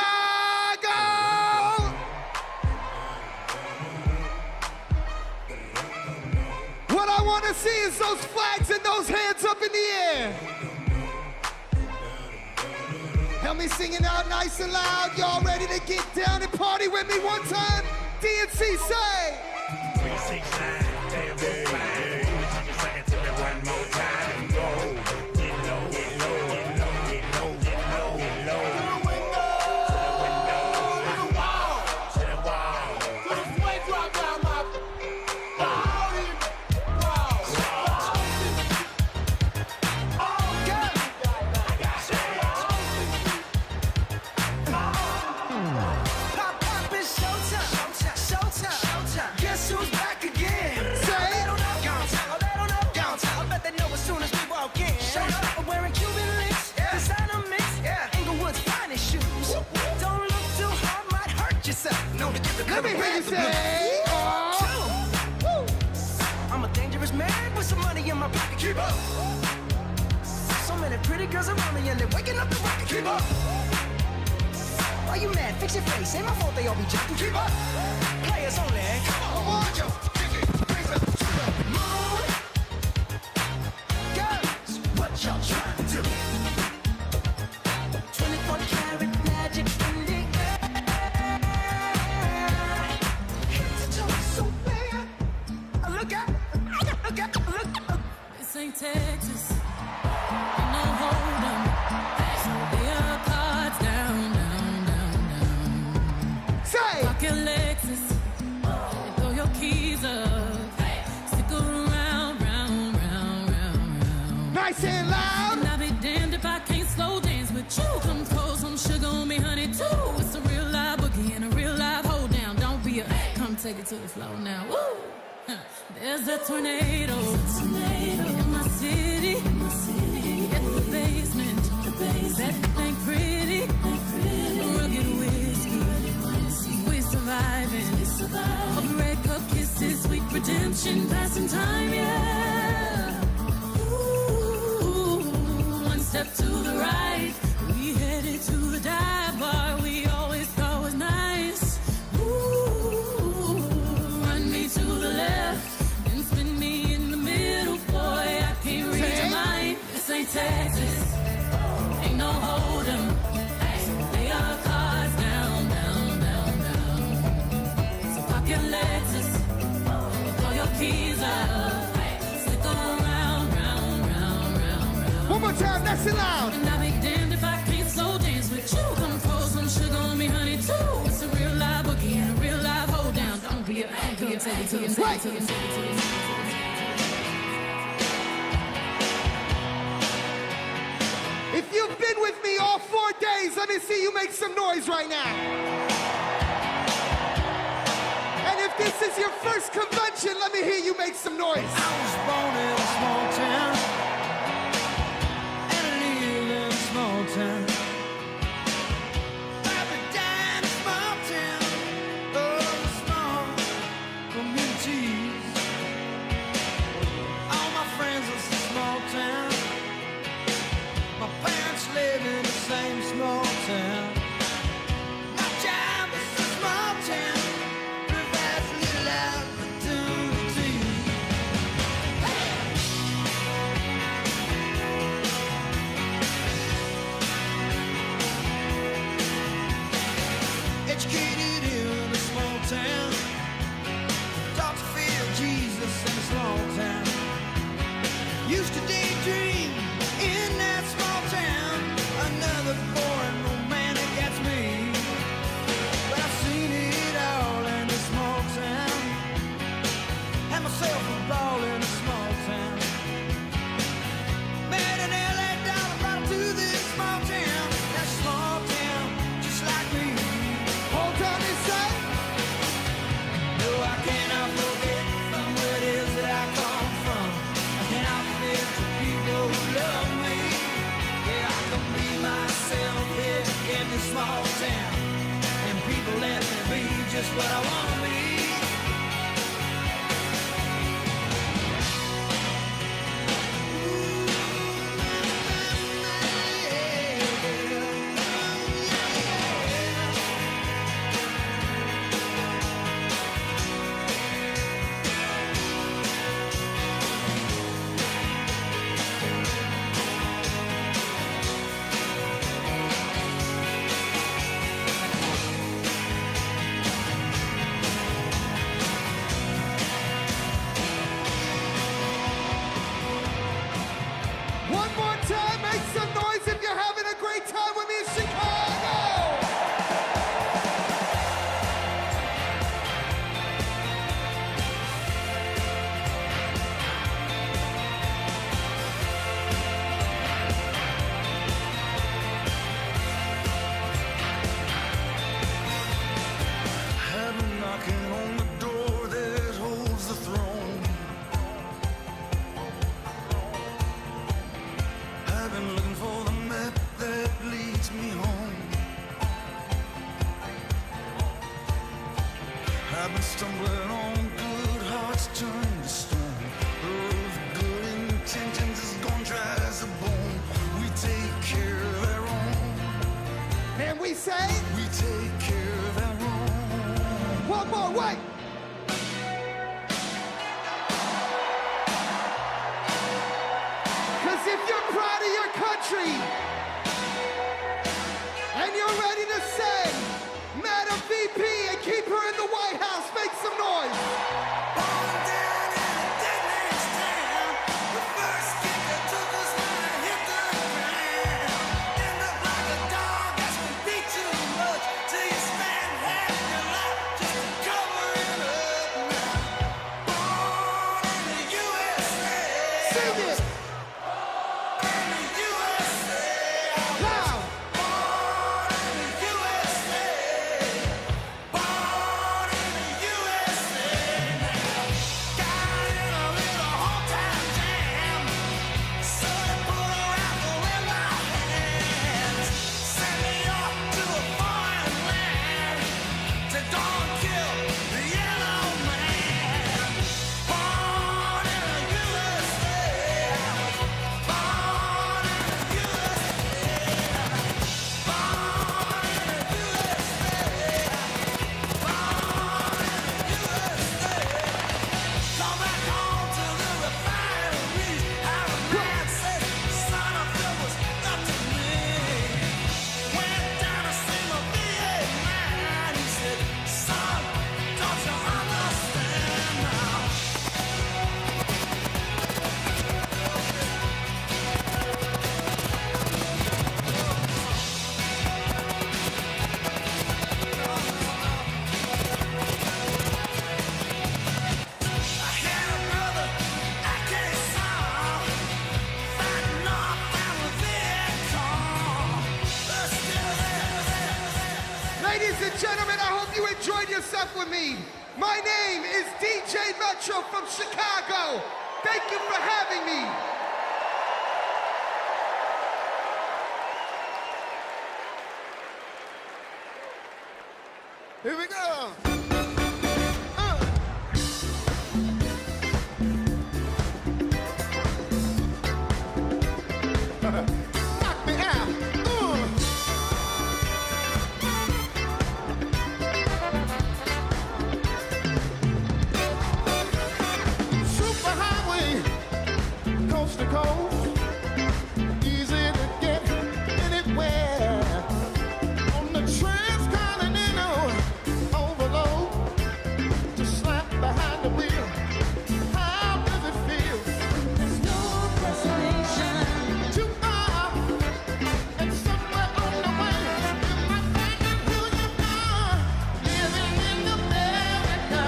What I want to see is those flags and those hands up in the air. Help me sing it out nice and loud. Y'all ready to get down and party with me one time? DNC say. 3, 6, 9, damn, that's fine. Say it to me one more time and go. Get low, get low, get low, get low, get low, get low. To the window, to the wall, to the wall. To the sweat drop down my body. Pop, it's showtime, showtime. Guess who's back again? Say. They don't know. Downtown. I bet they know as soon as we walk in. I'm wearing Cuban links, designer mix, Inglewood's finest shoes. Don't look too hard, might hurt yourself. Know to get the Let me hear you say. I'm a dangerous man with some money in my pocket. Keep up. So many pretty girls around me and they're waking up the rocket. Keep up. Why you mad? Fix your face. Ain't my fault they all be jacking. Keep up. Players only. Come on, Joe. Moon. Girls, what y'all trying to do? 24 karat magic in the air. Head to toe so bad. Look out. This ain't Texas. Ain't no hold 'em. Lay your cards down. Say. Lock your Lexus. Throw your keys up. Stick around, round. Nice and loud. And I'll be damned if I can't slow dance with you. Come pour some sugar on me, honey, too. It's a real live boogie and a real live hold down. Don't be a come take it to the floor now. Woo! There's a tornado in my city. In the basement. That ain't pretty. Rugged whiskey. We're surviving. A red cup kisses, sweet redemption, passing time, yeah. Ooh, one step to the right. We headed to the dive bar we always thought was nice. Ooh, run me to the left and spin me in the middle, boy. I can't read your mind. This ain't Texas. Ain't no hold 'em. Lay your cards down. So pop your Lexus, throw your keys up, stick around. One more time, nice and loud. And I'll be damned if I can't slow dance with you. Come pour some sugar on me, honey, too. It's a real live boogie and a real live hold down. Don't be a anchor, take it to him. If you've been with me all 4 days, let me see you make some noise right now. And if this is your first convention, let me hear you make some noise. I was born in a small town, and I live in a small town. I've died in a small town, small communities. All my friends are from small town. My parents live in the same small town. My job is a small town, provides little opportunity. Educated in a small town, taught to feel Jesus in a small town. Used to daydream in that small town, another boring romantic gets me. But I've seen it all in a small town, had myself a ball in a small town. Met an LA dollar, brought him to this small town. That small town, just like me. Hold on inside. No, I cannot forget from where it is that I come from. I cannot forget the people who love me. Yeah, I can be myself here in this small town, and people let me be just what I want to be. I've been stumbling on good hearts turn to stone. The road of good intentions is gone dry as a bone. We take care of our own. And we say, we take care of our own. One more, wait. Cause if you're proud of your country and you're ready to say, Madam VP, and keep her in the White House, make some noise. With me. My name is DJ Metro from Chicago. Thank you for having me. Here we go. Knock me out. Coast to coast, easy to get anywhere. On the transcontinental overload, to slap behind the wheel. How does it feel? There's no destination. Too far, and somewhere on the way. You might find out who you are, living in America.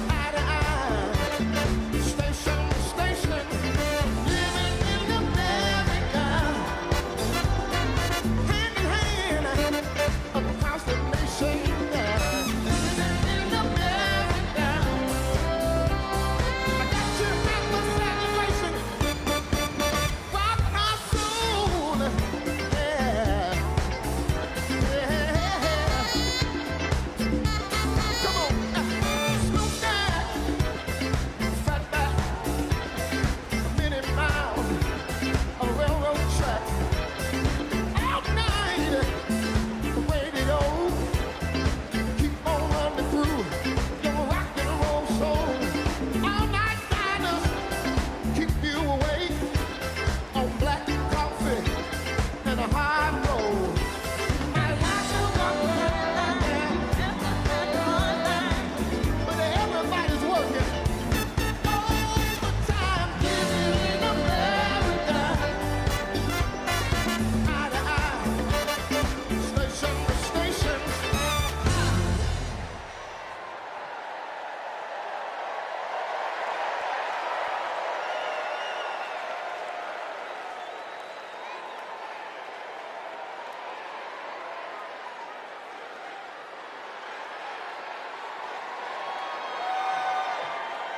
Eye to eye, station.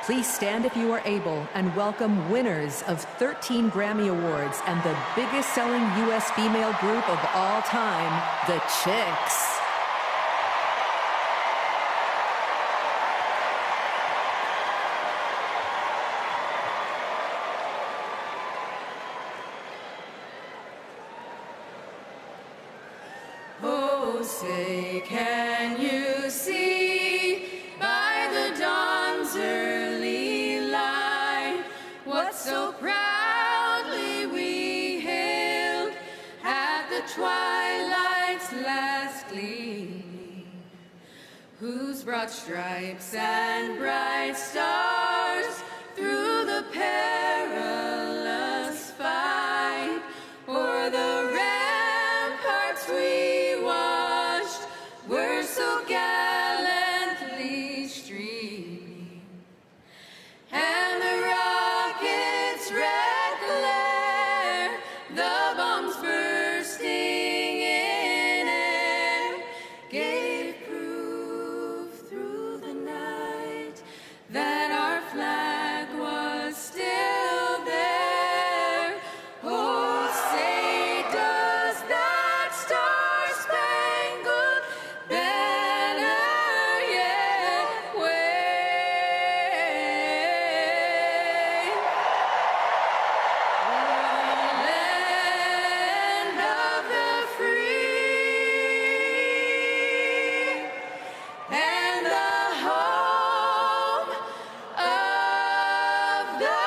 Please stand if you are able and welcome winners of 13 Grammy Awards and the biggest selling U.S. female group of all time, the Chicks. Oh, say, can you see by the dawn's early light what so proudly we hailed at the twilight's last gleaming, whose broad stripes and bright stars through the perilous fight o'er the ramparts we watched were so gallantly streaming, and the rockets' red glare, the bombs bursting in air, gave proof through the night that our flag was still there. Oh, say, does that star-spangled banner yet wave? Land of the free and the home of the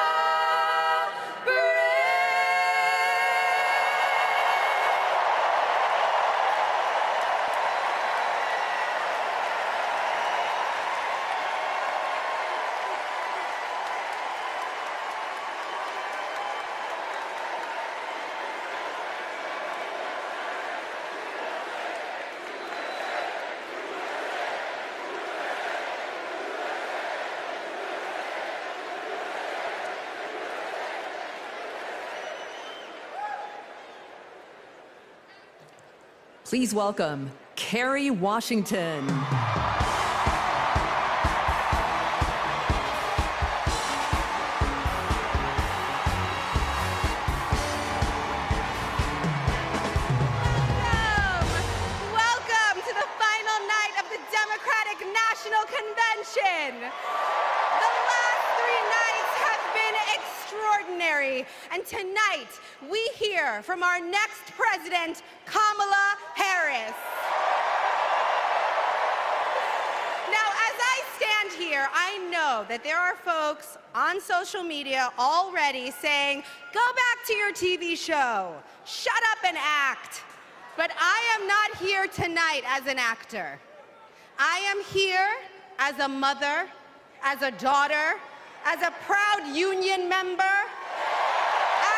Please welcome Kerry Washington. Welcome to the final night of the Democratic National Convention. The last 3 nights have been extraordinary, and tonight we hear from our next president, Kamala Harris. Now, as I stand here, I know that there are folks on social media already saying, go back to your TV show, shut up and act. But I am not here tonight as an actor. I am here as a mother, as a daughter, as a proud union member. I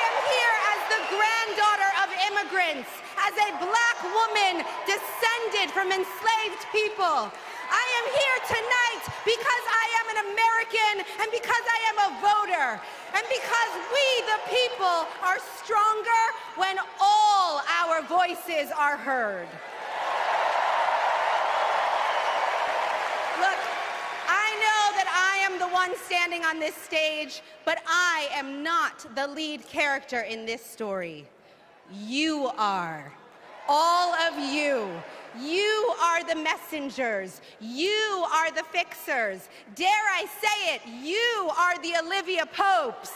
am here as the granddaughter of immigrants, as a black woman descended from enslaved people. I am here tonight because I am an American and because I am a voter and because we, the people, are stronger when all our voices are heard. Look, I know that I am the one standing on this stage, but I am not the lead character in this story. You are. All of you. You are the messengers. You are the fixers. Dare I say it, you are the Olivia Popes.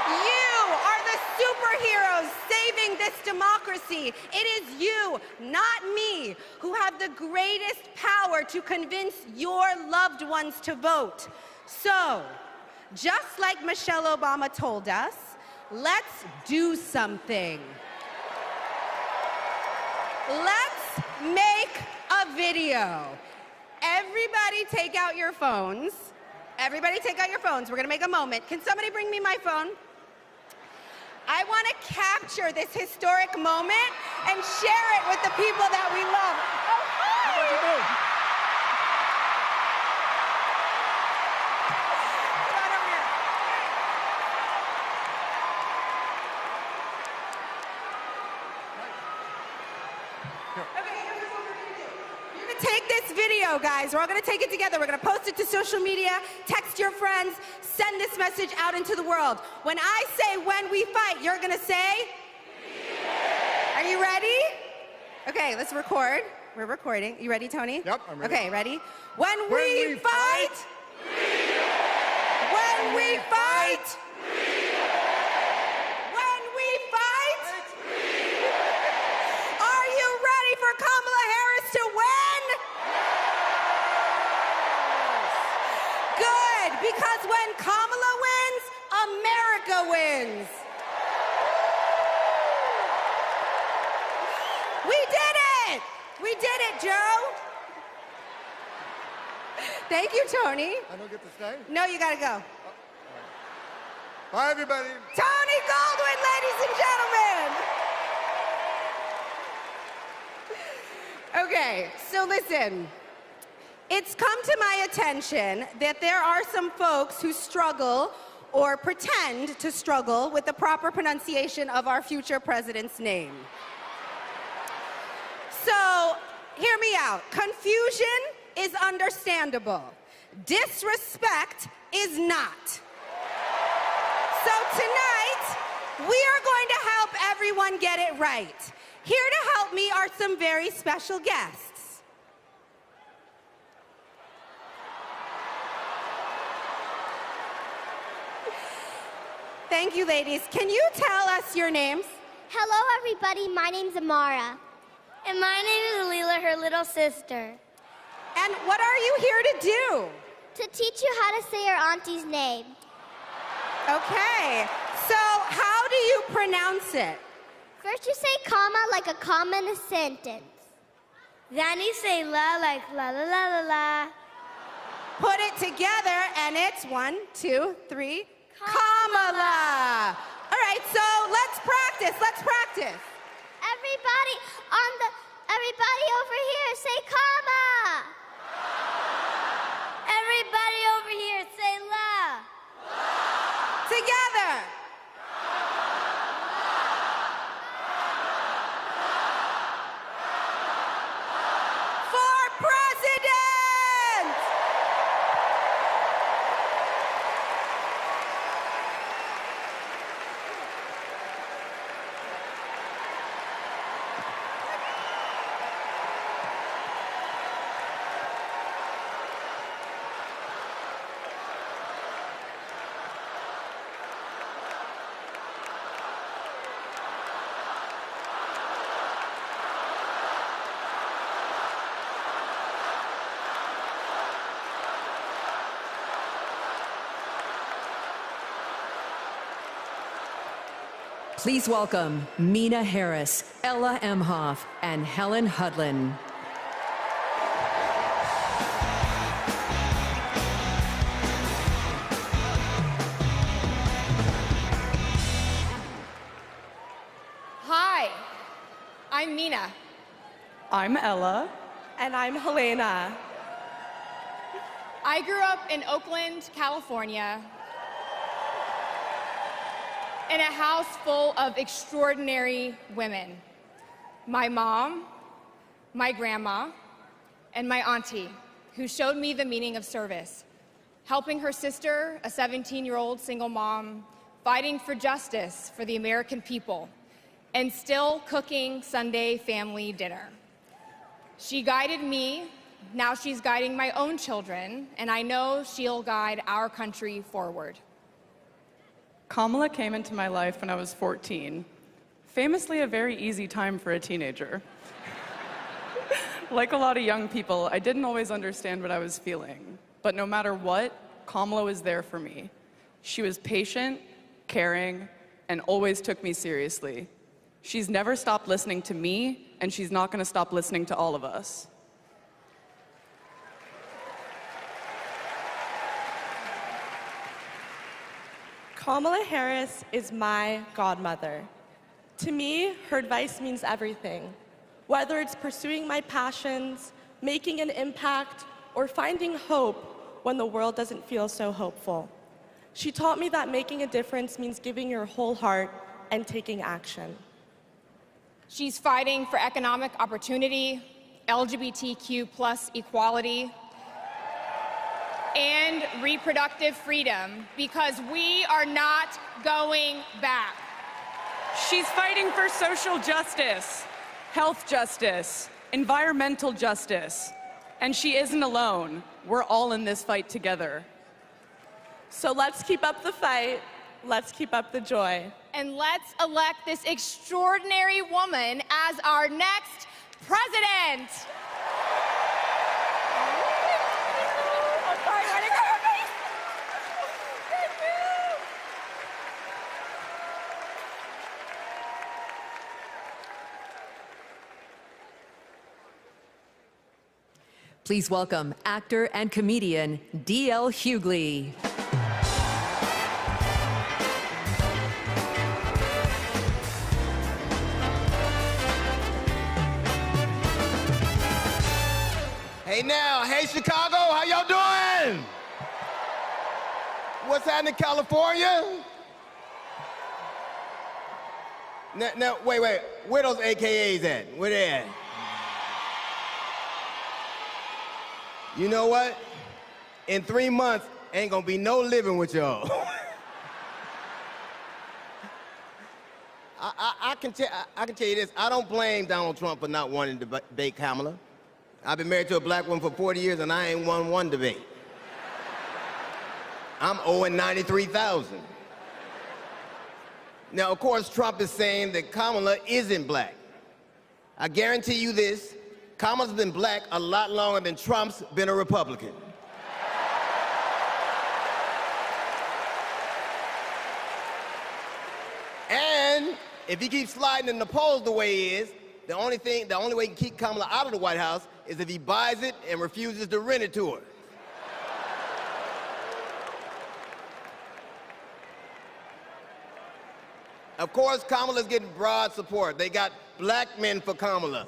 You are the superheroes saving this democracy. It is you, not me, who have the greatest power to convince your loved ones to vote. So, just like Michelle Obama told us, let's do something. Let's make a video. Everybody take out your phones. Everybody take out your phones. We're gonna make a moment. Can somebody bring me my phone? I wanna capture this historic moment and share it with the people that we love. Oh, hi! Take this video, guys. We're all going to take it together. We're going to post it to social media, text your friends, send this message out into the world. When I say when we fight, you're going to say? Are you ready? Okay, let's record. We're recording. You ready, Tony? Yep, I'm ready. Okay, ready? When we fight, when we fight, when we fight, We did it! We did it, Joe! Thank you, Tony. I don't get to stay? No, you gotta go. Bye, everybody. Tony Goldwyn, ladies and gentlemen! Okay, so listen. It's come to my attention that there are some folks who struggle or pretend to struggle with the proper pronunciation of our future president's name. So, hear me out. Confusion is understandable. Disrespect is not. So tonight, we are going to help everyone get it right. Here to help me are some very special guests. Thank you, ladies. Can you tell us your names? Hello, everybody. My name's Amara. And my name is Leela, her little sister. And what are you here to do? To teach you how to say your auntie's name. Okay. So how do you pronounce it? First you say comma like a comma in a sentence. Then you say la like la la la la la. Put it together and it's 1, 2, 3, Kamala. All right, so let's practice. Let's practice. Everybody over here say comma. Everybody over here say la. Together. For president! Please welcome Mina Harris, Ella Emhoff, and Helen Hudlin. Hi, I'm Mina. I'm Ella. And I'm Helena. I grew up in Oakland, California, in a house full of extraordinary women. My mom, my grandma, and my auntie, who showed me the meaning of service, helping her sister, a 17-year-old single mom, fighting for justice for the American people, and still cooking Sunday family dinner. She guided me, now she's guiding my own children, and I know she'll guide our country forward. Kamala came into my life when I was 14. Famously a very easy time for a teenager. Like a lot of young people, I didn't always understand what I was feeling. But no matter what, Kamala was there for me. She was patient, caring, and always took me seriously. She's never stopped listening to me, and she's not going to stop listening to all of us. Kamala Harris is my godmother. To me, her advice means everything. Whether it's pursuing my passions, making an impact, or finding hope when the world doesn't feel so hopeful. She taught me that making a difference means giving your whole heart and taking action. She's fighting for economic opportunity, LGBTQ+ equality, and reproductive freedom, because we are not going back. She's fighting for social justice, health justice, environmental justice, and she isn't alone. We're all in this fight together. So let's keep up the fight, let's keep up the joy. And let's elect this extraordinary woman as our next president. Please welcome actor and comedian D.L. Hughley. Hey now, hey Chicago, how y'all doing? What's happening, California? Now, wait, where those AKAs at? Where they at? You know what? In 3 months, ain't gonna be no living with y'all. I can tell you this, I don't blame Donald Trump for not wanting to debate Kamala. I've been married to a black woman for 40 years and I ain't won one debate. I'm owing $93,000. Now, of course, Trump is saying that Kamala isn't black. I guarantee you this, Kamala's been black a lot longer than Trump's been a Republican. And if he keeps sliding in the polls the way he is, the only way he can keep Kamala out of the White House is if he buys it and refuses to rent it to her. Of course, Kamala's getting broad support. They got black men for Kamala,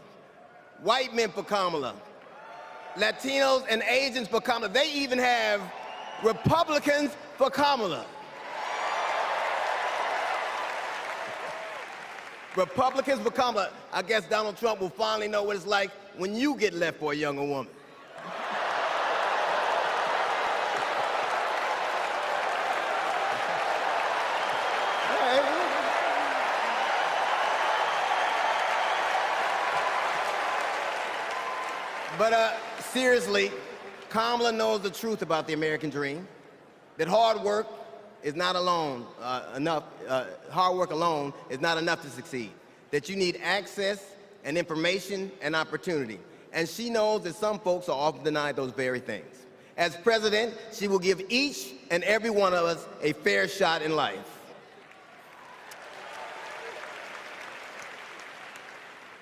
white men for Kamala, Latinos and Asians for Kamala. They even have Republicans for Kamala. Republicans for Kamala. I guess Donald Trump will finally know what it's like when you get left for a younger woman. But seriously, Kamala knows the truth about the American dream, that hard work is not enough, hard work alone is not enough to succeed, that you need access and information and opportunity. And she knows that some folks are often denied those very things. As president, she will give each and every one of us a fair shot in life.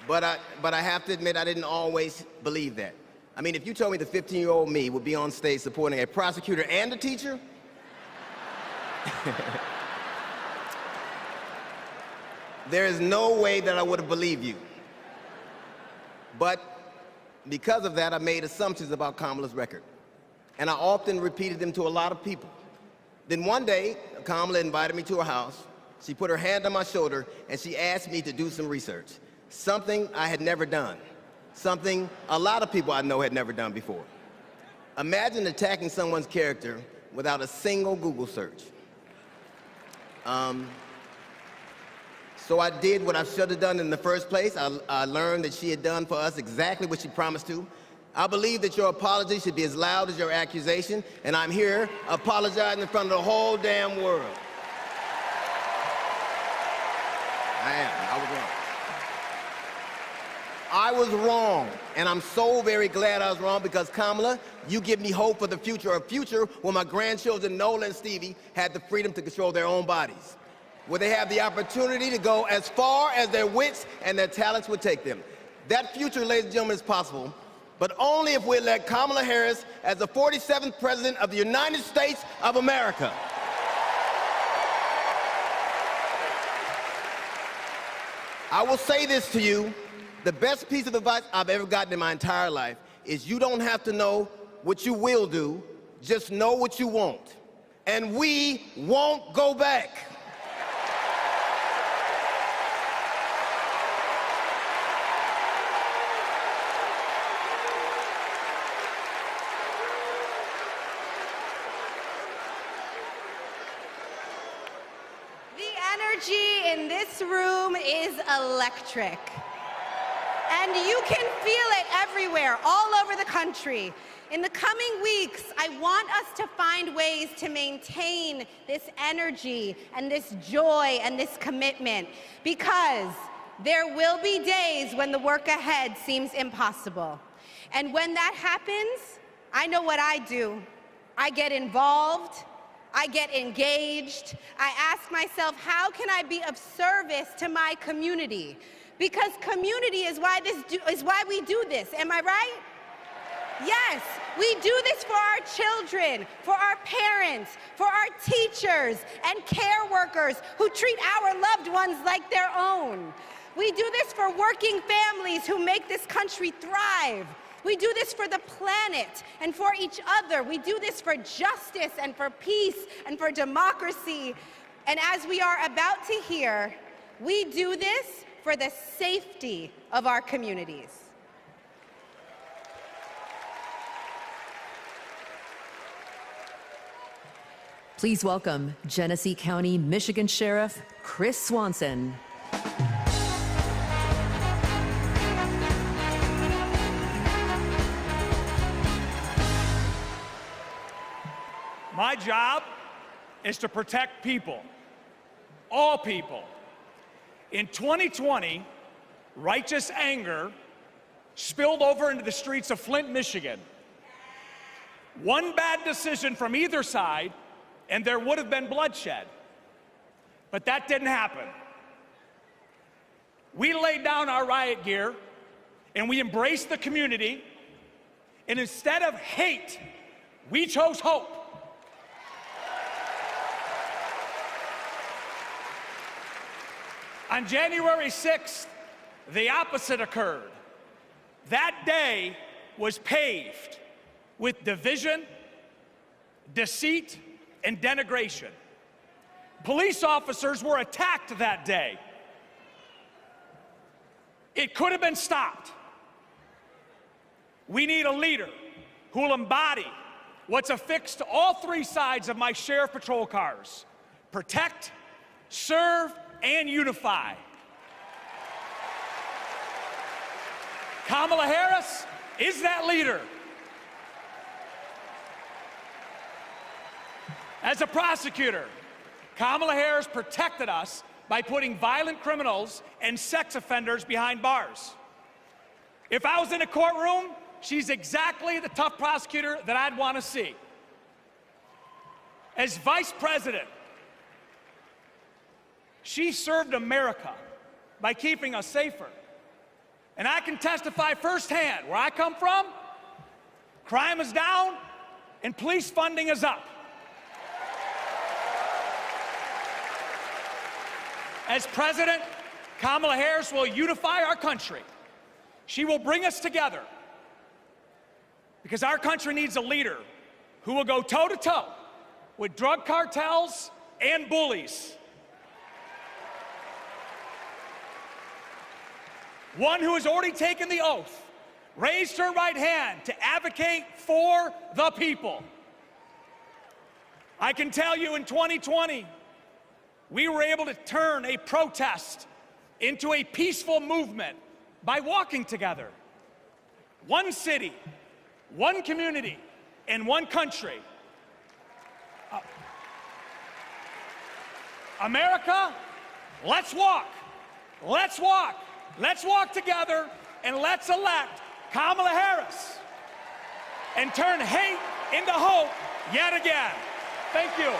But I have to admit, I didn't always believe that. I mean, if you told me the 15-year-old me would be on stage supporting a prosecutor and a teacher, there is no way that I would have believed you. But because of that, I made assumptions about Kamala's record. And I often repeated them to a lot of people. Then one day, Kamala invited me to her house. She put her hand on my shoulder and she asked me to do some research. Something I had never done. Something a lot of people I know had never done before. Imagine attacking someone's character without a single Google search. So I did what I should have done in the first place. I learned that she had done for us exactly what she promised to. I believe that your apology should be as loud as your accusation, and I'm here apologizing in front of the whole damn world. I am. I was wrong. I was wrong, and I'm so very glad I was wrong because, Kamala, you give me hope for the future, a future where my grandchildren, Nola and Stevie, had the freedom to control their own bodies, where they have the opportunity to go as far as their wits and their talents would take them. That future, ladies and gentlemen, is possible, but only if we elect Kamala Harris as the 47th President of the United States of America. I will say this to you. The best piece of advice I've ever gotten in my entire life is you don't have to know what you will do, just know what you won't. And we won't go back. The energy in this room is electric. And you can feel it everywhere, all over the country. In the coming weeks, I want us to find ways to maintain this energy and this joy and this commitment, because there will be days when the work ahead seems impossible. And when that happens, I know what I do. I get involved, I get engaged, I ask myself, how can I be of service to my community? Because community is why we do this, am I right? Yes, we do this for our children, for our parents, for our teachers and care workers who treat our loved ones like their own. We do this for working families who make this country thrive. We do this for the planet and for each other. We do this for justice and for peace and for democracy. And as we are about to hear, we do this for the safety of our communities. Please welcome Genesee County, Michigan Sheriff Chris Swanson. My job is to protect people, all people. In 2020, righteous anger spilled over into the streets of Flint, Michigan. One bad decision from either side, and there would have been bloodshed. But that didn't happen. We laid down our riot gear, and we embraced the community, and instead of hate, we chose hope. On January 6th, the opposite occurred. That day was paved with division, deceit, and denigration. Police officers were attacked that day. It could have been stopped. We need a leader who will embody what's affixed to all three sides of my sheriff patrol cars: protect, serve, and unify. Kamala Harris is that leader. As a prosecutor, Kamala Harris protected us by putting violent criminals and sex offenders behind bars. If I was in a courtroom, she's exactly the tough prosecutor that I'd want to see. As vice president, she served America by keeping us safer. And I can testify firsthand, where I come from, crime is down and police funding is up. As president, Kamala Harris will unify our country. She will bring us together because our country needs a leader who will go toe-to-toe with drug cartels and bullies. One who has already taken the oath, raised her right hand to advocate for the people. I can tell you in 2020, we were able to turn a protest into a peaceful movement by walking together. One city, one community, and one country. America, let's walk. Let's walk. Let's walk together and let's elect Kamala Harris and turn hate into hope yet again. Thank you.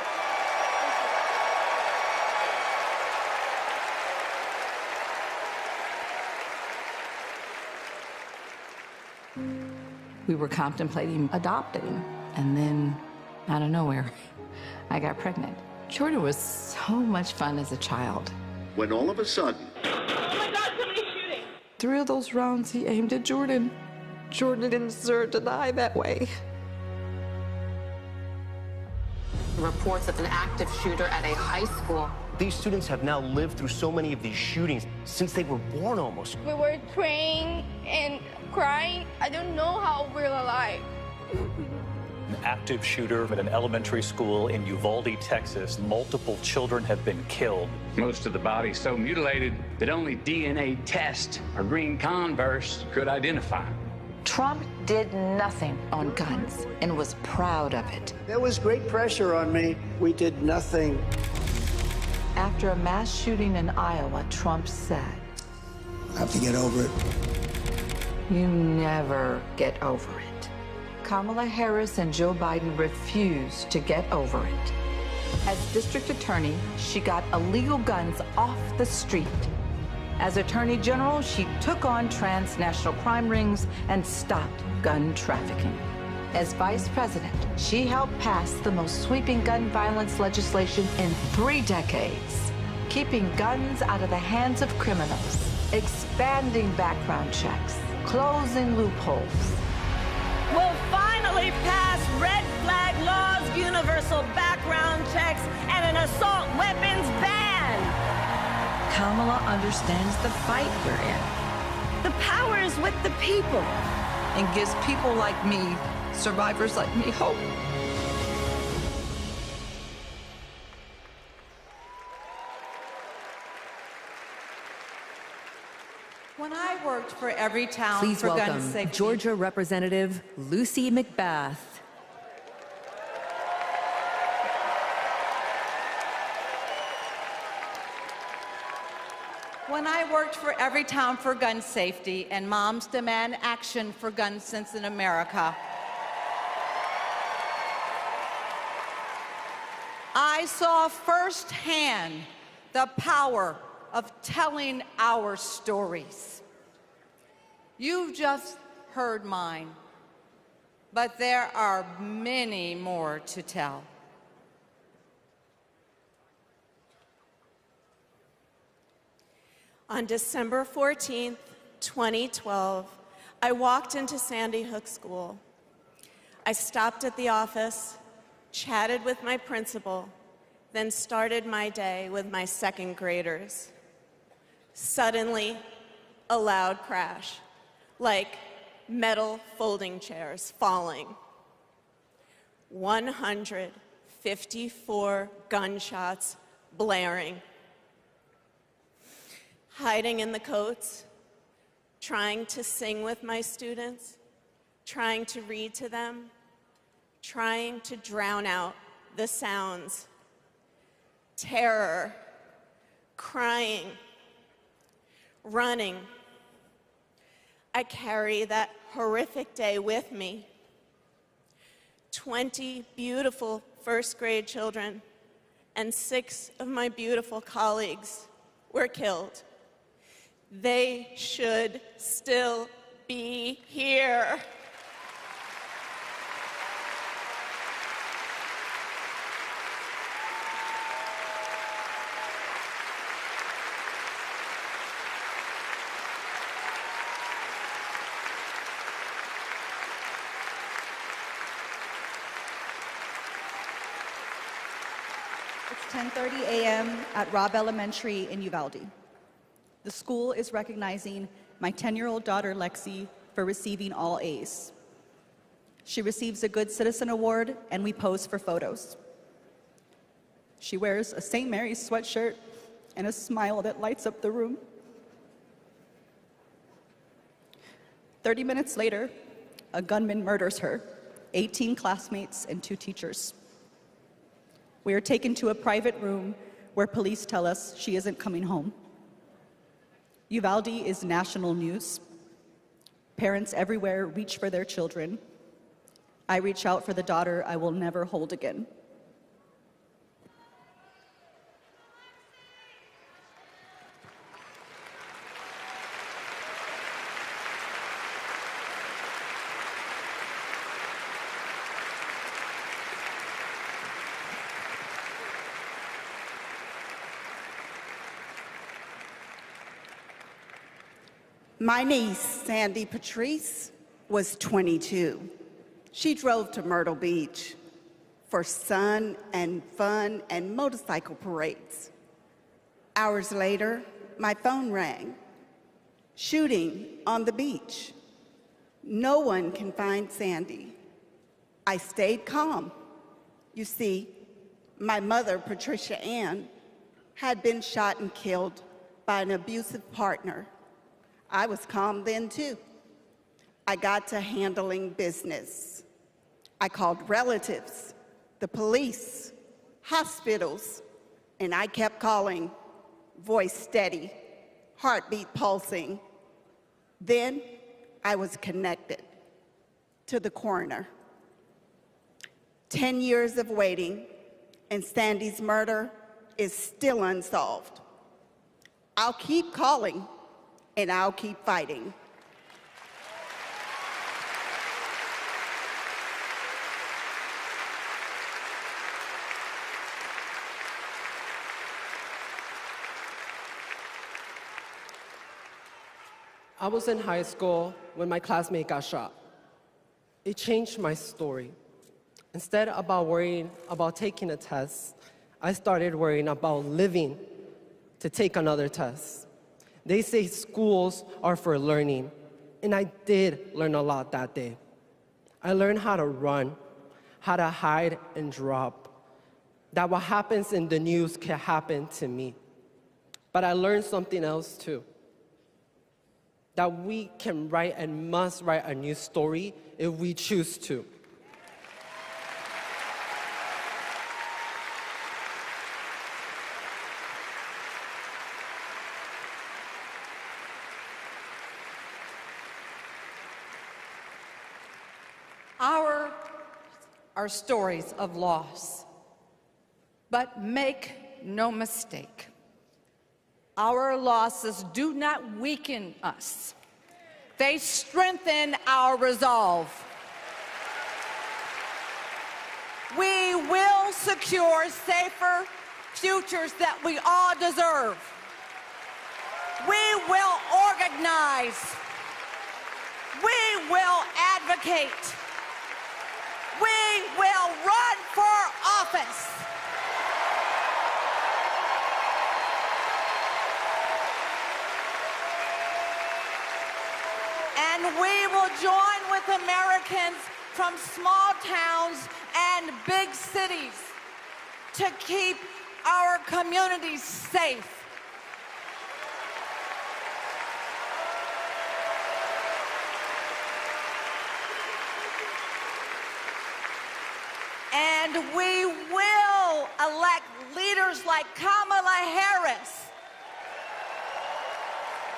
We were contemplating adopting, and then out of nowhere, I got pregnant. Jordan was so much fun as a child. When all of a sudden, 3 of those rounds he aimed at Jordan. Jordan didn't deserve to die that way. Reports of an active shooter at a high school. These students have now lived through so many of these shootings since they were born almost. We were praying and crying. I don't know how we're alive. An active shooter at an elementary school in Uvalde, Texas. Multiple children have been killed. Most of the body so mutilated that only DNA tests or green Converse could identify. Trump did nothing on guns and was proud of it. There was great pressure on me. We did nothing. After a mass shooting in Iowa, Trump said, I have to get over it. "You never get over it." Kamala Harris and Joe Biden refused to get over it. As district attorney, she got illegal guns off the street. As Attorney General, she took on transnational crime rings and stopped gun trafficking. As Vice President, she helped pass the most sweeping gun violence legislation in 3 decades, keeping guns out of the hands of criminals, expanding background checks, closing loopholes. We'll finally pass red flag laws, universal background checks, and an assault weapons ban. Kamala understands the fight we're in. The power is with the people. And gives people like me, survivors like me, hope. When I worked for Everytown Please for gun welcome safety. Georgia Representative Lucy McBath. When I worked for Everytown for gun safety and Moms Demand Action for Gun Sense in America, I saw firsthand the power of telling our stories. You've just heard mine, but there are many more to tell. On December 14th, 2012, I walked into Sandy Hook School. I stopped at the office, chatted with my principal, then started my day with my second graders. Suddenly, a loud crash, like metal folding chairs falling. 154 gunshots blaring. Hiding in the coats, trying to sing with my students, trying to read to them, trying to drown out the sounds. Terror, crying, running. I carry that horrific day with me. 20 beautiful first grade children and 6 of my beautiful colleagues were killed. They should still be here. It's 10:30 a.m. at Robb Elementary in Uvalde. The school is recognizing my 10-year-old daughter, Lexi, for receiving all A's. She receives a Good Citizen Award, and we pose for photos. She wears a St. Mary's sweatshirt and a smile that lights up the room. 30 minutes later, a gunman murders her, 18 classmates, and 2 teachers. We are taken to a private room where police tell us she isn't coming home. Uvalde is national news. Parents everywhere reach for their children. I reach out for the daughter I will never hold again. My niece, Sandy Patrice, was 22. She drove to Myrtle Beach for sun and fun and motorcycle parades. Hours later, my phone rang. Shooting on the beach. No one can find Sandy. I stayed calm. You see, my mother, Patricia Ann, had been shot and killed by an abusive partner. I was calm then, too. I got to handling business. I called relatives, the police, hospitals, and I kept calling, voice steady, heartbeat pulsing. Then I was connected to the coroner. 10 years of waiting, and Sandy's murder is still unsolved. I'll keep calling, and I'll keep fighting. I was in high school when my classmate got shot. It changed my story. Instead of worrying about taking a test, I started worrying about living to take another test. They say schools are for learning, and I did learn a lot that day. I learned how to run, how to hide and drop, that what happens in the news can happen to me. But I learned something else too, that we can write and must write a new story if we choose to. Ours are stories of loss. But make no mistake, our losses do not weaken us. They strengthen our resolve. We will secure safer futures that we all deserve. We will organize. We will advocate. We will run for office. And we will join with Americans from small towns and big cities to keep our communities safe. And we will elect leaders like Kamala Harris,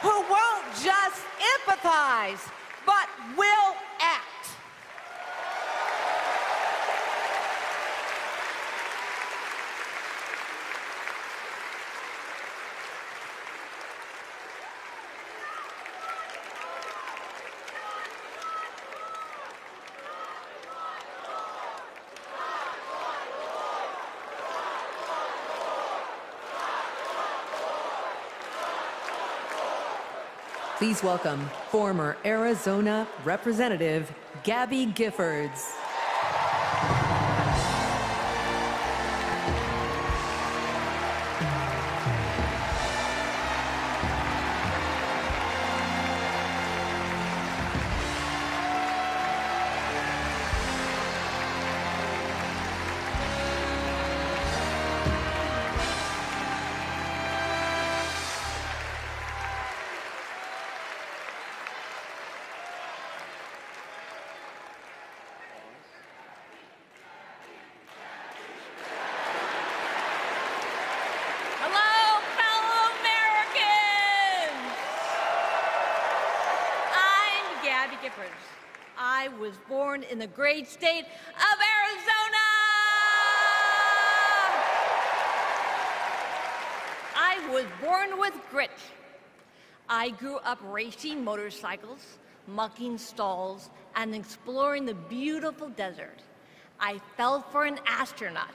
who won't just empathize, but will act. Please welcome former Arizona Representative Gabby Giffords. I was born in the great state of Arizona. I was born with grit. I grew up racing motorcycles, mucking stalls, and exploring the beautiful desert. I fell for an astronaut.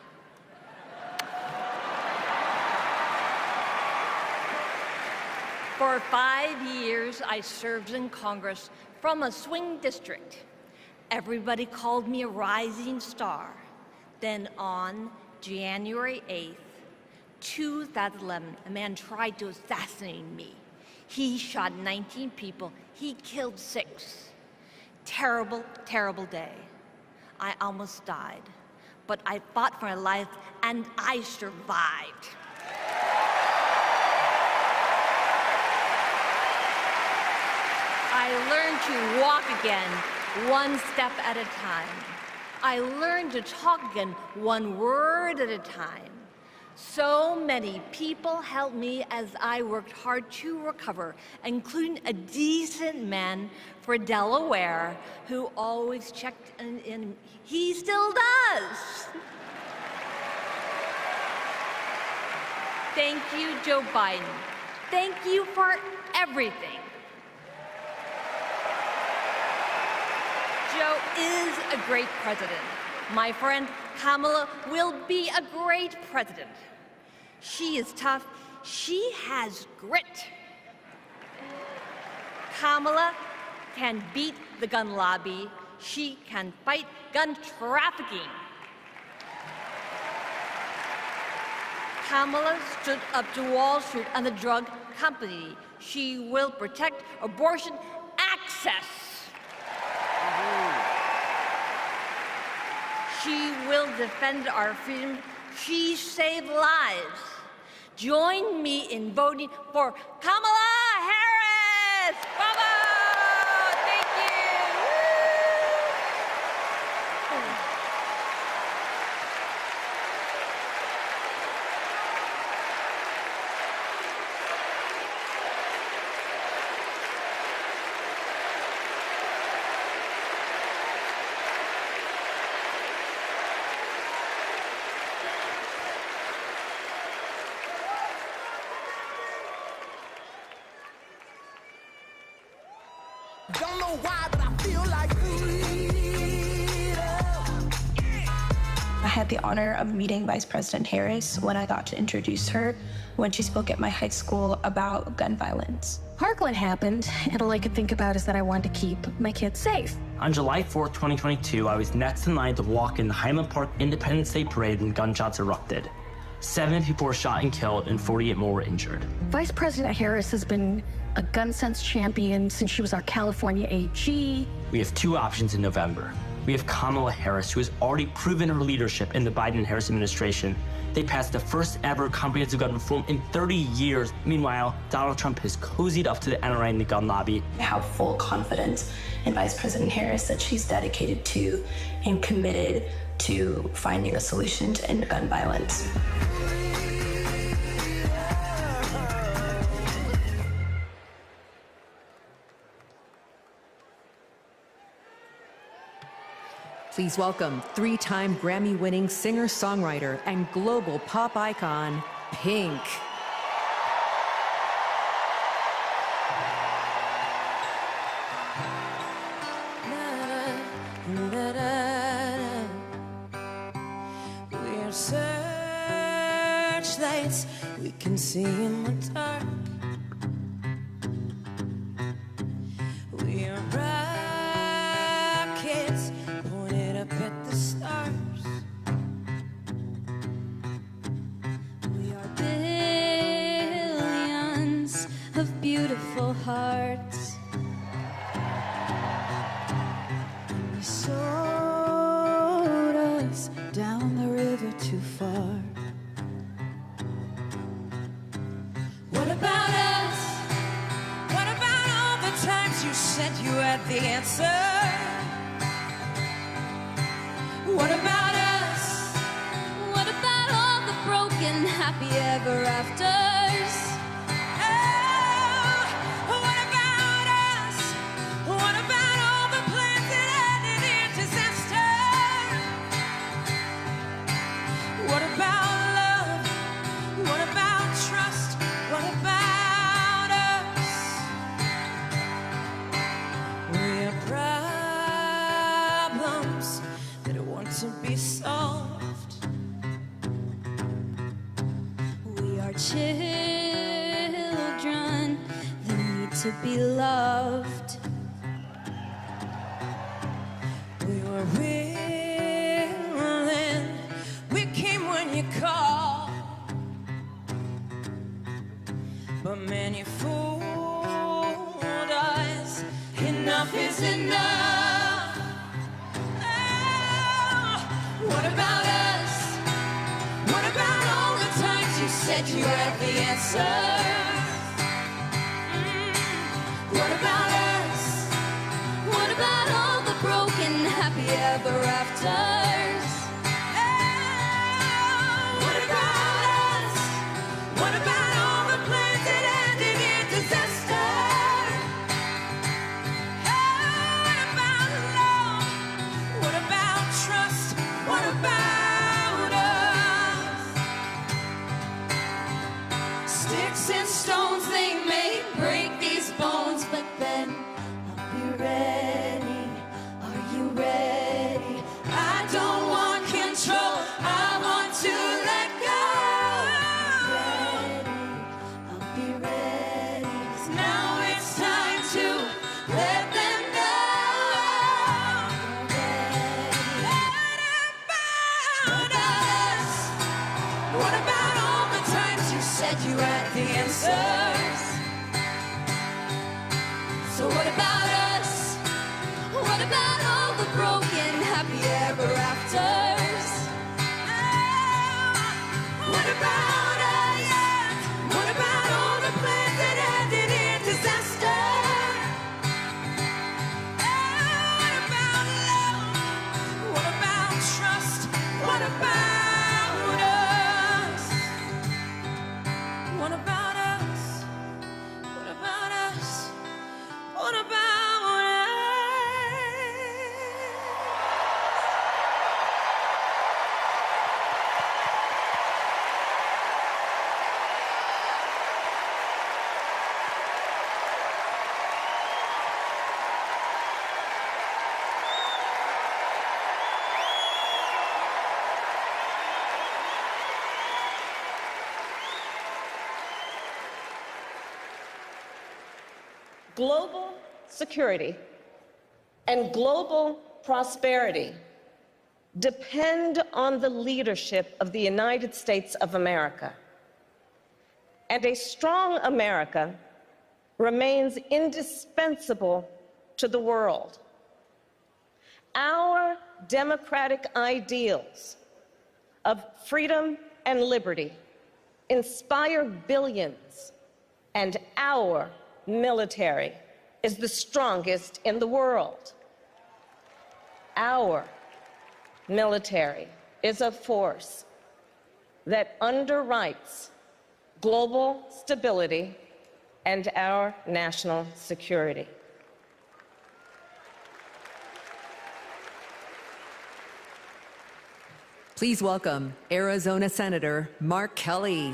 For 5 years, I served in Congress from a swing district. Everybody called me a rising star. Then on January 8th, 2011, a man tried to assassinate me. He shot 19 people. He killed 6. Terrible, terrible day. I almost died, but I fought for my life and I survived. I learned to walk again, one step at a time. I learned to talk again, one word at a time. So many people helped me as I worked hard to recover, including a decent man for Delaware who always checked in. He still does. Thank you, Joe Biden. thank you for everything. Joe is a great president. My friend Kamala will be a great president. She is tough. She has grit. Kamala can beat the gun lobby. She can fight gun trafficking. Kamala stood up to Wall Street and the drug company. She will protect abortion access. She will defend our freedom. She saved lives. Join me in voting for Kamala Harris. Bravo! Thank you. Woo! Don't know why, but I feel like I had the honor of meeting Vice President Harris when I got to introduce her when she spoke at my high school about gun violence. Parkland happened, and all I could think about is that I wanted to keep my kids safe. On July 4th, 2022, I was next in line to walk in the Highland Park Independence Day Parade when gunshots erupted. 7 people were shot and killed, and 48 more were injured. Vice President Harris has been a gun sense champion since she was our California AG. We have 2 options in November. We have Kamala Harris, who has already proven her leadership in the Biden-Harris administration. They passed the first ever comprehensive gun reform in 30 years. Meanwhile, Donald Trump has cozied up to the NRA and the gun lobby. I have full confidence in Vice President Harris that she's dedicated to and committed to finding a solution to end gun violence. Please welcome 3-time Grammy-winning singer-songwriter and global pop icon, Pink. We're searchlights we can see in the dark. We are rockets pointed up at the stars. We are billions of beautiful hearts. You sold us down the river too far. What about us? What about all the times you said you had the answer? What about us? What about all the broken happy ever afters? Oh, what about us? What about all the plans that ended in disaster? What about love? What about trust? What about us? We are problems that want to be solved. We are children that need to be loved. We were willing, we came when you called. But man, you fooled us. Enough is enough. Oh, what about us? What about all the times you said you had the answer? What about us? What about all the broken happy ever afters? What about us? What about all the plans that ended in disaster? What about love? What about trust? What about us? Sticks and stones, they open. I'll be ready. Are you ready? I don't want control. I want to let go. I'll be ready. 'Cause now it's time to let them know. What about us? What about all the times you said you had the answers? So what about us? What about all the broken happy ever afters? What about us? What about all the plans that ended in disaster? What about love? What about trust? What about us? What about us? What about us? What about us? Global security and global prosperity depend on the leadership of the United States of America. And a strong America remains indispensable to the world. Our democratic ideals of freedom and liberty inspire billions, and our military is the strongest in the world. Our military is a force that underwrites global stability and our national security. Please welcome Arizona Senator Mark Kelly.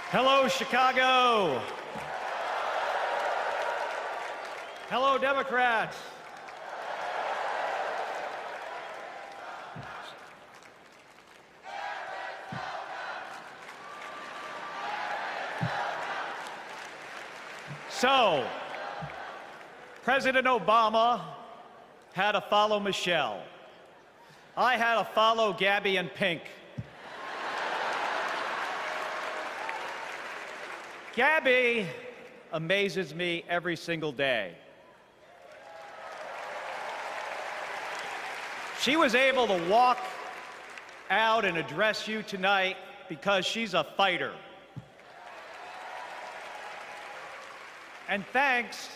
Hello, Chicago. Hello, Democrats. So, President Obama had to follow Michelle. I had to follow Gabby and Pink. Gabby amazes me every single day. She was able to walk out and address you tonight because she's a fighter. And thanks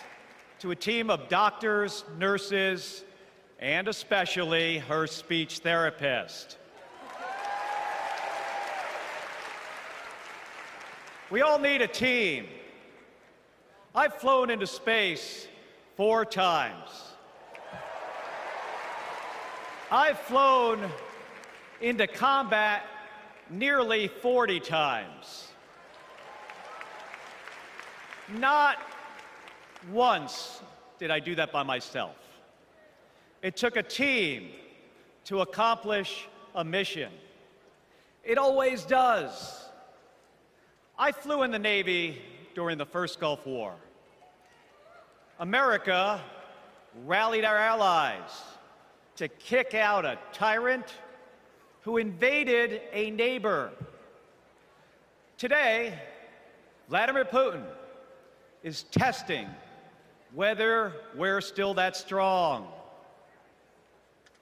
to a team of doctors, nurses, and especially her speech therapist. We all need a team. I've flown into space 4 times. I've flown into combat nearly 40 times. Not once did I do that by myself. It took a team to accomplish a mission. It always does. I flew in the Navy during the first Gulf War. America rallied our allies to kick out a tyrant who invaded a neighbor. Today, Vladimir Putin is testing whether we're still that strong.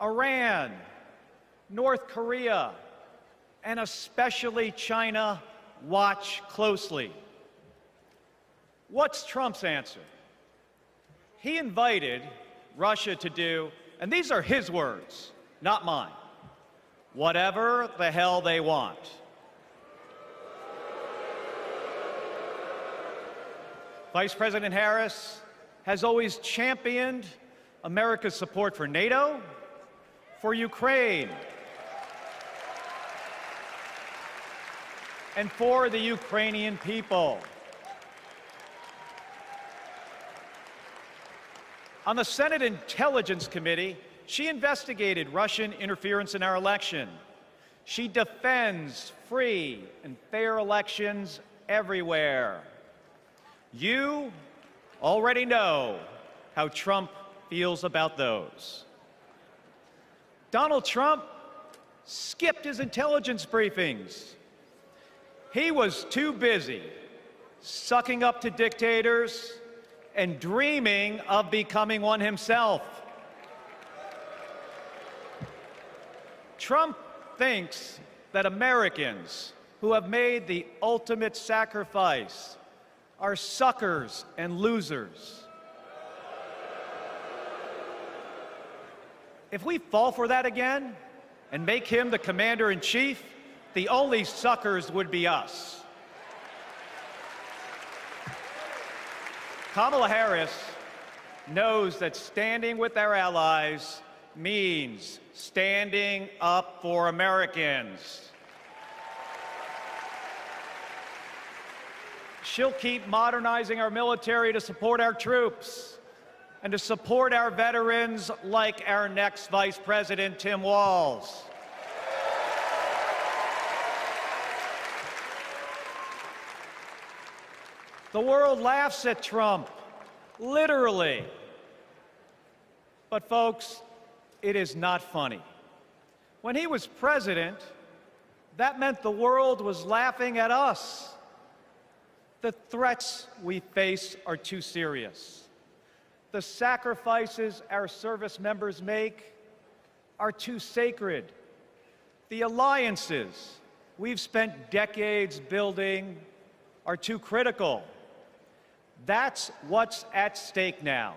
Iran, North Korea, and especially China watch closely. What's Trump's answer? He invited Russia to do, and these are his words, not mine, whatever the hell they want. Vice President Harris has always championed America's support for NATO, for Ukraine, and for the Ukrainian people. On the Senate Intelligence Committee, she investigated Russian interference in our election. She defends free and fair elections everywhere. You already know how Trump feels about those. Donald Trump skipped his intelligence briefings. He was too busy sucking up to dictators and dreaming of becoming one himself. Trump thinks that Americans who have made the ultimate sacrifice are suckers and losers. If we fall for that again and make him the commander-in-chief, the only suckers would be us. Kamala Harris knows that standing with our allies means standing up for Americans. She'll keep modernizing our military to support our troops and to support our veterans like our next Vice President, Tim Walz. The world laughs at Trump, literally. But folks, it is not funny. When he was president, that meant the world was laughing at us. The threats we face are too serious. The sacrifices our service members make are too sacred. The alliances we've spent decades building are too critical. That's what's at stake now.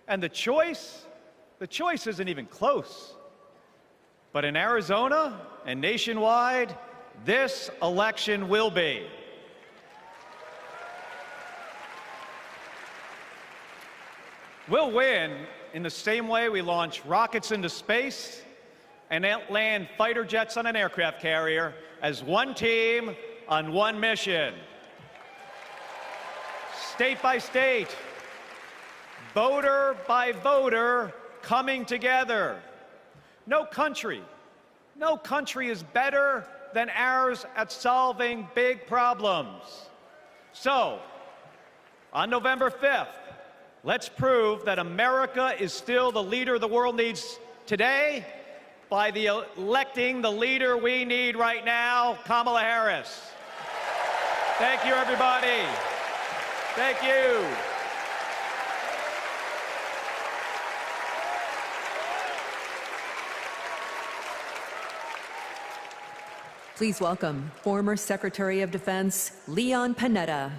And the choice isn't even close. But in Arizona and nationwide, this election will be. We'll win in the same way we launch rockets into space and land fighter jets on an aircraft carrier as one team on one mission. State by state, voter by voter, coming together. No country is better than ours at solving big problems. So, on November 5th, let's prove that America is still the leader the world needs today by electing the leader we need right now, Kamala Harris. Thank you, everybody. Thank you. Please welcome former Secretary of Defense Leon Panetta.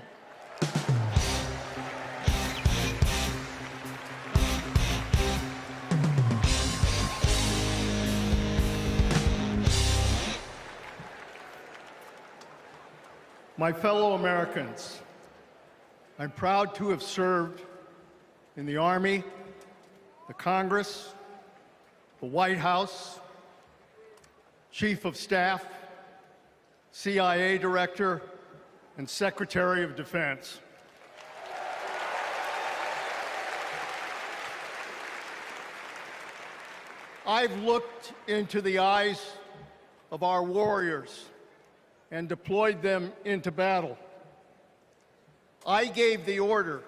My fellow Americans, I'm proud to have served in the Army, the Congress, the White House, Chief of Staff, CIA Director, and Secretary of Defense. I've looked into the eyes of our warriors and deployed them into battle. I gave the order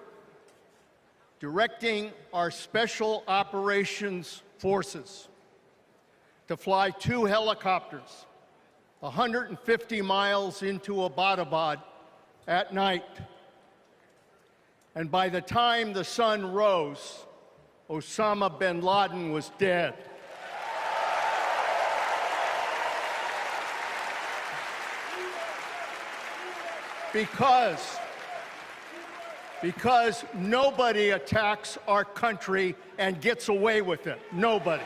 directing our Special Operations Forces to fly 2 helicopters 150 miles into Abbottabad at night. And by the time the sun rose, Osama bin Laden was dead. Because nobody attacks our country and gets away with it. Nobody.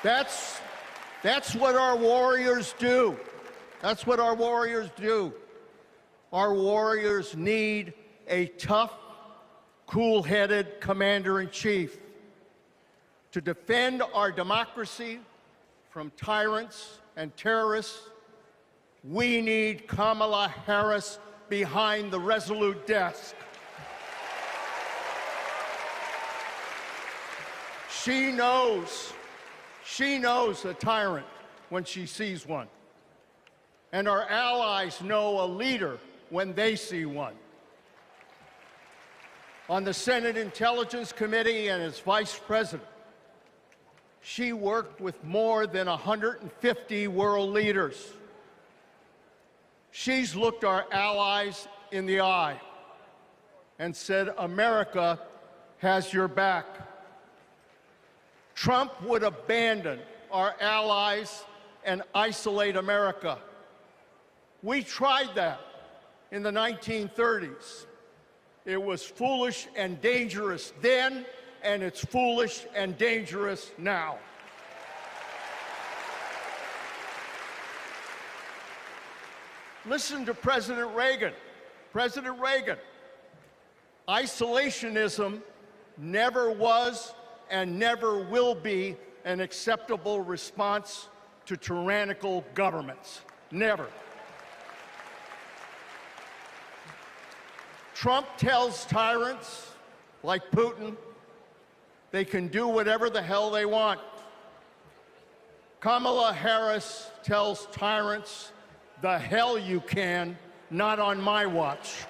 That's what our warriors do. That's what our warriors do. Our warriors need a tough, cool-headed commander-in-chief. To defend our democracy from tyrants and terrorists, we need Kamala Harris behind the resolute desk. She knows a tyrant when she sees one. And our allies know a leader when they see one. On the Senate Intelligence Committee and as vice president, she worked with more than 150 world leaders. She's looked our allies in the eye and said, America has your back. Trump would abandon our allies and isolate America. We tried that in the 1930s. It was foolish and dangerous then, and it's foolish and dangerous now. Listen to President Reagan. President Reagan. Isolationism never was and never will be an acceptable response to tyrannical governments. Never. Trump tells tyrants like Putin they can do whatever the hell they want. Kamala Harris tells tyrants, the hell you can, not on my watch.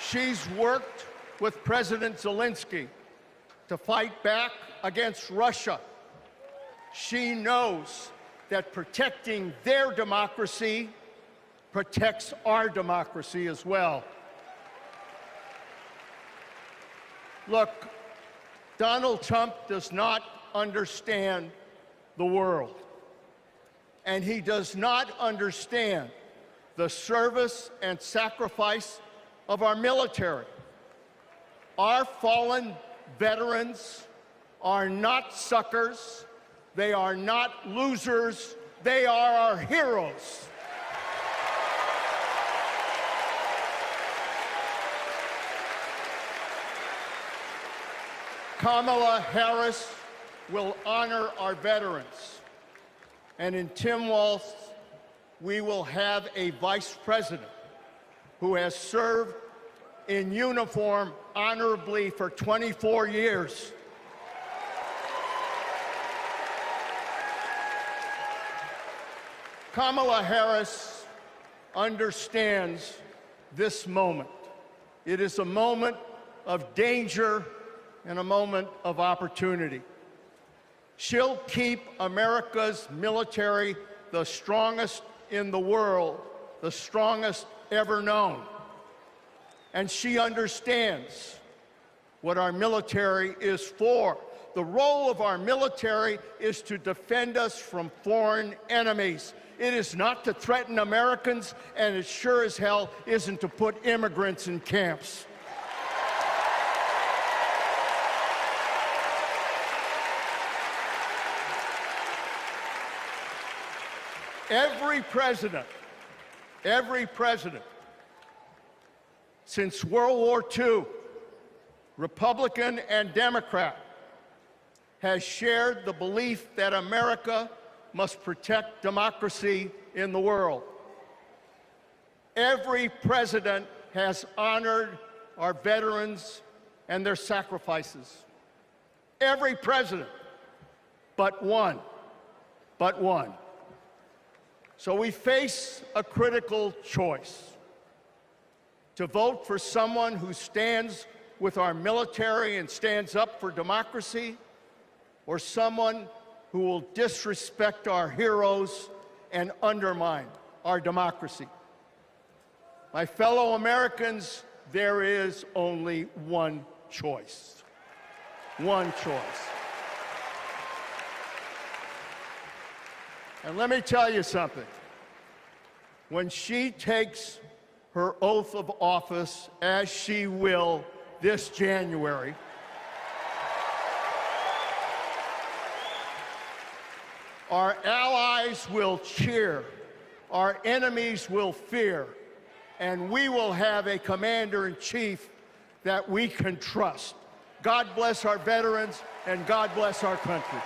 She's worked with President Zelensky to fight back against Russia. She knows that protecting their democracy protects our democracy as well. Look, Donald Trump does not understand the world, and he does not understand the service and sacrifice of our military. Our fallen veterans are not suckers, they are not losers, they are our heroes. Kamala Harris will honor our veterans. And in Tim Walz, we will have a vice president who has served in uniform honorably for 24 years. Kamala Harris understands this moment. It is a moment of danger and a moment of opportunity. She'll keep America's military the strongest in the world, the strongest ever known. And she understands what our military is for. The role of our military is to defend us from foreign enemies. It is not to threaten Americans, and it sure as hell isn't to put immigrants in camps. Every president since World War II, Republican and Democrat, has shared the belief that America must protect democracy in the world. Every president has honored our veterans and their sacrifices. Every president, but one. So we face a critical choice: to vote for someone who stands with our military and stands up for democracy, or someone who will disrespect our heroes and undermine our democracy. My fellow Americans, there is only one choice. One choice. And let me tell you something. When she takes her oath of office, as she will this January, our allies will cheer, our enemies will fear, and we will have a commander-in-chief that we can trust. God bless our veterans, and God bless our country.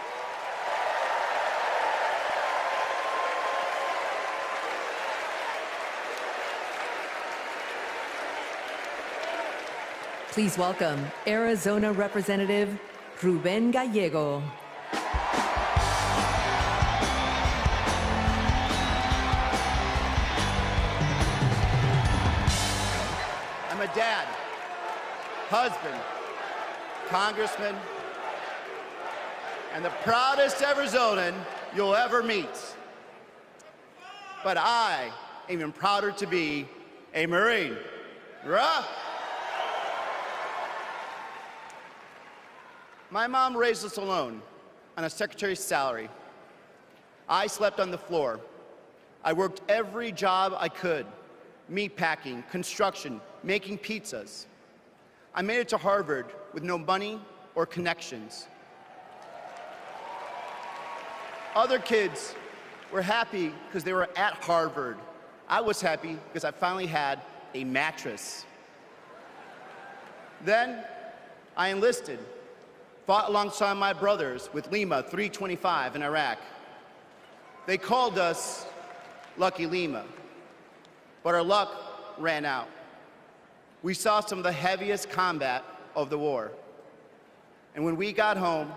Please welcome Arizona Representative Ruben Gallego. I'm a dad, husband, congressman, and the proudest Arizonan you'll ever meet. But I am even prouder to be a Marine. Rah! My mom raised us alone on a secretary's salary. I slept on the floor. I worked every job I could: meat packing, construction, making pizzas. I made it to Harvard with no money or connections. Other kids were happy because they were at Harvard. I was happy because I finally had a mattress. Then I enlisted. Fought alongside my brothers with Lima 325 in Iraq. They called us Lucky Lima, but our luck ran out. We saw some of the heaviest combat of the war. And when we got home,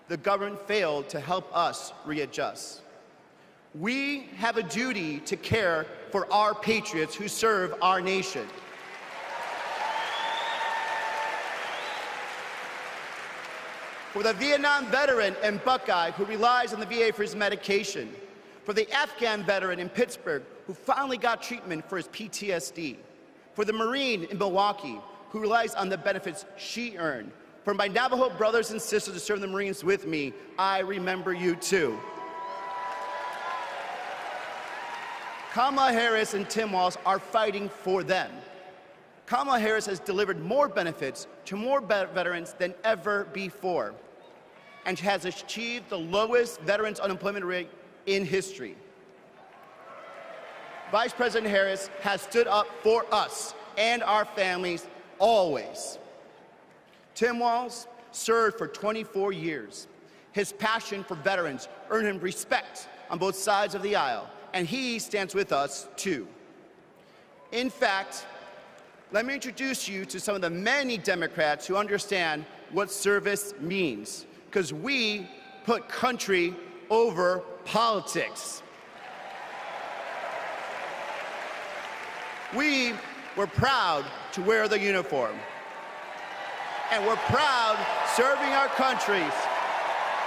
the government failed to help us readjust. We have a duty to care for our patriots who serve our nation. For the Vietnam veteran in Buckeye who relies on the VA for his medication. For the Afghan veteran in Pittsburgh who finally got treatment for his PTSD. For the Marine in Milwaukee who relies on the benefits she earned. For my Navajo brothers and sisters who serve the Marines with me, I remember you too. Kamala Harris and Tim Walz are fighting for them. Kamala Harris has delivered more benefits to more veterans than ever before, and has achieved the lowest veterans unemployment rate in history. Vice President Harris has stood up for us and our families always. Tim Walz served for 24 years. His passion for veterans earned him respect on both sides of the aisle, and he stands with us too. In fact, let me introduce you to some of the many Democrats who understand what service means, because we put country over politics. We were proud to wear the uniform, and we're proud serving our countries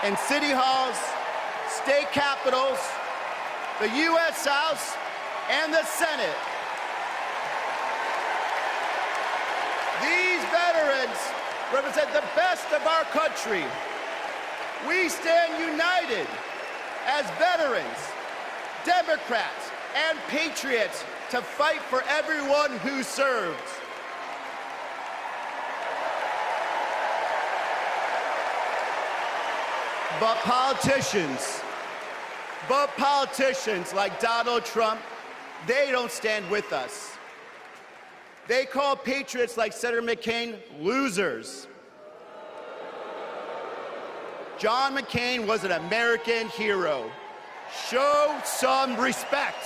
in city halls, state capitals, the U.S. House, and the Senate. These veterans represent the best of our country. We stand united as veterans, Democrats, and patriots to fight for everyone who serves. But politicians like Donald Trump, they don't stand with us. They call patriots like Senator McCain losers. John McCain was an American hero. Show some respect.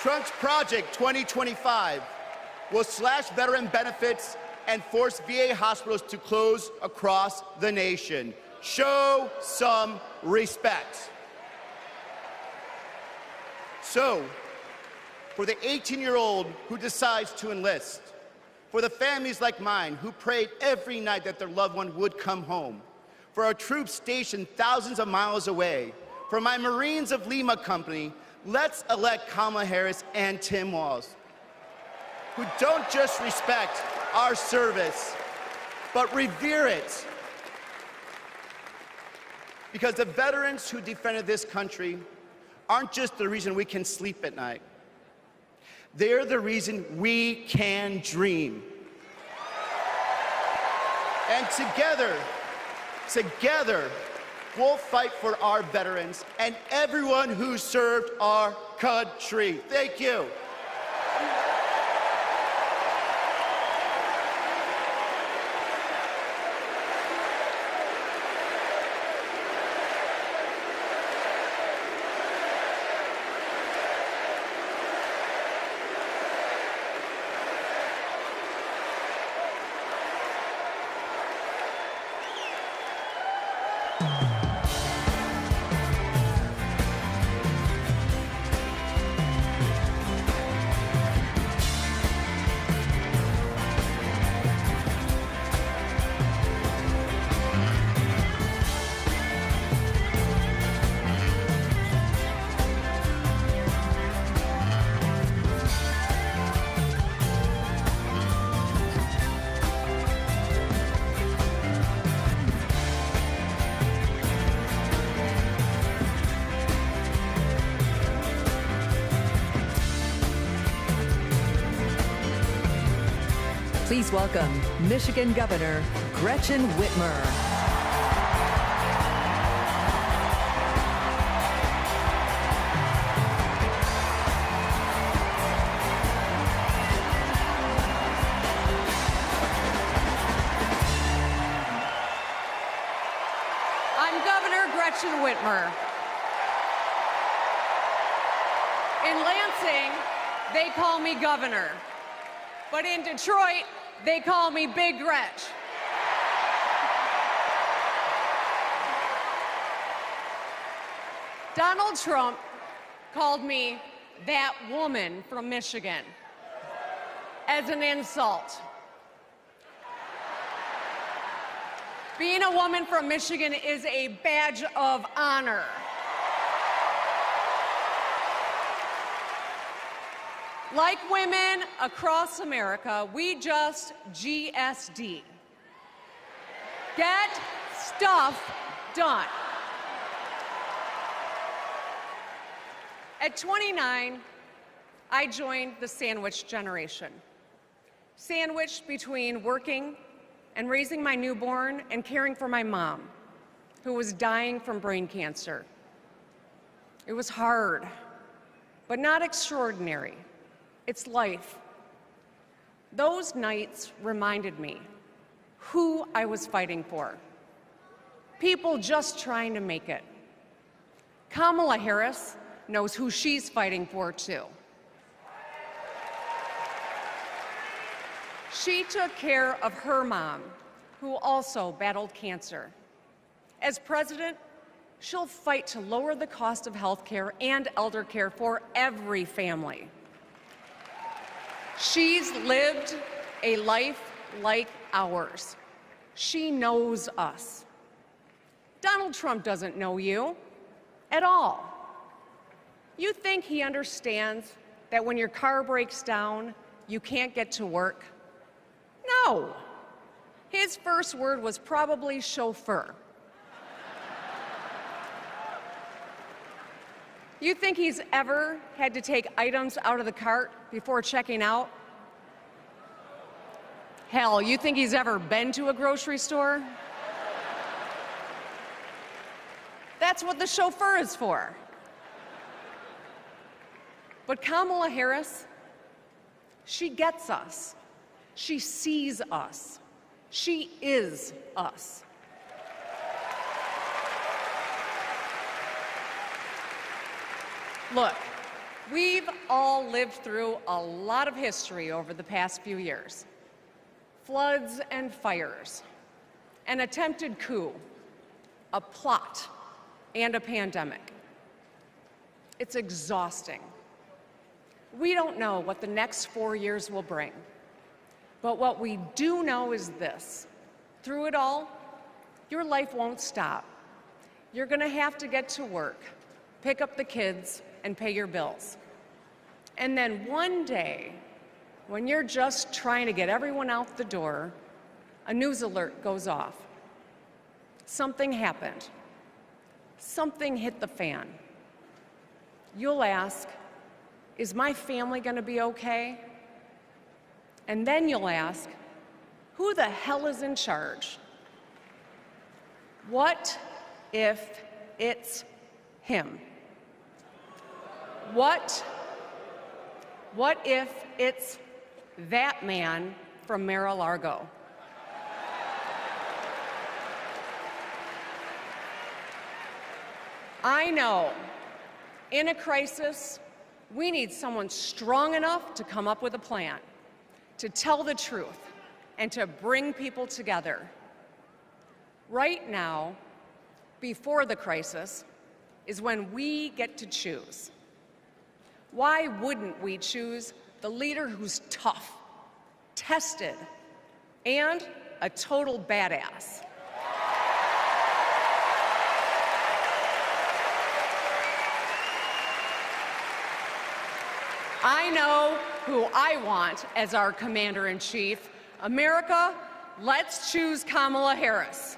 Trump's Project 2025 will slash veteran benefits and force VA hospitals to close across the nation. Show some respect. So, for the 18-year-old who decides to enlist, for the families like mine who prayed every night that their loved one would come home, for our troops stationed thousands of miles away, for my Marines of Lima Company, let's elect Kamala Harris and Tim Walz, who don't just respect our service, but revere it. Because the veterans who defended this country aren't just the reason we can sleep at night. They're the reason we can dream. And together, we'll fight for our veterans and everyone who served our country. Thank you. Please welcome Michigan Governor Gretchen Whitmer. I'm Governor Gretchen Whitmer. In Lansing, they call me governor. But in Detroit, they call me Big Gretch. Donald Trump called me that woman from Michigan as an insult. Being a woman from Michigan is a badge of honor. Like women across America, we just GSD. Get stuff done. At 29, I joined the sandwich generation. Sandwiched between working and raising my newborn and caring for my mom, who was dying from brain cancer. It was hard, but not extraordinary. It's life. Those nights reminded me who I was fighting for. People just trying to make it. Kamala Harris knows who she's fighting for, too. She took care of her mom, who also battled cancer. As president, she'll fight to lower the cost of health care and elder care for every family. She's lived a life like ours. She knows us. Donald Trump doesn't know you at all. You think he understands that when your car breaks down, you can't get to work? No. His first word was probably chauffeur. You think he's ever had to take items out of the cart before checking out? Hell, you think he's ever been to a grocery store? That's what the chauffeur is for. But Kamala Harris, she gets us. She sees us. She is us. Look, we've all lived through a lot of history over the past few years. Floods and fires, an attempted coup, a plot, and a pandemic. It's exhausting. We don't know what the next 4 years will bring. But what we do know is this. Through it all, your life won't stop. You're going to have to get to work, pick up the kids, and pay your bills. And then one day, when you're just trying to get everyone out the door, a news alert goes off. Something happened. Something hit the fan. You'll ask, is my family going to be okay? And then you'll ask, who the hell is in charge? What if it's him? What if it's that man from Mar-a-Lago? I know, in a crisis, we need someone strong enough to come up with a plan, to tell the truth, and to bring people together. Right now, before the crisis, is when we get to choose. Why wouldn't we choose the leader who's tough, tested, and a total badass? I know who I want as our commander-in-chief. America, let's choose Kamala Harris.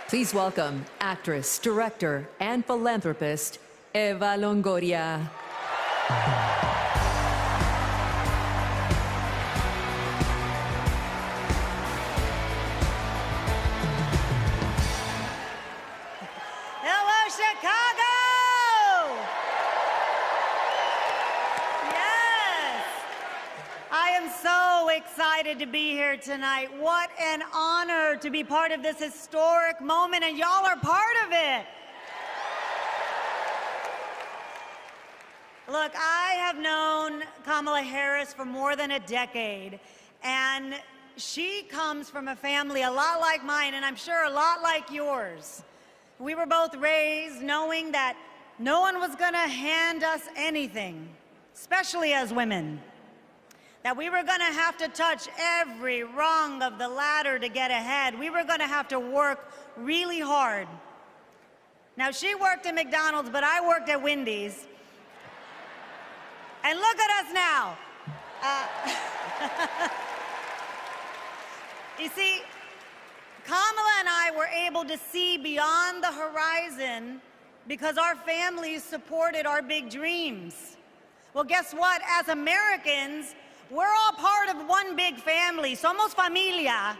Please welcome actress, director, and philanthropist, Eva Longoria. Hello, Chicago! Yes! I am so excited to be here tonight. What an honor to be part of this historic moment, and y'all are part of it. Look, I have known Kamala Harris for more than a decade, and she comes from a family a lot like mine, and I'm sure a lot like yours. We were both raised knowing that no one was going to hand us anything, especially as women. That we were going to have to touch every rung of the ladder to get ahead. We were going to have to work really hard. Now, she worked at McDonald's, but I worked at Wendy's. And look at us now. You see, Kamala and I were able to see beyond the horizon because our families supported our big dreams. Well, guess what? As Americans, we're all part of one big family. Somos familia.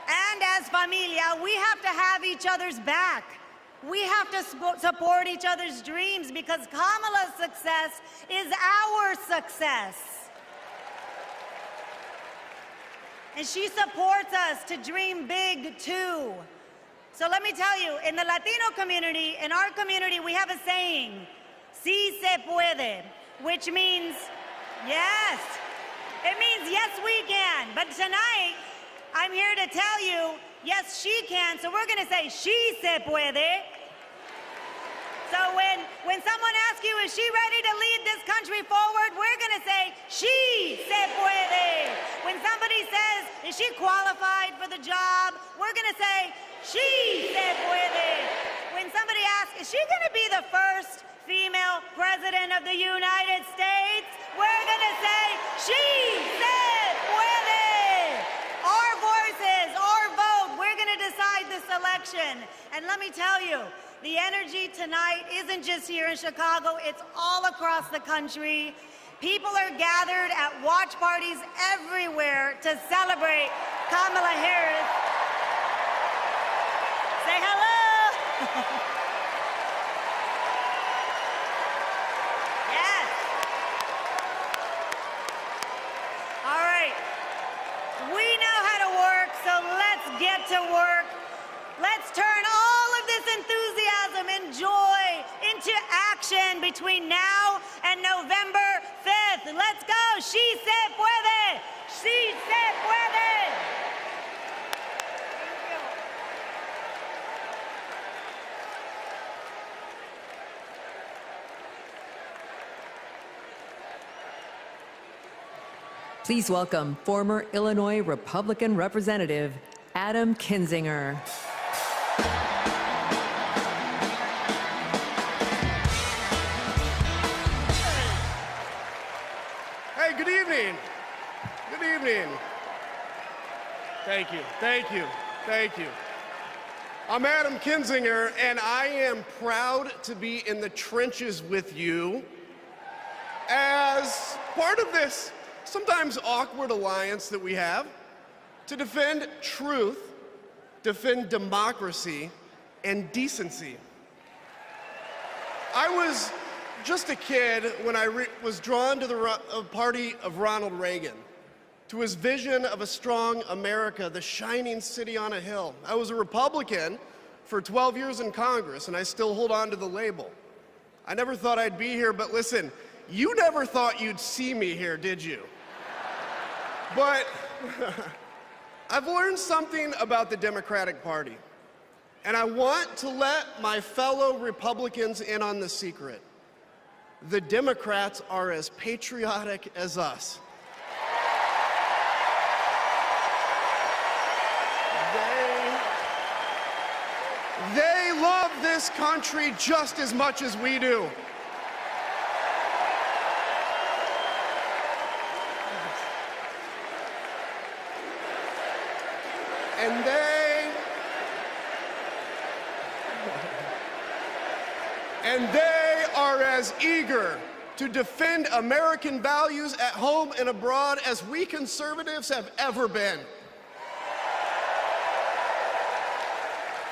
And as familia, we have to have each other's back. We have to support each other's dreams because Kamala's success is our success. And she supports us to dream big too. So let me tell you, in the Latino community, in our community, we have a saying, "Sí se puede," which means yes. It means yes, we can. But tonight, I'm here to tell you, yes, she can. So we're going to say, "Sí se puede." So when someone asks you, is she ready to lead this country forward, we're going to say, "Sí se puede." When somebody says, is she qualified for the job, we're going to say, "Sí se puede." When somebody asks, is she going to be the first female president of the United States, we're going to say, "Sí se puede." Our voices, our vote, we're going to decide this election. And let me tell you, the energy tonight isn't just here in Chicago, it's all across the country. People are gathered at watch parties everywhere to celebrate Kamala Harris. Say hello. Yes. All right. We know how to work, so let's get to work. Let's turn all of this enthusiasm and joy into action between now and November 5th. Let's go. Sí se puede. Sí se puede. Please welcome former Illinois Republican Representative Adam Kinzinger. Hey, good evening. Good evening. Thank you, thank you, thank you. I'm Adam Kinzinger, and I am proud to be in the trenches with you as part of this sometimes awkward alliance that we have to defend truth, defend democracy, and decency. I was just a kid when I was drawn to the party of Ronald Reagan, to his vision of a strong America, the shining city on a hill. I was a Republican for 12 years in Congress, and I still hold on to the label. I never thought I'd be here, but listen, you never thought you'd see me here, did you? But I've learned something about the Democratic Party, and I want to let my fellow Republicans in on the secret. The Democrats are as patriotic as us. They love this country just as much as we do. And they are as eager to defend American values at home and abroad as we conservatives have ever been.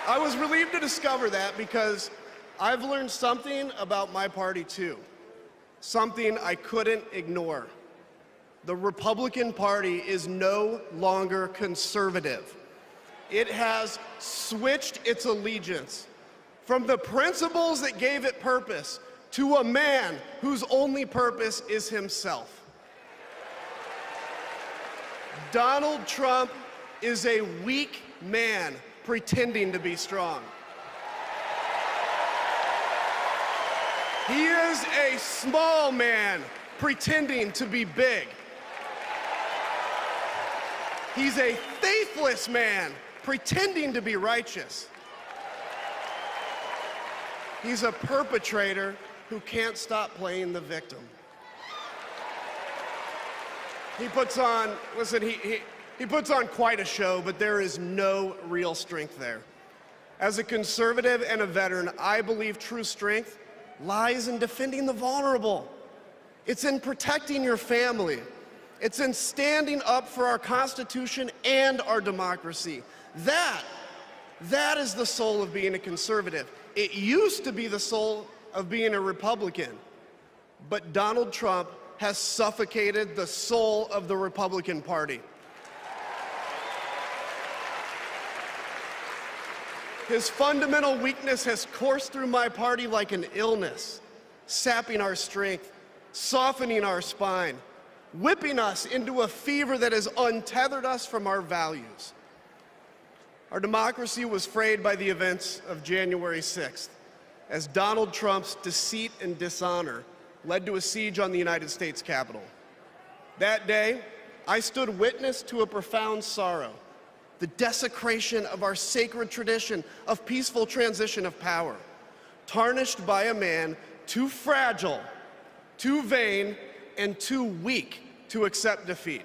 I was relieved to discover that because I've learned something about my party too, something I couldn't ignore. The Republican Party is no longer conservative. It has switched its allegiance from the principles that gave it purpose to a man whose only purpose is himself. Donald Trump is a weak man pretending to be strong. He is a small man pretending to be big. He's a faithless man pretending to be righteous. He's a perpetrator who can't stop playing the victim. He puts on, listen, he puts on quite a show, but there is no real strength there. As a conservative and a veteran, I believe true strength lies in defending the vulnerable. It's in protecting your family. It's in standing up for our Constitution and our democracy. That is the soul of being a conservative. It used to be the soul of being a Republican, but Donald Trump has suffocated the soul of the Republican Party. His fundamental weakness has coursed through my party like an illness, sapping our strength, softening our spine, whipping us into a fever that has untethered us from our values. Our democracy was frayed by the events of January 6th, as Donald Trump's deceit and dishonor led to a siege on the United States Capitol. That day, I stood witness to a profound sorrow, the desecration of our sacred tradition of peaceful transition of power, tarnished by a man too fragile, too vain, and too weak to accept defeat.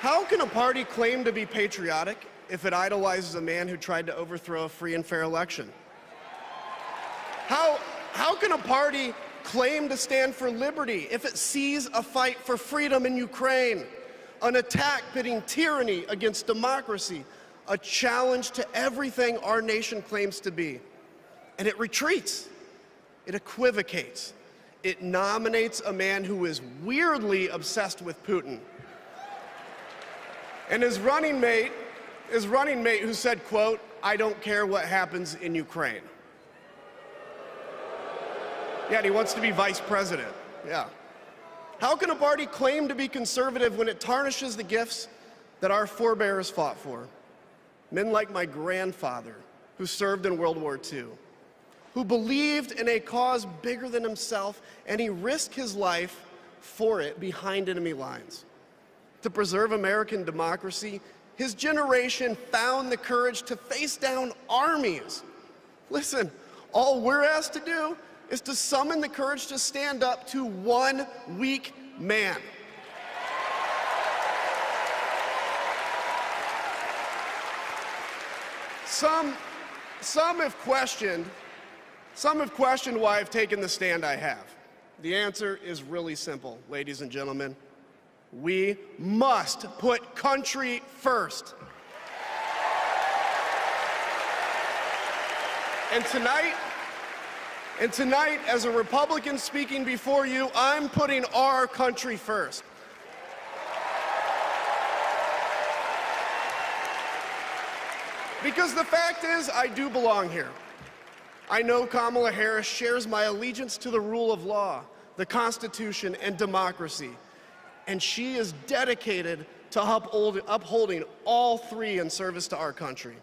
How can a party claim to be patriotic if it idolizes a man who tried to overthrow a free and fair election? How can a party claim to stand for liberty if it sees a fight for freedom in Ukraine, an attack pitting tyranny against democracy, a challenge to everything our nation claims to be, and it retreats, it equivocates, it nominates a man who is weirdly obsessed with Putin? And his running mate who said, quote, "I don't care what happens in Ukraine." Yeah, and he wants to be vice president. Yeah. How can a party claim to be conservative when it tarnishes the gifts that our forebears fought for? Men like my grandfather, who served in World War II, who believed in a cause bigger than himself, and he risked his life for it behind enemy lines. To preserve American democracy, his generation found the courage to face down armies. Listen, all we're asked to do is to summon the courage to stand up to one weak man. Some have questioned why I've taken the stand I have. The answer is really simple, ladies and gentlemen. We must put country first. And tonight, as a Republican speaking before you, I'm putting our country first. Because the fact is, I do belong here. I know Kamala Harris shares my allegiance to the rule of law, the Constitution, and democracy. And she is dedicated to upholding all three in service to our country.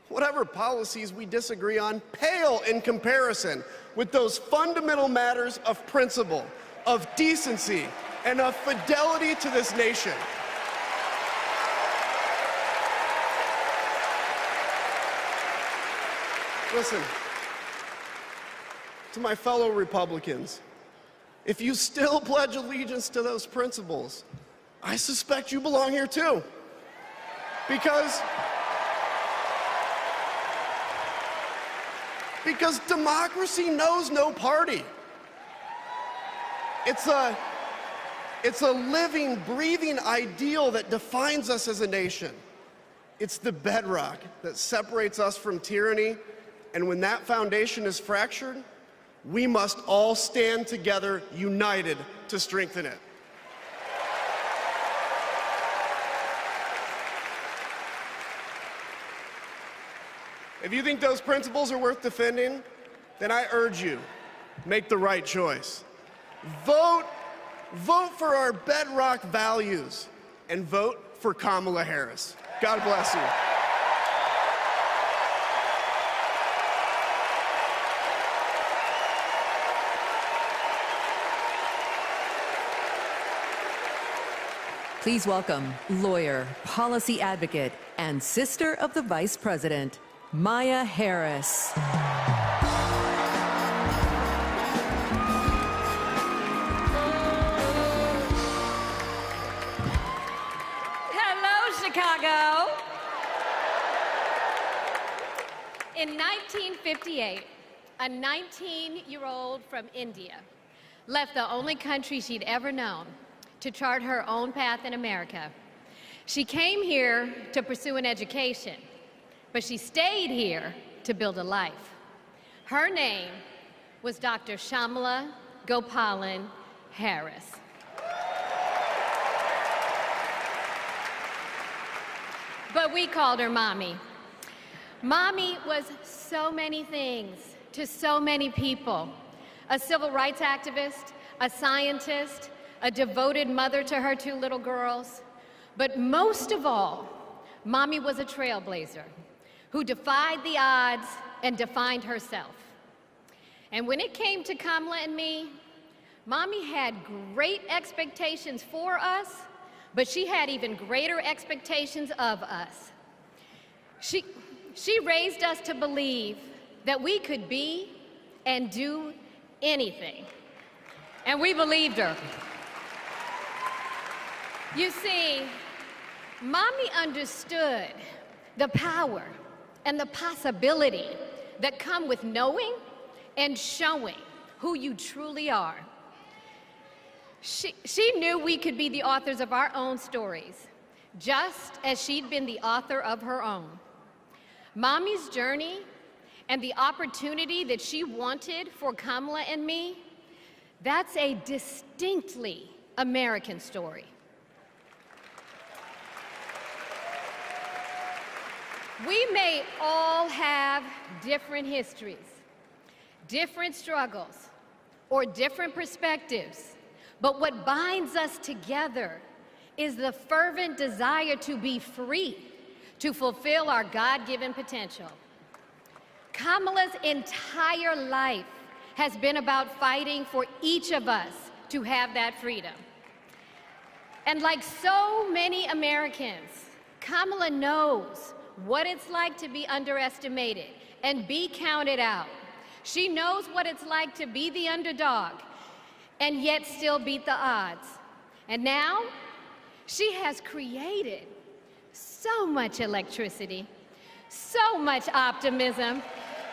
Whatever policies we disagree on pale in comparison with those fundamental matters of principle, of decency, and of fidelity to this nation. Listen, to my fellow Republicans, if you still pledge allegiance to those principles, I suspect you belong here too. Because democracy knows no party. It's a living, breathing ideal that defines us as a nation. It's the bedrock that separates us from tyranny, and when that foundation is fractured, we must all stand together, united, to strengthen it. If you think those principles are worth defending, then I urge you, make the right choice. Vote for our bedrock values, and vote for Kamala Harris. God bless you. Please welcome lawyer, policy advocate, and sister of the Vice President, Maya Harris. Hello, Chicago. In 1958, a 19-year-old from India left the only country she'd ever known to chart her own path in America. She came here to pursue an education, but she stayed here to build a life. Her name was Dr. Kamala Gopalan Harris. But we called her Mommy. Mommy was so many things to so many people. A civil rights activist, a scientist, a devoted mother to her two little girls. But most of all, Mommy was a trailblazer who defied the odds and defined herself. And when it came to Kamala and me, Mommy had great expectations for us, but she had even greater expectations of us. She raised us to believe that we could be and do anything. And we believed her. You see, Mommy understood the power and the possibility that come with knowing and showing who you truly are. She knew we could be the authors of our own stories, just as she'd been the author of her own. Mommy's journey and the opportunity that she wanted for Kamala and me, that's a distinctly American story. We may all have different histories, different struggles, or different perspectives, but what binds us together is the fervent desire to be free, to fulfill our God-given potential. Kamala's entire life has been about fighting for each of us to have that freedom. And like so many Americans, Kamala knows what it's like to be underestimated and be counted out. She knows what it's like to be the underdog and yet still beat the odds. And now, she has created so much electricity, So much optimism,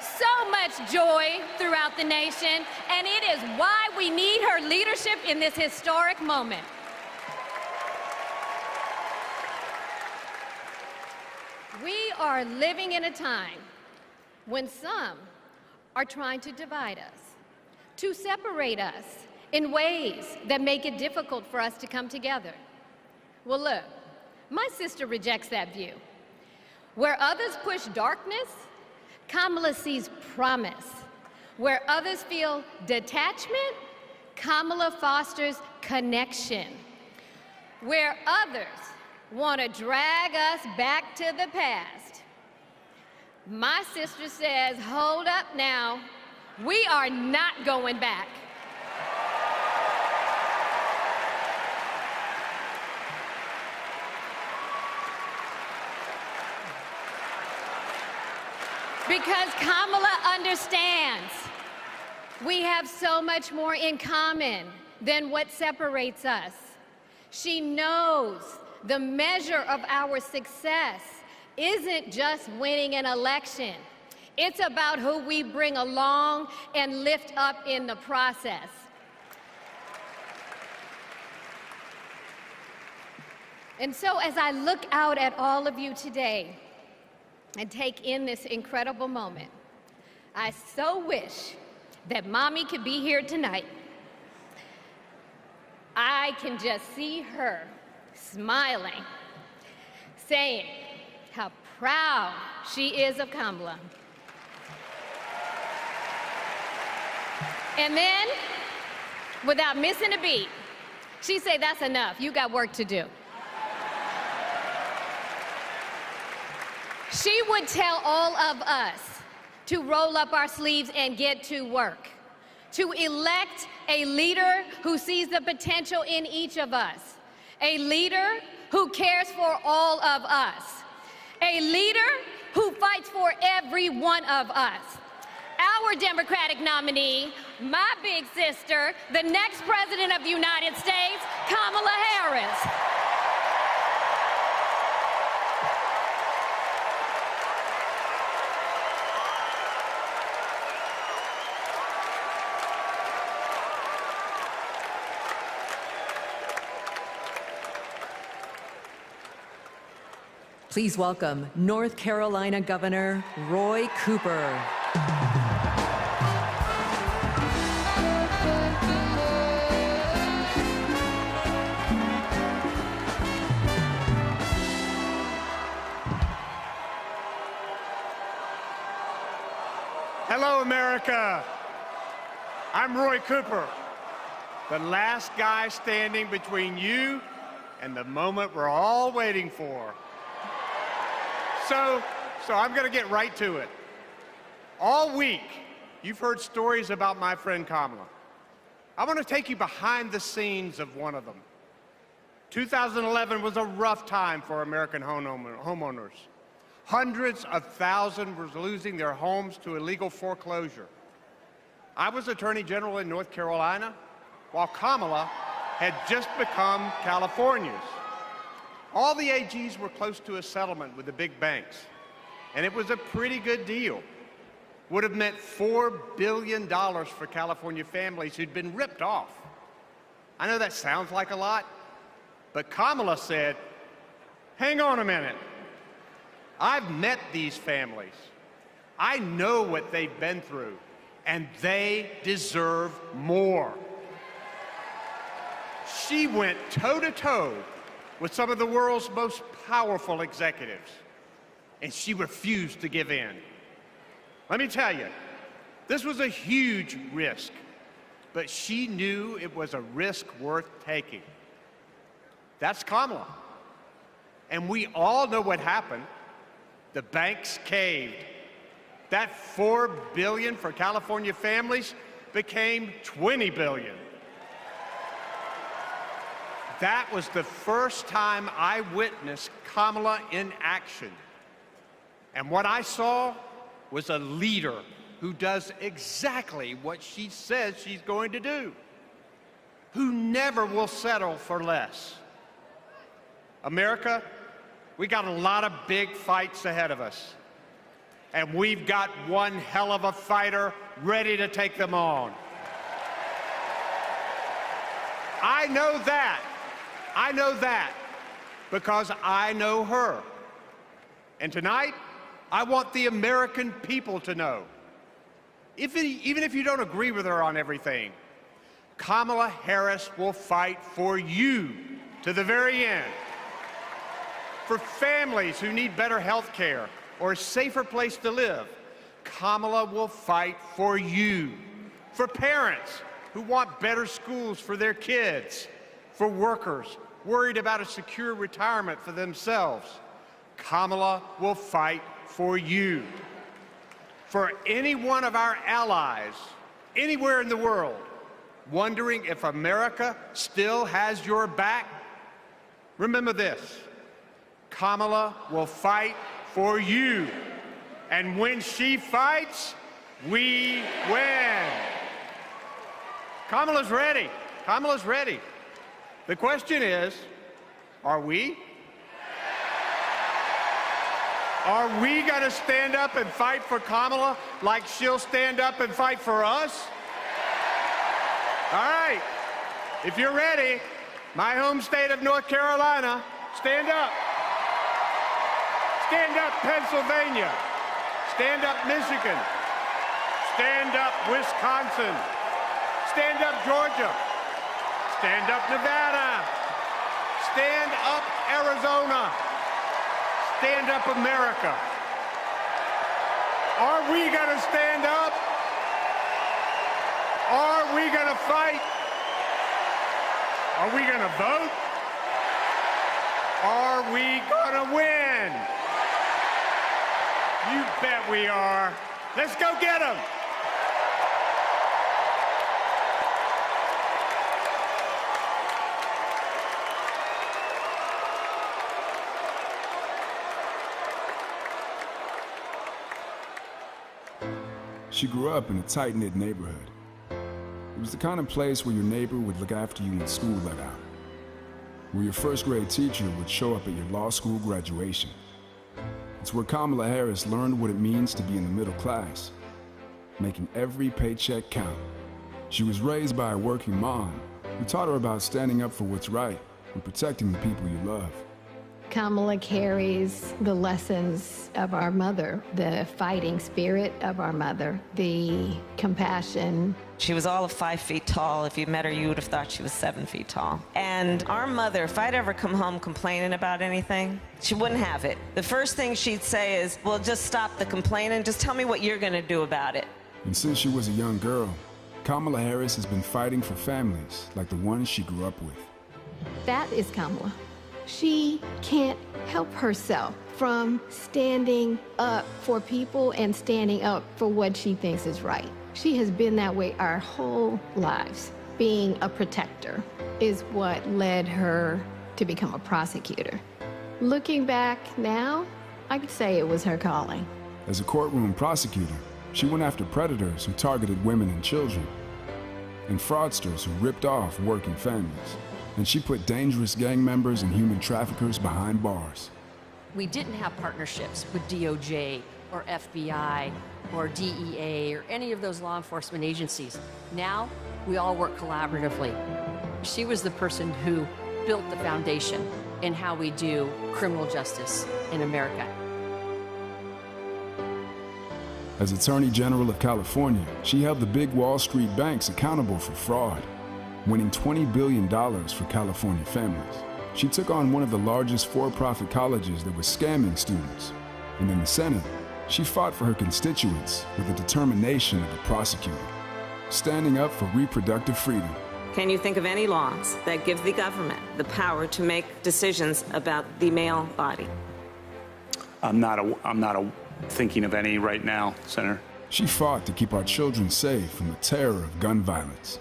so much joy throughout the nation, and it is why we need her leadership in this historic moment. We are living in a time when some are trying to divide us, to separate us in ways that make it difficult for us to come together. Well, look, my sister rejects that view. Where others push darkness, Kamala sees promise. Where others feel detachment, Kamala fosters connection. Where others want to drag us back to the past, my sister says, hold up now, we are not going back. Because Kamala understands we have so much more in common than what separates us. She knows the measure of our success isn't just winning an election. It's about who we bring along and lift up in the process. And so as I look out at all of you today and take in this incredible moment, I so wish that Mommy could be here tonight. I can just see her smiling, saying how proud she is of Kamala. And then, without missing a beat, she say, that's enough, you got work to do. She would tell all of us to roll up our sleeves and get to work, to elect a leader who sees the potential in each of us, a leader who cares for all of us, a leader who fights for every one of us. Our Democratic nominee, my big sister, the next President of the United States, Kamala Harris. Please welcome North Carolina Governor Roy Cooper. Hello, America. I'm Roy Cooper, the last guy standing between you and the moment we're all waiting for. So I'm going to get right to it. All week, you've heard stories about my friend Kamala. I want to take you behind the scenes of one of them. 2011 was a rough time for American homeowners. Hundreds of thousands were losing their homes to illegal foreclosure. I was Attorney General in North Carolina, while Kamala had just become California's. All the AGs were close to a settlement with the big banks, and it was a pretty good deal. Would have meant $4 billion for California families who'd been ripped off. I know that sounds like a lot, but Kamala said, hang on a minute. I've met these families. I know what they've been through, and they deserve more. She went toe-to-toe with some of the world's most powerful executives, and she refused to give in. Let me tell you, this was a huge risk, but she knew it was a risk worth taking. That's Kamala. And we all know what happened. The banks caved. That $4 billion for California families became $20 billion. That was the first time I witnessed Kamala in action. And what I saw was a leader who does exactly what she says she's going to do, who never will settle for less. America, we got a lot of big fights ahead of us. and we've got one hell of a fighter ready to take them on. I know that because I know her. And tonight, I want the American people to know, even if you don't agree with her on everything, Kamala Harris will fight for you to the very end. For families who need better health care or a safer place to live, Kamala will fight for you. For parents who want better schools for their kids, for workers worried about a secure retirement for themselves, Kamala will fight for you. For any one of our allies, anywhere in the world, wondering if America still has your back, remember this: Kamala will fight for you. And when she fights, we win. Kamala's ready. Kamala's ready. The question is, are we? Are we going to stand up and fight for Kamala like she'll stand up and fight for us? All right. If you're ready, my home state of North Carolina, stand up. Stand up, Pennsylvania. Stand up, Michigan. Stand up, Wisconsin. Stand up, Georgia. Stand up, Nevada. Stand up, Arizona. Stand up, America. Are we going to stand up? Are we going to fight? Are we going to vote? Are we going to win? You bet we are. Let's go get them. She grew up in a tight-knit neighborhood. It was the kind of place where your neighbor would look after you when school let out, where your first-grade teacher would show up at your law school graduation. It's where Kamala Harris learned what it means to be in the middle class, making every paycheck count. She was raised by a working mom who taught her about standing up for what's right and protecting the people you love. Kamala carries the lessons of our mother, the fighting spirit of our mother, the compassion. She was all of 5 feet tall. If you met her, you would have thought she was 7 feet tall. And our mother, if I'd ever come home complaining about anything, she wouldn't have it. The first thing she'd say is, well, just stop the complaining. Just tell me what you're going to do about it. And since she was a young girl, Kamala Harris has been fighting for families like the ones she grew up with. That is Kamala. She can't help herself from standing up for people and standing up for what she thinks is right. She has been that way our whole lives. Being a protector is what led her to become a prosecutor. Looking back now, I could say it was her calling. As a courtroom prosecutor, she went after predators who targeted women and children, and fraudsters who ripped off working families. And she put dangerous gang members and human traffickers behind bars. We didn't have partnerships with DOJ or FBI or DEA or any of those law enforcement agencies. Now, we all work collaboratively. She was the person who built the foundation in how we do criminal justice in America. As Attorney General of California, she held the big Wall Street banks accountable for fraud, winning $20 billion for California families. She took on one of the largest for-profit colleges that was scamming students. And in the Senate, she fought for her constituents with the determination of a prosecutor, standing up for reproductive freedom. Can you think of any laws that give the government the power to make decisions about the male body? I'm not thinking of any right now, Senator. She fought to keep our children safe from the terror of gun violence.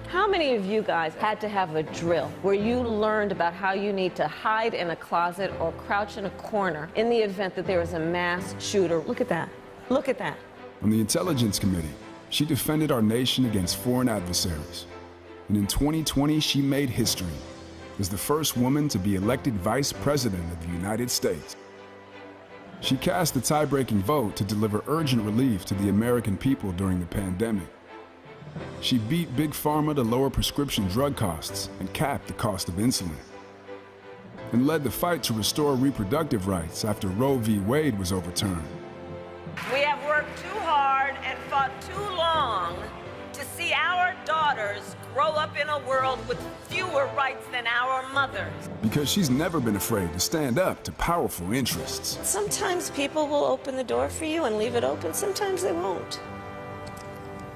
How many of you guys had to have a drill where you learned about how you need to hide in a closet or crouch in a corner in the event that there is a mass shooter? Look at that. Look at that. On the Intelligence Committee, she defended our nation against foreign adversaries. And in 2020, she made history as the first woman to be elected Vice President of the United States. She cast the tie-breaking vote to deliver urgent relief to the American people during the pandemic. She beat Big Pharma to lower prescription drug costs and capped the cost of insulin, and led the fight to restore reproductive rights after Roe v. Wade was overturned. We have worked too hard and fought too long to see our daughters grow up in a world with fewer rights than our mothers. Because she's never been afraid to stand up to powerful interests. Sometimes people will open the door for you and leave it open, sometimes they won't.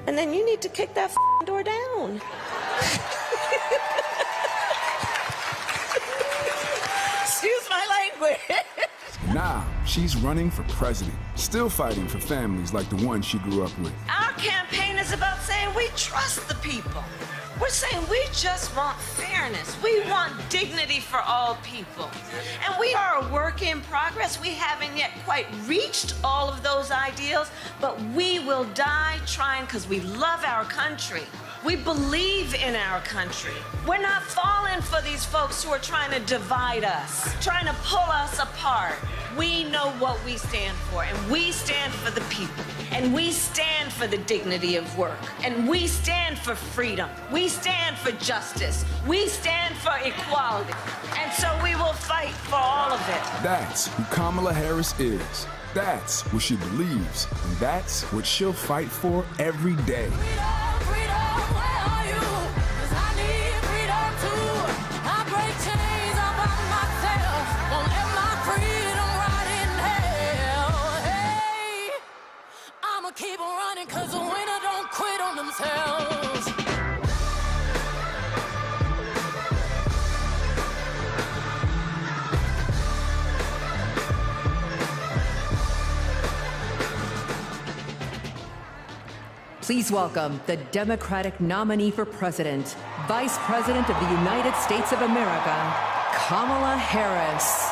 And then you need to kick that door down. Excuse my language. Now, she's running for president, still fighting for families like the one she grew up with. Our campaign is about saying we trust the people. We're saying we just want fairness. We want dignity for all people. And we are a work in progress. We haven't yet quite reached all of those ideals, but we will die trying because we love our country. We believe in our country. We're not falling for these folks who are trying to divide us, trying to pull us apart. We know what we stand for, and we stand for the people, and we stand for the dignity of work, and we stand for freedom. We stand for justice. We stand for equality. And so we will fight for all of it. That's who Kamala Harris is. That's what she believes, and that's what she'll fight for every day. Keep on running, cause the winner don't quit on themselves. Please welcome the Democratic nominee for president, Vice President of the United States of America, Kamala Harris.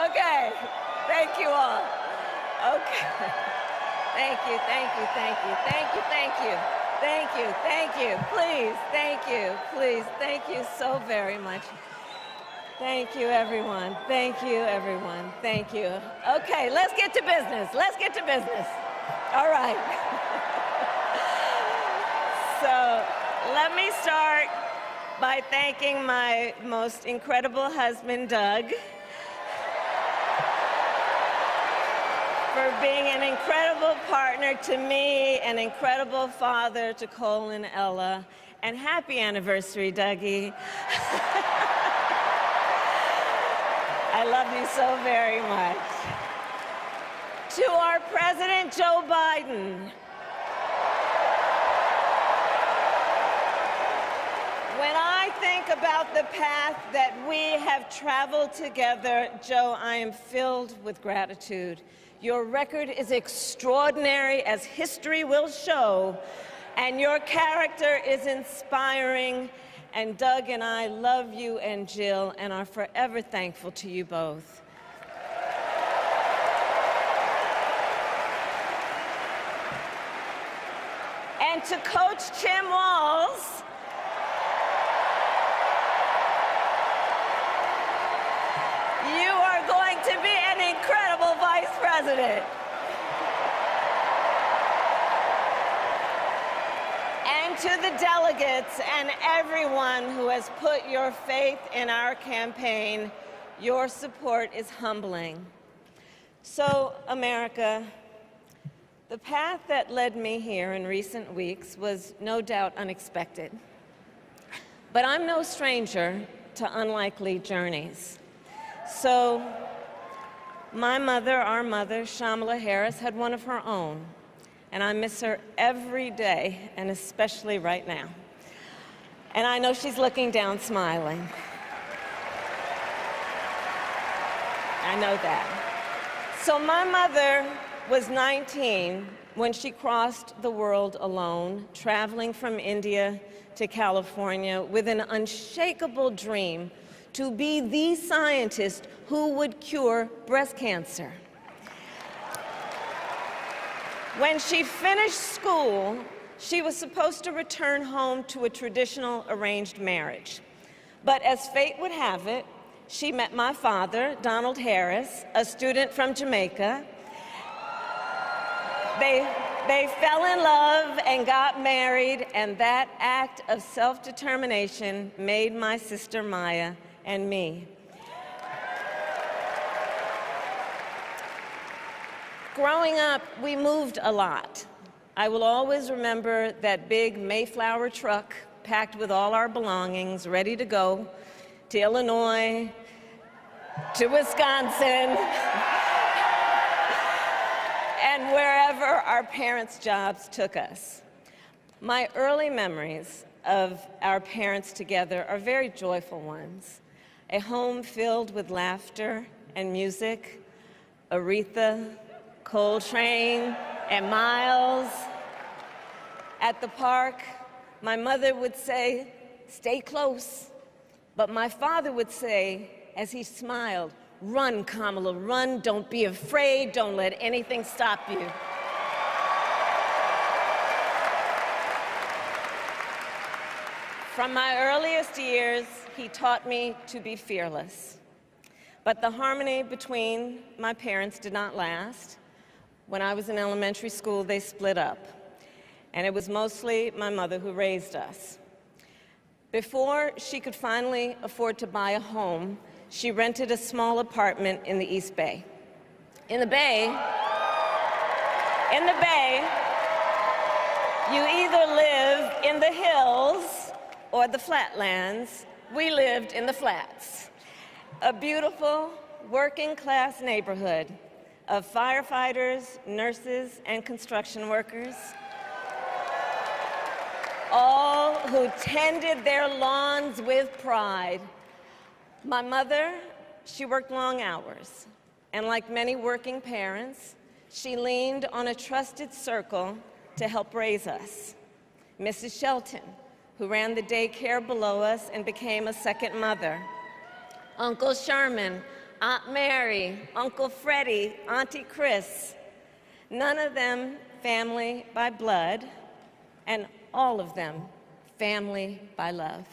Okay, thank you all. Okay. Thank you, thank you, thank you, thank you, thank you, thank you, thank you, please, thank you so very much. Thank you, everyone. Thank you, everyone. Thank you. Okay, let's get to business. Let's get to business. All right. So let me start by thanking my most incredible husband, Doug, for being an incredible partner to me, an incredible father to Cole and Ella, and happy anniversary, Dougie. I love you so very much. To our President Joe Biden, when I think about the path that we have traveled together, Joe, I am filled with gratitude. Your record is extraordinary, as history will show, and your character is inspiring. And Doug and I love you and Jill and are forever thankful to you both. And to Coach Tim Walz, you are going to be an incredible vice president. And to the delegates and everyone who has put your faith in our campaign, your support is humbling. So, America, the path that led me here in recent weeks was no doubt unexpected. But I'm no stranger to unlikely journeys. So, my mother, our mother, Kamala Harris, had one of her own. And I miss her every day, and especially right now. And I know she's looking down, smiling. I know that. So my mother was 19 when she crossed the world alone, traveling from India to California with an unshakable dream to be the scientist who would cure breast cancer. When she finished school, she was supposed to return home to a traditional arranged marriage. But as fate would have it, she met my father, Donald Harris, a student from Jamaica. They fell in love and got married, and that act of self-determination made my sister Maya and me. Growing up, we moved a lot. I will always remember that big Mayflower truck packed with all our belongings, ready to go to Illinois, to Wisconsin, and wherever our parents' jobs took us. My early memories of our parents together are very joyful ones. A home filled with laughter and music, Aretha, Coltrane, and Miles. At the park, my mother would say, "Stay close." But my father would say, as he smiled, "Run, Kamala, run. Don't be afraid. Don't let anything stop you." From my earliest years, he taught me to be fearless. But the harmony between my parents did not last. When I was in elementary school, they split up. And it was mostly my mother who raised us. Before she could finally afford to buy a home, she rented a small apartment in the East Bay. In the Bay, you either live in the hills or the flatlands. We lived in the flats. A beautiful working-class neighborhood of firefighters, nurses, and construction workers, all who tended their lawns with pride. My mother, she worked long hours, and like many working parents, she leaned on a trusted circle to help raise us. Mrs. Shelton, who ran the daycare below us and became a second mother. Uncle Sherman, Aunt Mary, Uncle Freddie, Auntie Chris. none of them family by blood, and all of them family by love.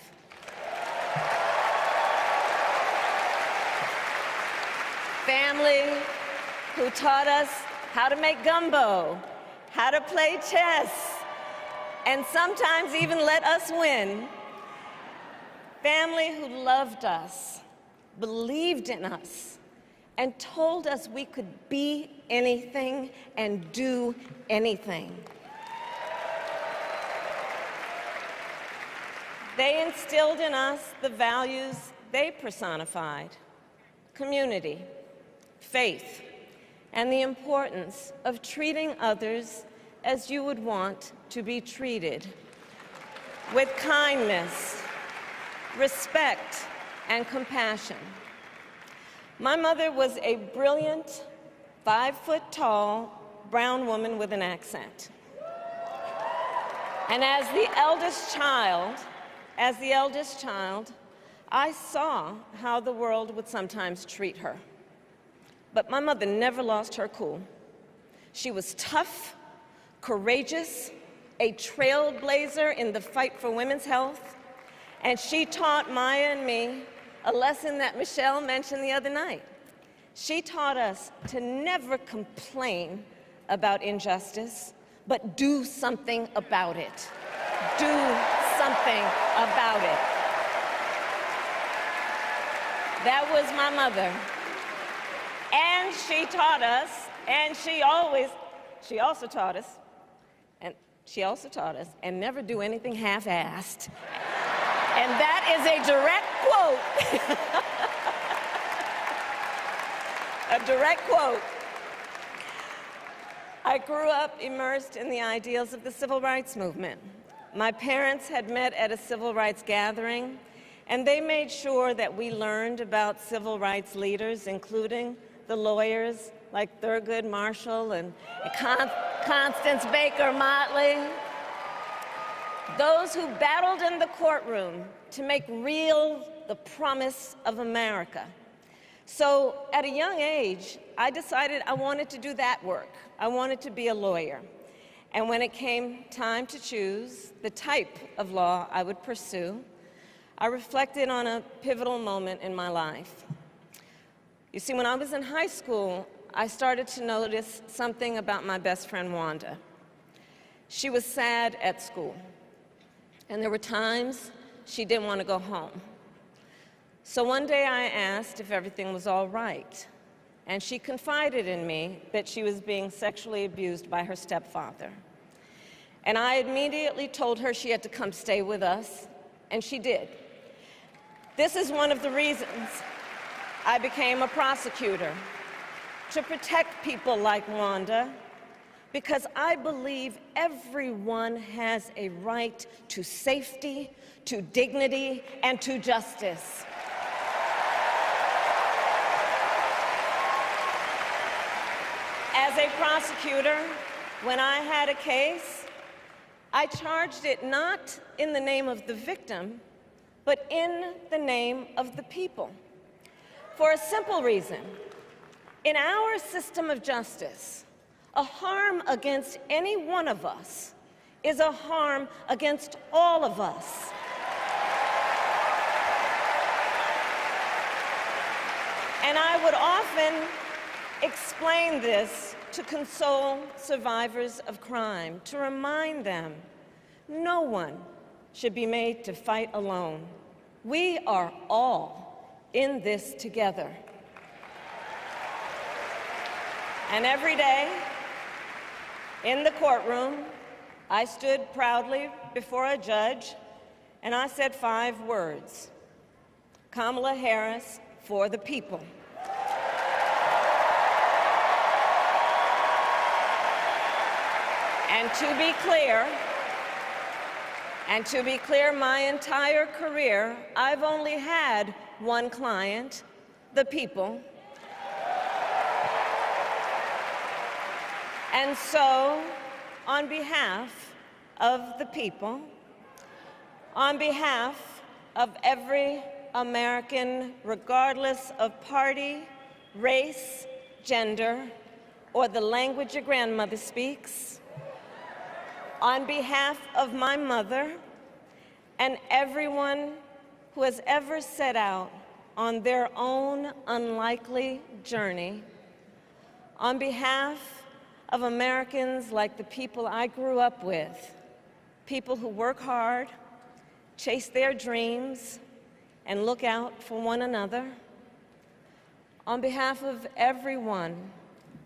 Family who taught us how to make gumbo, how to play chess, and sometimes even let us win. Family who loved us, believed in us, and told us we could be anything and do anything. They instilled in us the values they personified: community, faith, and the importance of treating others as you would want to be treated, with kindness, respect, and compassion. My mother was a brilliant, 5-foot-tall, brown woman with an accent. And as the eldest child, I saw how the world would sometimes treat her. But my mother never lost her cool. She was tough, courageous, a trailblazer in the fight for women's health, and she taught Maya and me a lesson that Michelle mentioned the other night. She taught us to never complain about injustice, but do something about it. Do something about it. That was my mother. And she taught us, and she also taught us, and never do anything half-assed. And that is a direct quote. A direct quote. I grew up immersed in the ideals of the civil rights movement. My parents had met at a civil rights gathering, and they made sure that we learned about civil rights leaders, including the lawyers like Thurgood Marshall and Constance Baker Motley, those who battled in the courtroom to make real the promise of America. So at a young age, I decided I wanted to do that work. I wanted to be a lawyer. And when it came time to choose the type of law I would pursue, I reflected on a pivotal moment in my life. You see, when I was in high school, I started to notice something about my best friend, Wanda. She was sad at school, and there were times she didn't want to go home. So one day I asked if everything was all right, and she confided in me that she was being sexually abused by her stepfather. And I immediately told her she had to come stay with us, and she did. This is one of the reasons I became a prosecutor, to protect people like Wanda, because I believe everyone has a right to safety, to dignity, and to justice. As a prosecutor, when I had a case, I charged it not in the name of the victim, but in the name of the people. For a simple reason. In our system of justice, a harm against any one of us is a harm against all of us. And I would often explain this to console survivors of crime, to remind them no one should be made to fight alone. We are all in this together. And every day, in the courtroom, I stood proudly before a judge, and I said 5 words: Kamala Harris for the people. And to be clear, my entire career, I've only had one client, the people. And so, on behalf of the people, on behalf of every American, regardless of party, race, gender, or the language your grandmother speaks, on behalf of my mother and everyone who has ever set out on their own unlikely journey, on behalf of Americans like the people I grew up with, people who work hard, chase their dreams, and look out for one another, on behalf of everyone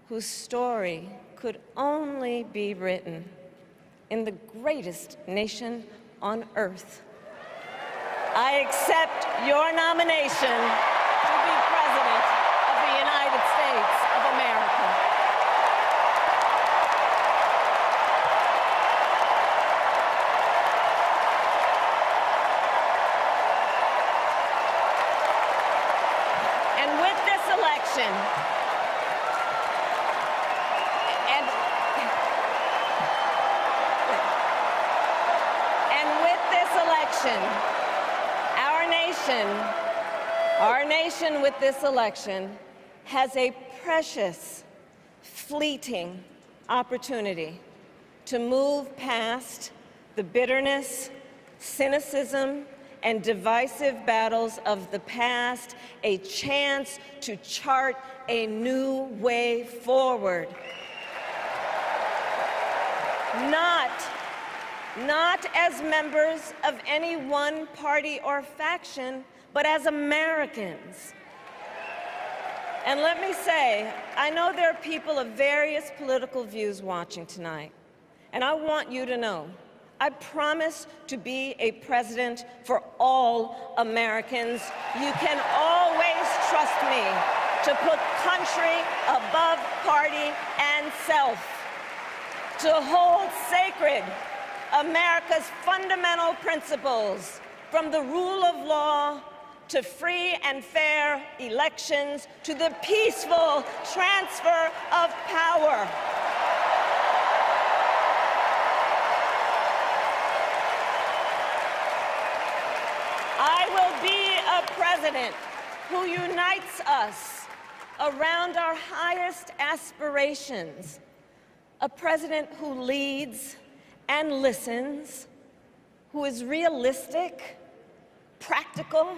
whose story could only be written in the greatest nation on earth, I accept your nomination to be President of the United States of America. And with this election, our nation with this election has a precious, fleeting opportunity to move past the bitterness, cynicism, and divisive battles of the past, a chance to chart a new way forward. Not as members of any one party or faction, but as Americans. And let me say, I know there are people of various political views watching tonight, and I want you to know, I promise to be a president for all Americans. You can always trust me to put country above party and self, to hold sacred America's fundamental principles, from the rule of law to free and fair elections to the peaceful transfer of power. I will be a president who unites us around our highest aspirations, a president who leads and listens, who is realistic, practical,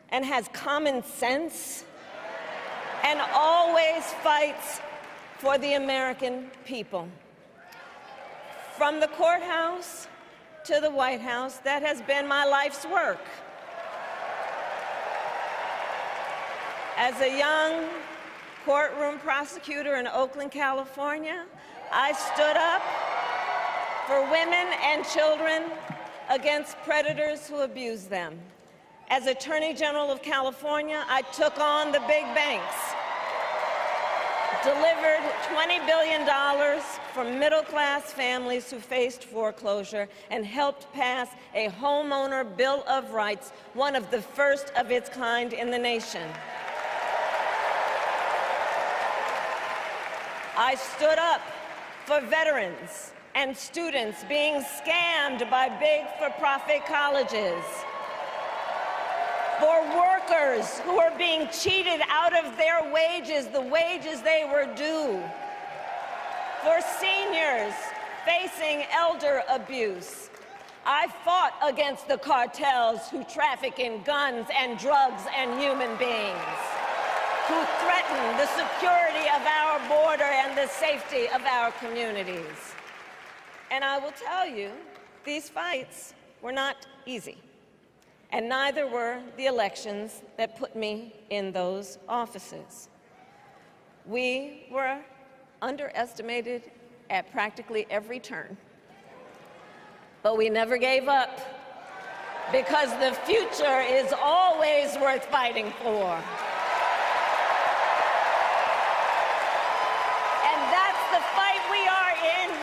and has common sense, and always fights for the American people. From the courthouse to the White House, that has been my life's work. As a young courtroom prosecutor in Oakland, California, I stood up for women and children against predators who abuse them. As Attorney General of California, I took on the big banks, delivered $20 billion for middle-class families who faced foreclosure, and helped pass a homeowner Bill of Rights, one of the first of its kind in the nation. I stood up for veterans and students being scammed by big for-profit colleges, for workers who are being cheated out of their wages, the wages they were due, for seniors facing elder abuse. I fought against the cartels who traffic in guns and drugs and human beings, who threaten the security of our border and the safety of our communities. And I will tell you, these fights were not easy, and neither were the elections that put me in those offices. We were underestimated at practically every turn, but we never gave up, because the future is always worth fighting for.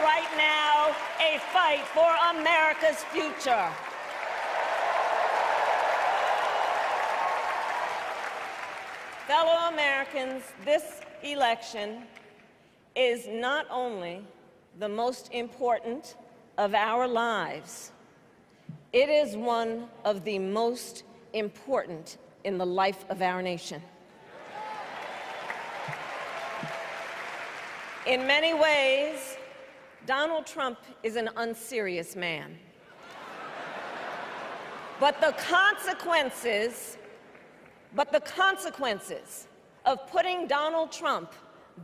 Right now, a fight for America's future. Fellow Americans, this election is not only the most important of our lives, it is one of the most important in the life of our nation. In many ways, Donald Trump is an unserious man. But the consequences of putting Donald Trump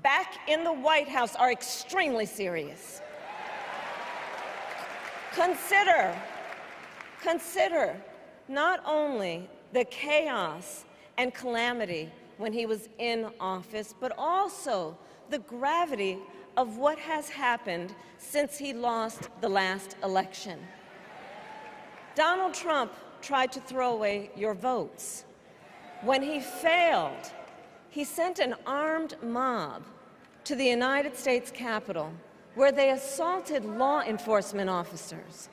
back in the White House are extremely serious. Consider not only the chaos and calamity when he was in office, but also the gravity of what has happened since he lost the last election. Donald Trump tried to throw away your votes. When he failed, he sent an armed mob to the United States Capitol, where they assaulted law enforcement officers.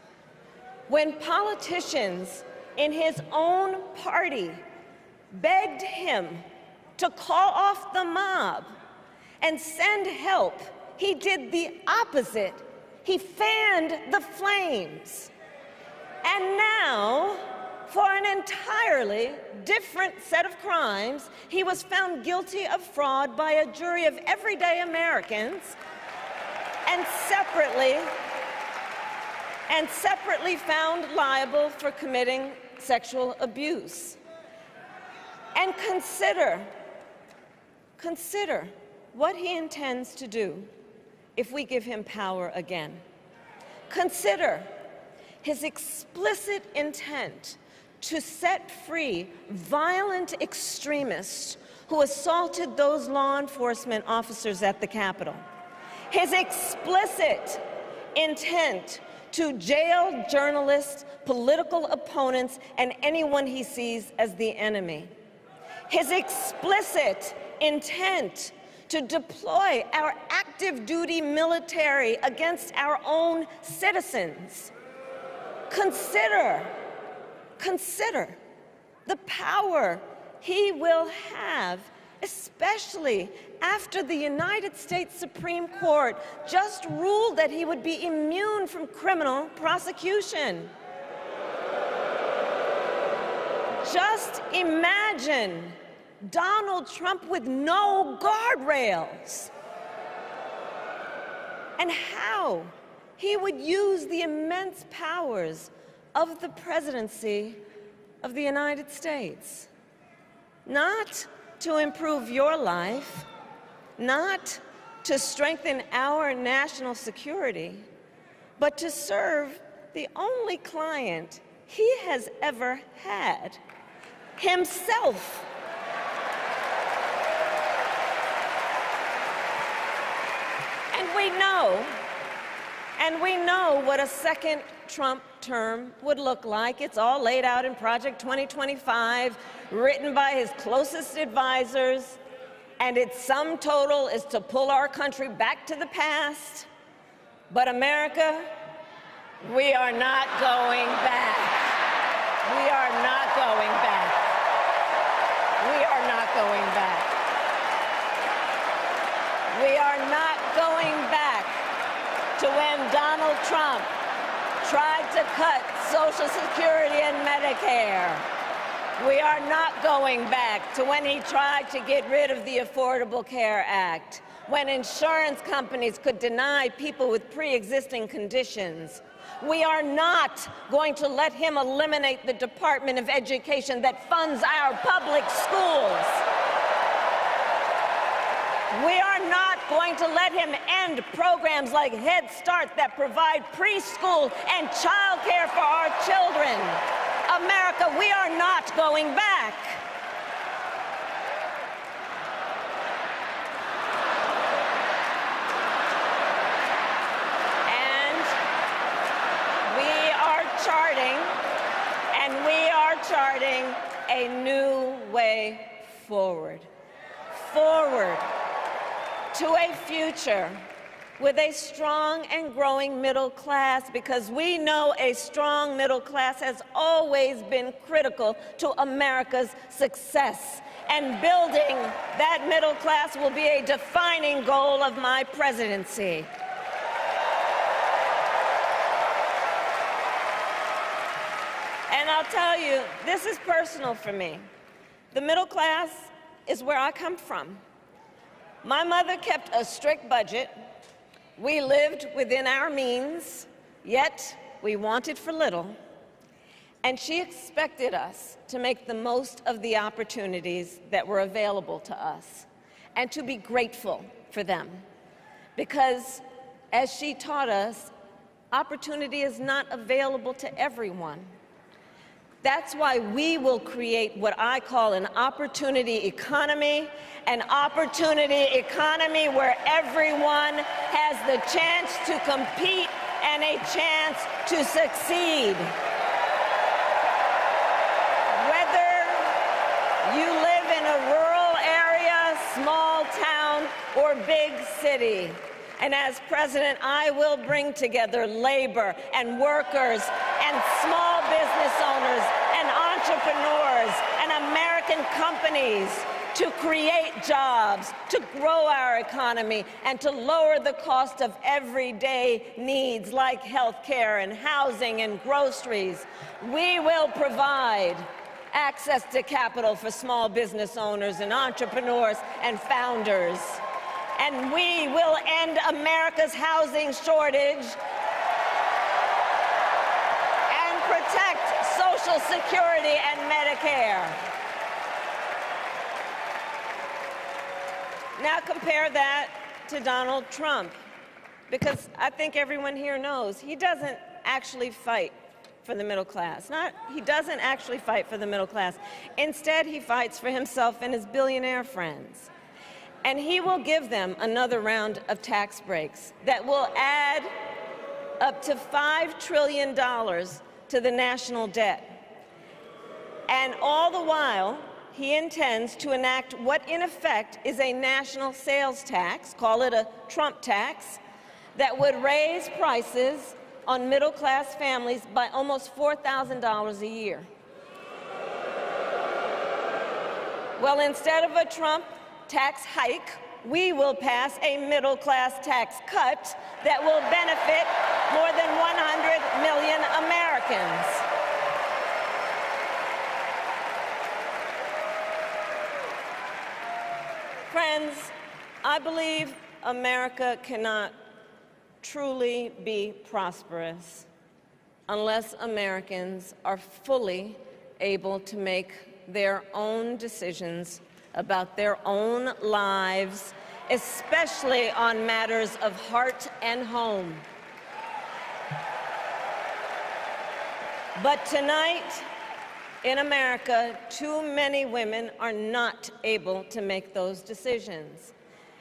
When politicians in his own party begged him to call off the mob and send help, he did the opposite. He fanned the flames. And now, for an entirely different set of crimes, he was found guilty of fraud by a jury of everyday Americans and separately found liable for committing sexual abuse. And consider what he intends to do if we give him power again. Consider his explicit intent to set free violent extremists who assaulted those law enforcement officers at the Capitol. His explicit intent to jail journalists, political opponents, and anyone he sees as the enemy. His explicit intent to deploy our active duty military against our own citizens. Consider the power he will have, especially after the United States Supreme Court just ruled that he would be immune from criminal prosecution. Just imagine Donald Trump with no guardrails, and how he would use the immense powers of the presidency of the United States, not to improve your life, not to strengthen our national security, but to serve the only client he has ever had, himself. And we know what a second Trump term would look like. It's all laid out in Project 2025, written by his closest advisors, and its sum total is to pull our country back to the past. But America, we are not going back. We are not going back. We are not going back. We are not going back to when Donald Trump tried to cut Social Security and Medicare. We are not going back to when he tried to get rid of the Affordable Care Act, when insurance companies could deny people with pre-existing conditions. We are not going to let him eliminate the Department of Education that funds our public schools. We are not going to let him end programs like Head Start that provide preschool and childcare for our children. America, we are not going back. And we are charting a new way forward. Forward to a future with a strong and growing middle class, because we know a strong middle class has always been critical to America's success. And building that middle class will be a defining goal of my presidency. And I'll tell you, this is personal for me. The middle class is where I come from. My mother kept a strict budget. We lived within our means, yet we wanted for little. And she expected us to make the most of the opportunities that were available to us and to be grateful for them. Because, as she taught us, opportunity is not available to everyone. That's why we will create what I call an opportunity economy where everyone has the chance to compete and a chance to succeed. Whether you live in a rural area, small town, or big city. And as president, I will bring together labor and workers and small business owners and entrepreneurs and American companies to create jobs, to grow our economy, and to lower the cost of everyday needs like health care and housing and groceries. We will provide access to capital for small business owners and entrepreneurs and founders. And we will end America's housing shortage and protect Social Security and Medicare. Now compare that to Donald Trump, because I think everyone here knows he doesn't actually fight for the middle class. He doesn't actually fight for the middle class. Instead, he fights for himself and his billionaire friends. And he will give them another round of tax breaks that will add up to $5 trillion to the national debt. And all the while, he intends to enact what in effect is a national sales tax, call it a Trump tax, that would raise prices on middle-class families by almost $4,000 a year. Well, instead of a Trump tax hike, we will pass a middle-class tax cut that will benefit more than 100 million Americans. Friends, I believe America cannot truly be prosperous unless Americans are fully able to make their own decisions about their own lives, especially on matters of heart and home. But tonight, in America, too many women are not able to make those decisions.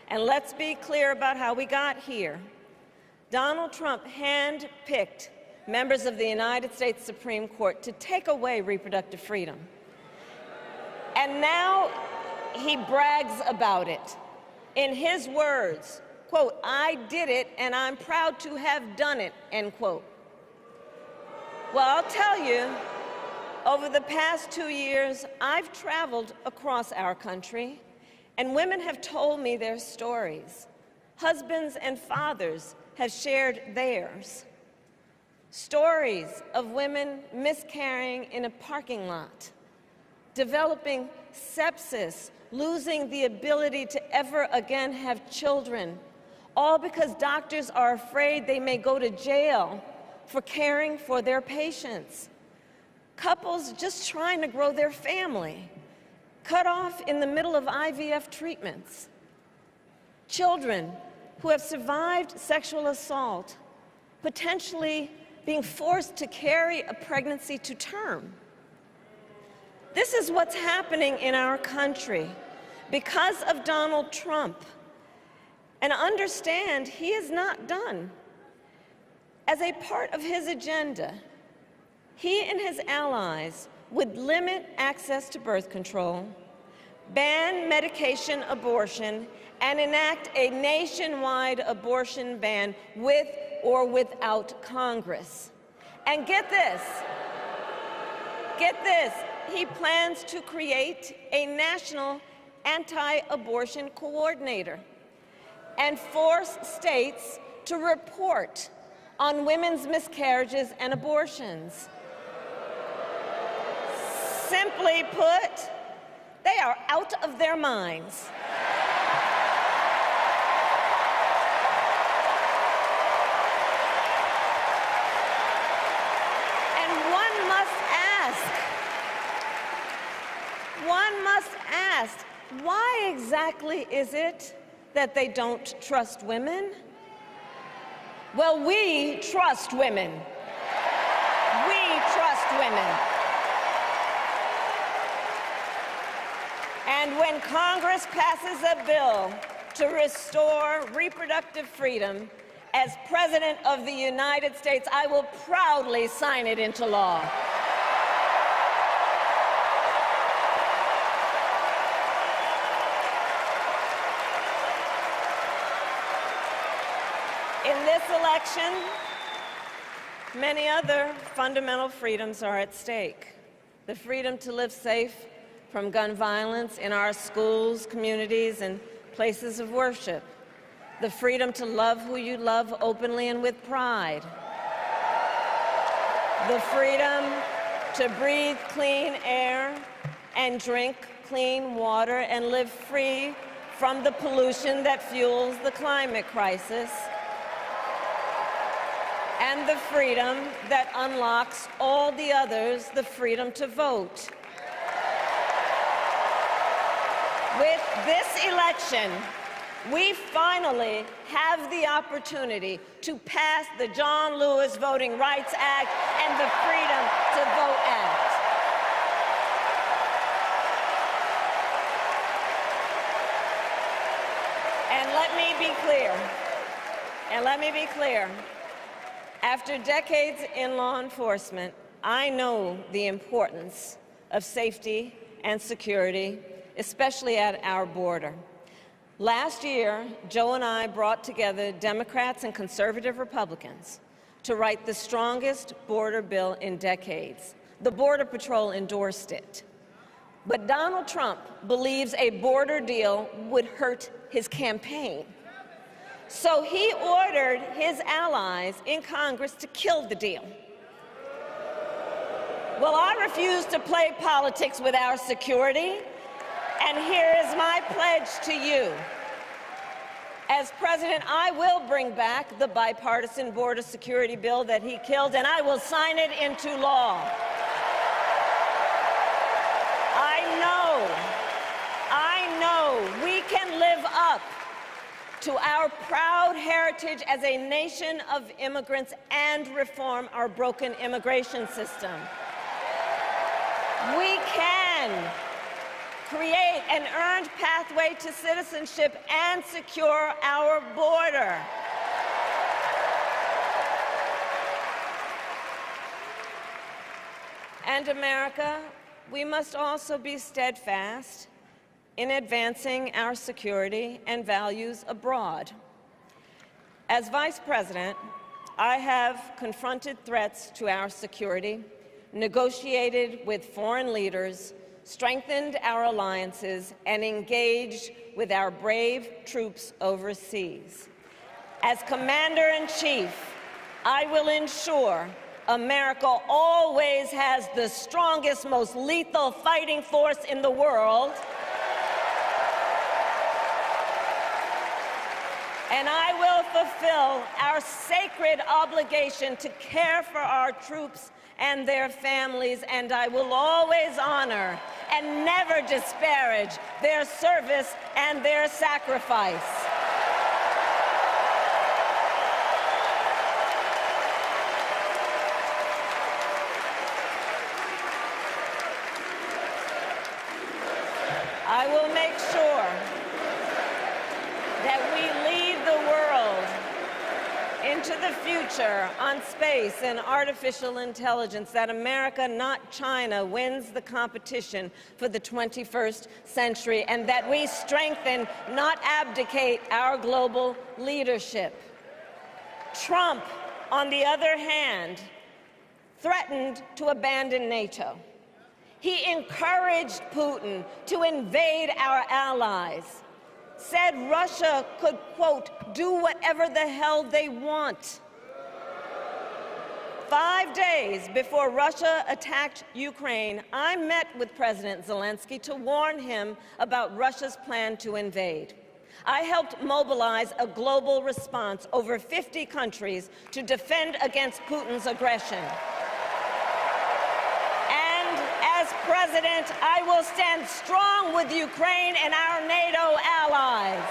And let's be clear about how we got here. Donald Trump handpicked members of the United States Supreme Court to take away reproductive freedom. And now he brags about it. In his words, quote, "I did it and I'm proud to have done it," end quote. Well, I'll tell you, over the past 2 years, I've traveled across our country, and women have told me their stories. Husbands and fathers have shared theirs. Stories of women miscarrying in a parking lot, developing sepsis, losing the ability to ever again have children, all because doctors are afraid they may go to jail for caring for their patients. Couples just trying to grow their family, cut off in the middle of IVF treatments. Children who have survived sexual assault, potentially being forced to carry a pregnancy to term. This is what's happening in our country because of Donald Trump. And understand, he is not done. As a part of his agenda, he and his allies would limit access to birth control, ban medication abortion, and enact a nationwide abortion ban with or without Congress. And get this, he plans to create a national anti-abortion coordinator and force states to report on women's miscarriages and abortions. Simply put, they are out of their minds. asked, why exactly is it that they don't trust women? Well, we trust women. We trust women. And when Congress passes a bill to restore reproductive freedom, as President of the United States, I will proudly sign it into law. In this election, many other fundamental freedoms are at stake. The freedom to live safe from gun violence in our schools, communities, and places of worship. The freedom to love who you love openly and with pride. The freedom to breathe clean air and drink clean water and live free from the pollution that fuels the climate crisis. And the freedom that unlocks all the others, the freedom to vote. With this election, we finally have the opportunity to pass the John Lewis Voting Rights Act and the Freedom to Vote Act. And let me be clear, after decades in law enforcement, I know the importance of safety and security, especially at our border. Last year, Joe and I brought together Democrats and conservative Republicans to write the strongest border bill in decades. The Border Patrol endorsed it. But Donald Trump believes a border deal would hurt his campaign. So he ordered his allies in Congress to kill the deal. Well, I refuse to play politics with our security. And here is my pledge to you. As president, I will bring back the bipartisan border security bill that he killed, and I will sign it into law. I know we can live up to our proud heritage as a nation of immigrants and reform our broken immigration system. We can create an earned pathway to citizenship and secure our border. And America, we must also be steadfast in advancing our security and values abroad. As Vice President, I have confronted threats to our security, negotiated with foreign leaders, strengthened our alliances, and engaged with our brave troops overseas. As Commander-in-Chief, I will ensure America always has the strongest, most lethal fighting force in the world, and I will fulfill our sacred obligation to care for our troops and their families, and I will always honor and never disparage their service and their sacrifice. I will make sure that we lead the world into the future on space and artificial intelligence, that America, not China, wins the competition for the 21st century, and that we strengthen, not abdicate, our global leadership. Trump, on the other hand, threatened to abandon NATO. He encouraged Putin to invade our allies, said Russia could, quote, do whatever the hell they want. 5 days before Russia attacked Ukraine, I met with President Zelensky to warn him about Russia's plan to invade. I helped mobilize a global response, over 50 countries, to defend against Putin's aggression. And as president, I will stand strong with Ukraine and our NATO allies.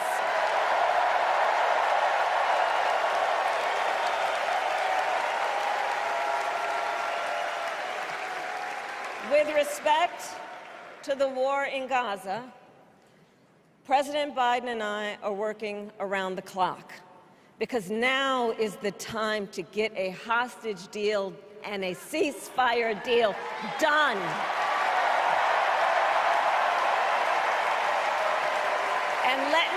With respect to the war in Gaza, President Biden and I are working around the clock because now is the time to get a hostage deal and a ceasefire deal done. And let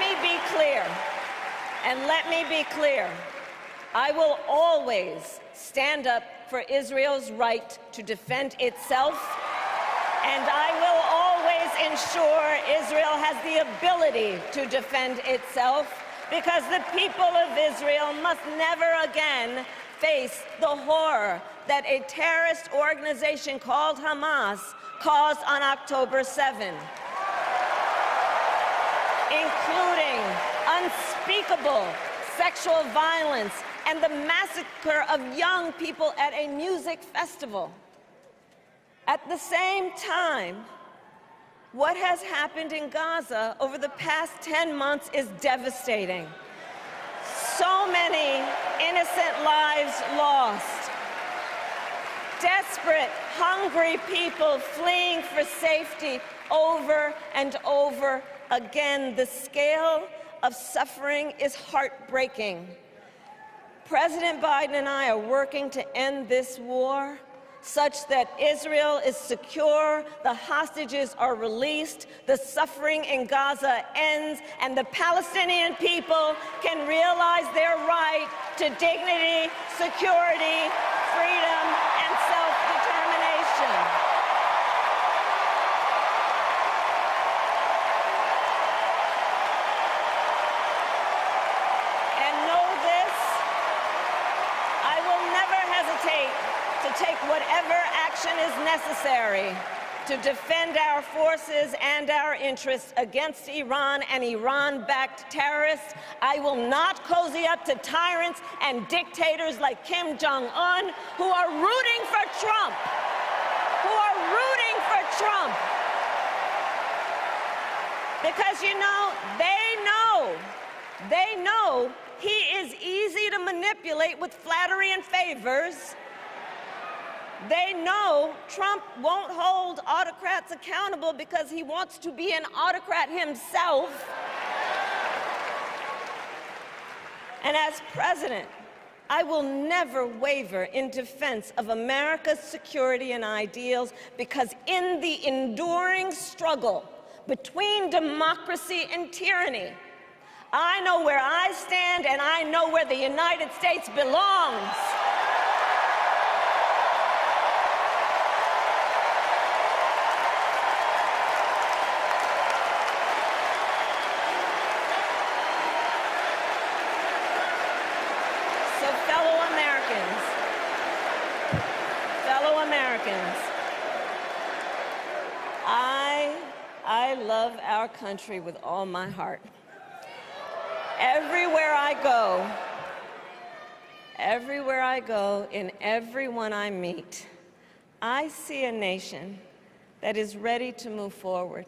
me be clear, I will always stand up for Israel's right to defend itself, and I will always ensure Israel has the ability to defend itself, because the people of Israel must never again face the horror that a terrorist organization called Hamas caused on October 7, including unspeakable sexual violence and the massacre of young people at a music festival. At the same time, what has happened in Gaza over the past 10 months is devastating. So many innocent lives lost. Desperate, hungry people fleeing for safety over and over again. The scale of suffering is heartbreaking. President Biden and I are working to end this war such that Israel is secure, the hostages are released, the suffering in Gaza ends, and the Palestinian people can realize their right to dignity, security, freedom, and self-determination. And know this, I will never hesitate to take whatever action is necessary to defend our forces and our interests against Iran and Iran-backed terrorists. I will not cozy up to tyrants and dictators like Kim Jong-un who are rooting for Trump, Because, you know, they know he is easy to manipulate with flattery and favors. They know Trump won't hold autocrats accountable because he wants to be an autocrat himself. And as president, I will never waver in defense of America's security and ideals, because in the enduring struggle between democracy and tyranny, I know where I stand and I know where the United States belongs. I love our country with all my heart. Everywhere I go, in everyone I meet, I see a nation that is ready to move forward,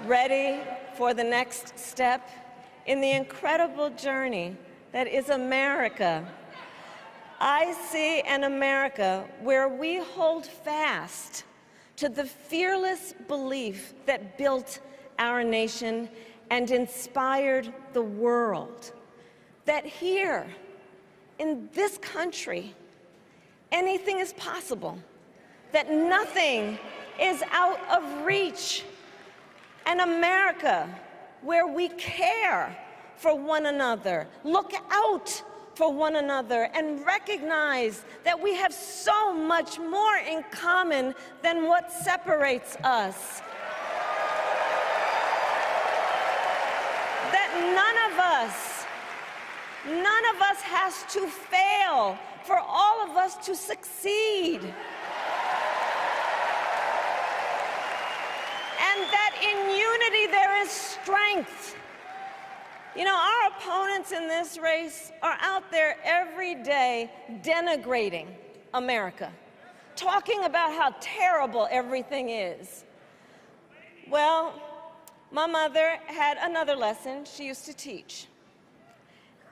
ready for the next step in the incredible journey that is America. I see an America where we hold fast to the fearless belief that built our nation and inspired the world, that here, in this country, anything is possible, that nothing is out of reach. An America where we care for one another, look out for one another, and recognize that we have so much more in common than what separates us. That none of us has to fail for all of us to succeed. And that in unity there is strength. You know, our opponents in this race are out there every day denigrating America, talking about how terrible everything is. Well, my mother had another lesson she used to teach.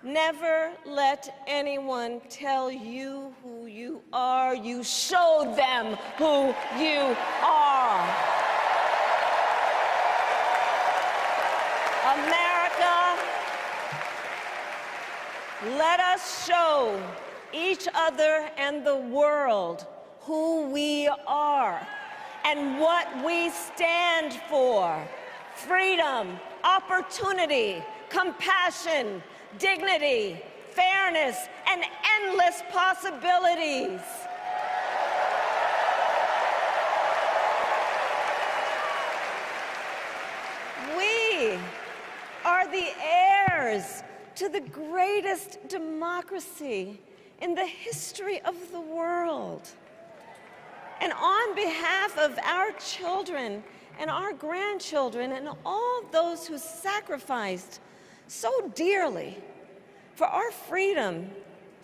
Never let anyone tell you who you are. You show them who you are. America, let us show each other and the world who we are and what we stand for. Freedom, opportunity, compassion, dignity, fairness, and endless possibilities. We are the heirs to the greatest democracy in the history of the world. And on behalf of our children and our grandchildren and all those who sacrificed so dearly for our freedom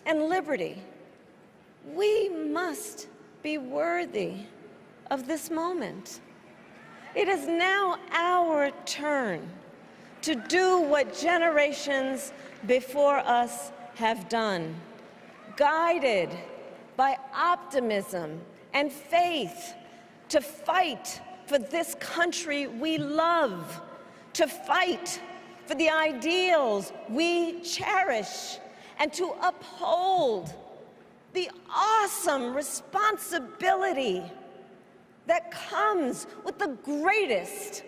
and liberty, we must be worthy of this moment. It is now our turn to do what generations before us have done, guided by optimism and faith, to fight for this country we love, to fight for the ideals we cherish, and to uphold the awesome responsibility that comes with the greatest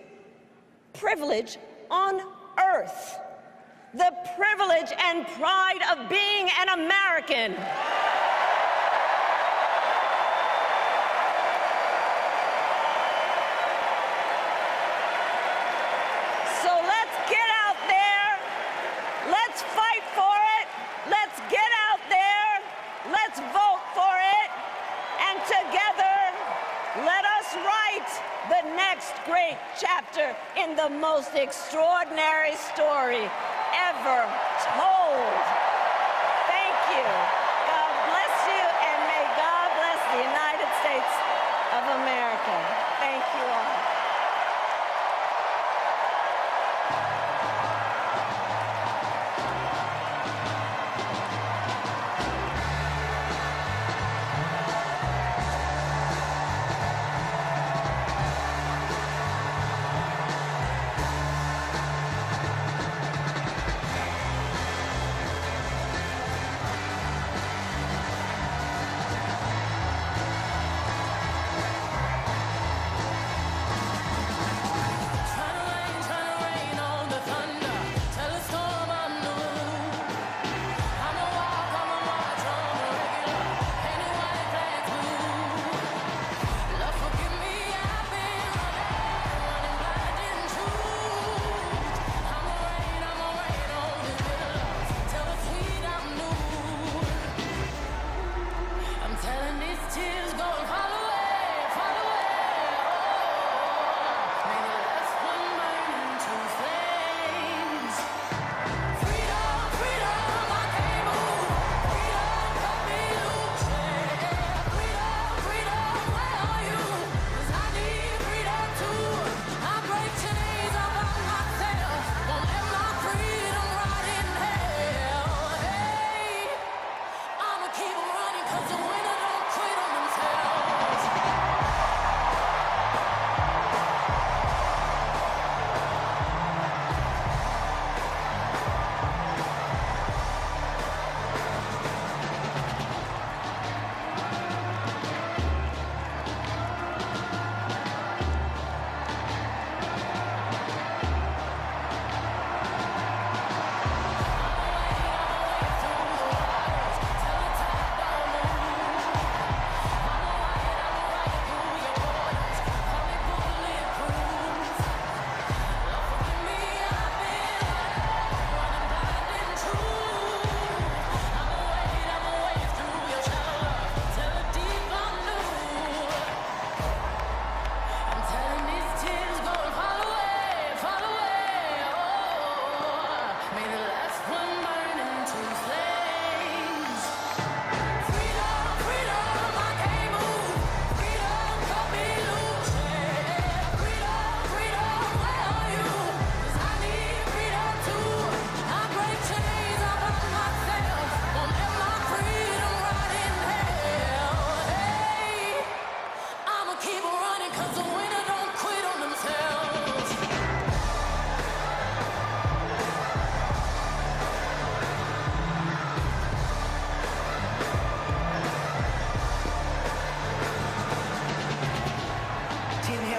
privilege on earth, the privilege and pride of being an American. So let's get out there, let's fight for it, let's get out there, let's vote for it, and together, let us write the next great chapter in the most extraordinary story ever told. Thank you. God bless you, and may God bless the United States of America. Thank you all.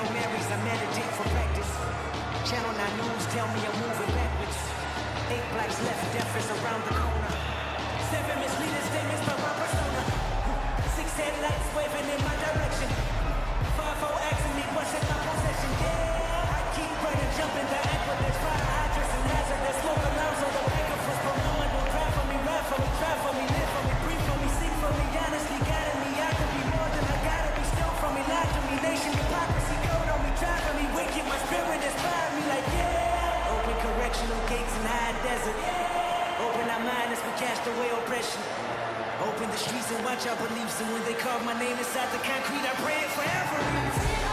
Hail Marys, I meditate for practice. Channel 9 News tell me I'm moving backwards. 8 blacks left, death is around the corner. 7 misleading statements by my persona. 6 headlights waving in my direction. 5-4 asking me what's in my possession. Yeah, I keep running, jumping the aqueducts, fire hydrants and hazardous smoke alarms on the back of us. But mama don't cry for me, ride for me, try for me, live for me, breathe for me, sing for me, honestly guiding me. I could be more than I gotta be, stole from me, lied to me, nation hypocrisy, code on me, driving me, wicked, my spirit inspired me like yeah. Open correctional gates in high desert. Open our mind as we cast away oppression. Open the streets and watch our beliefs, and when they carve my name inside the concrete, I pray it forever.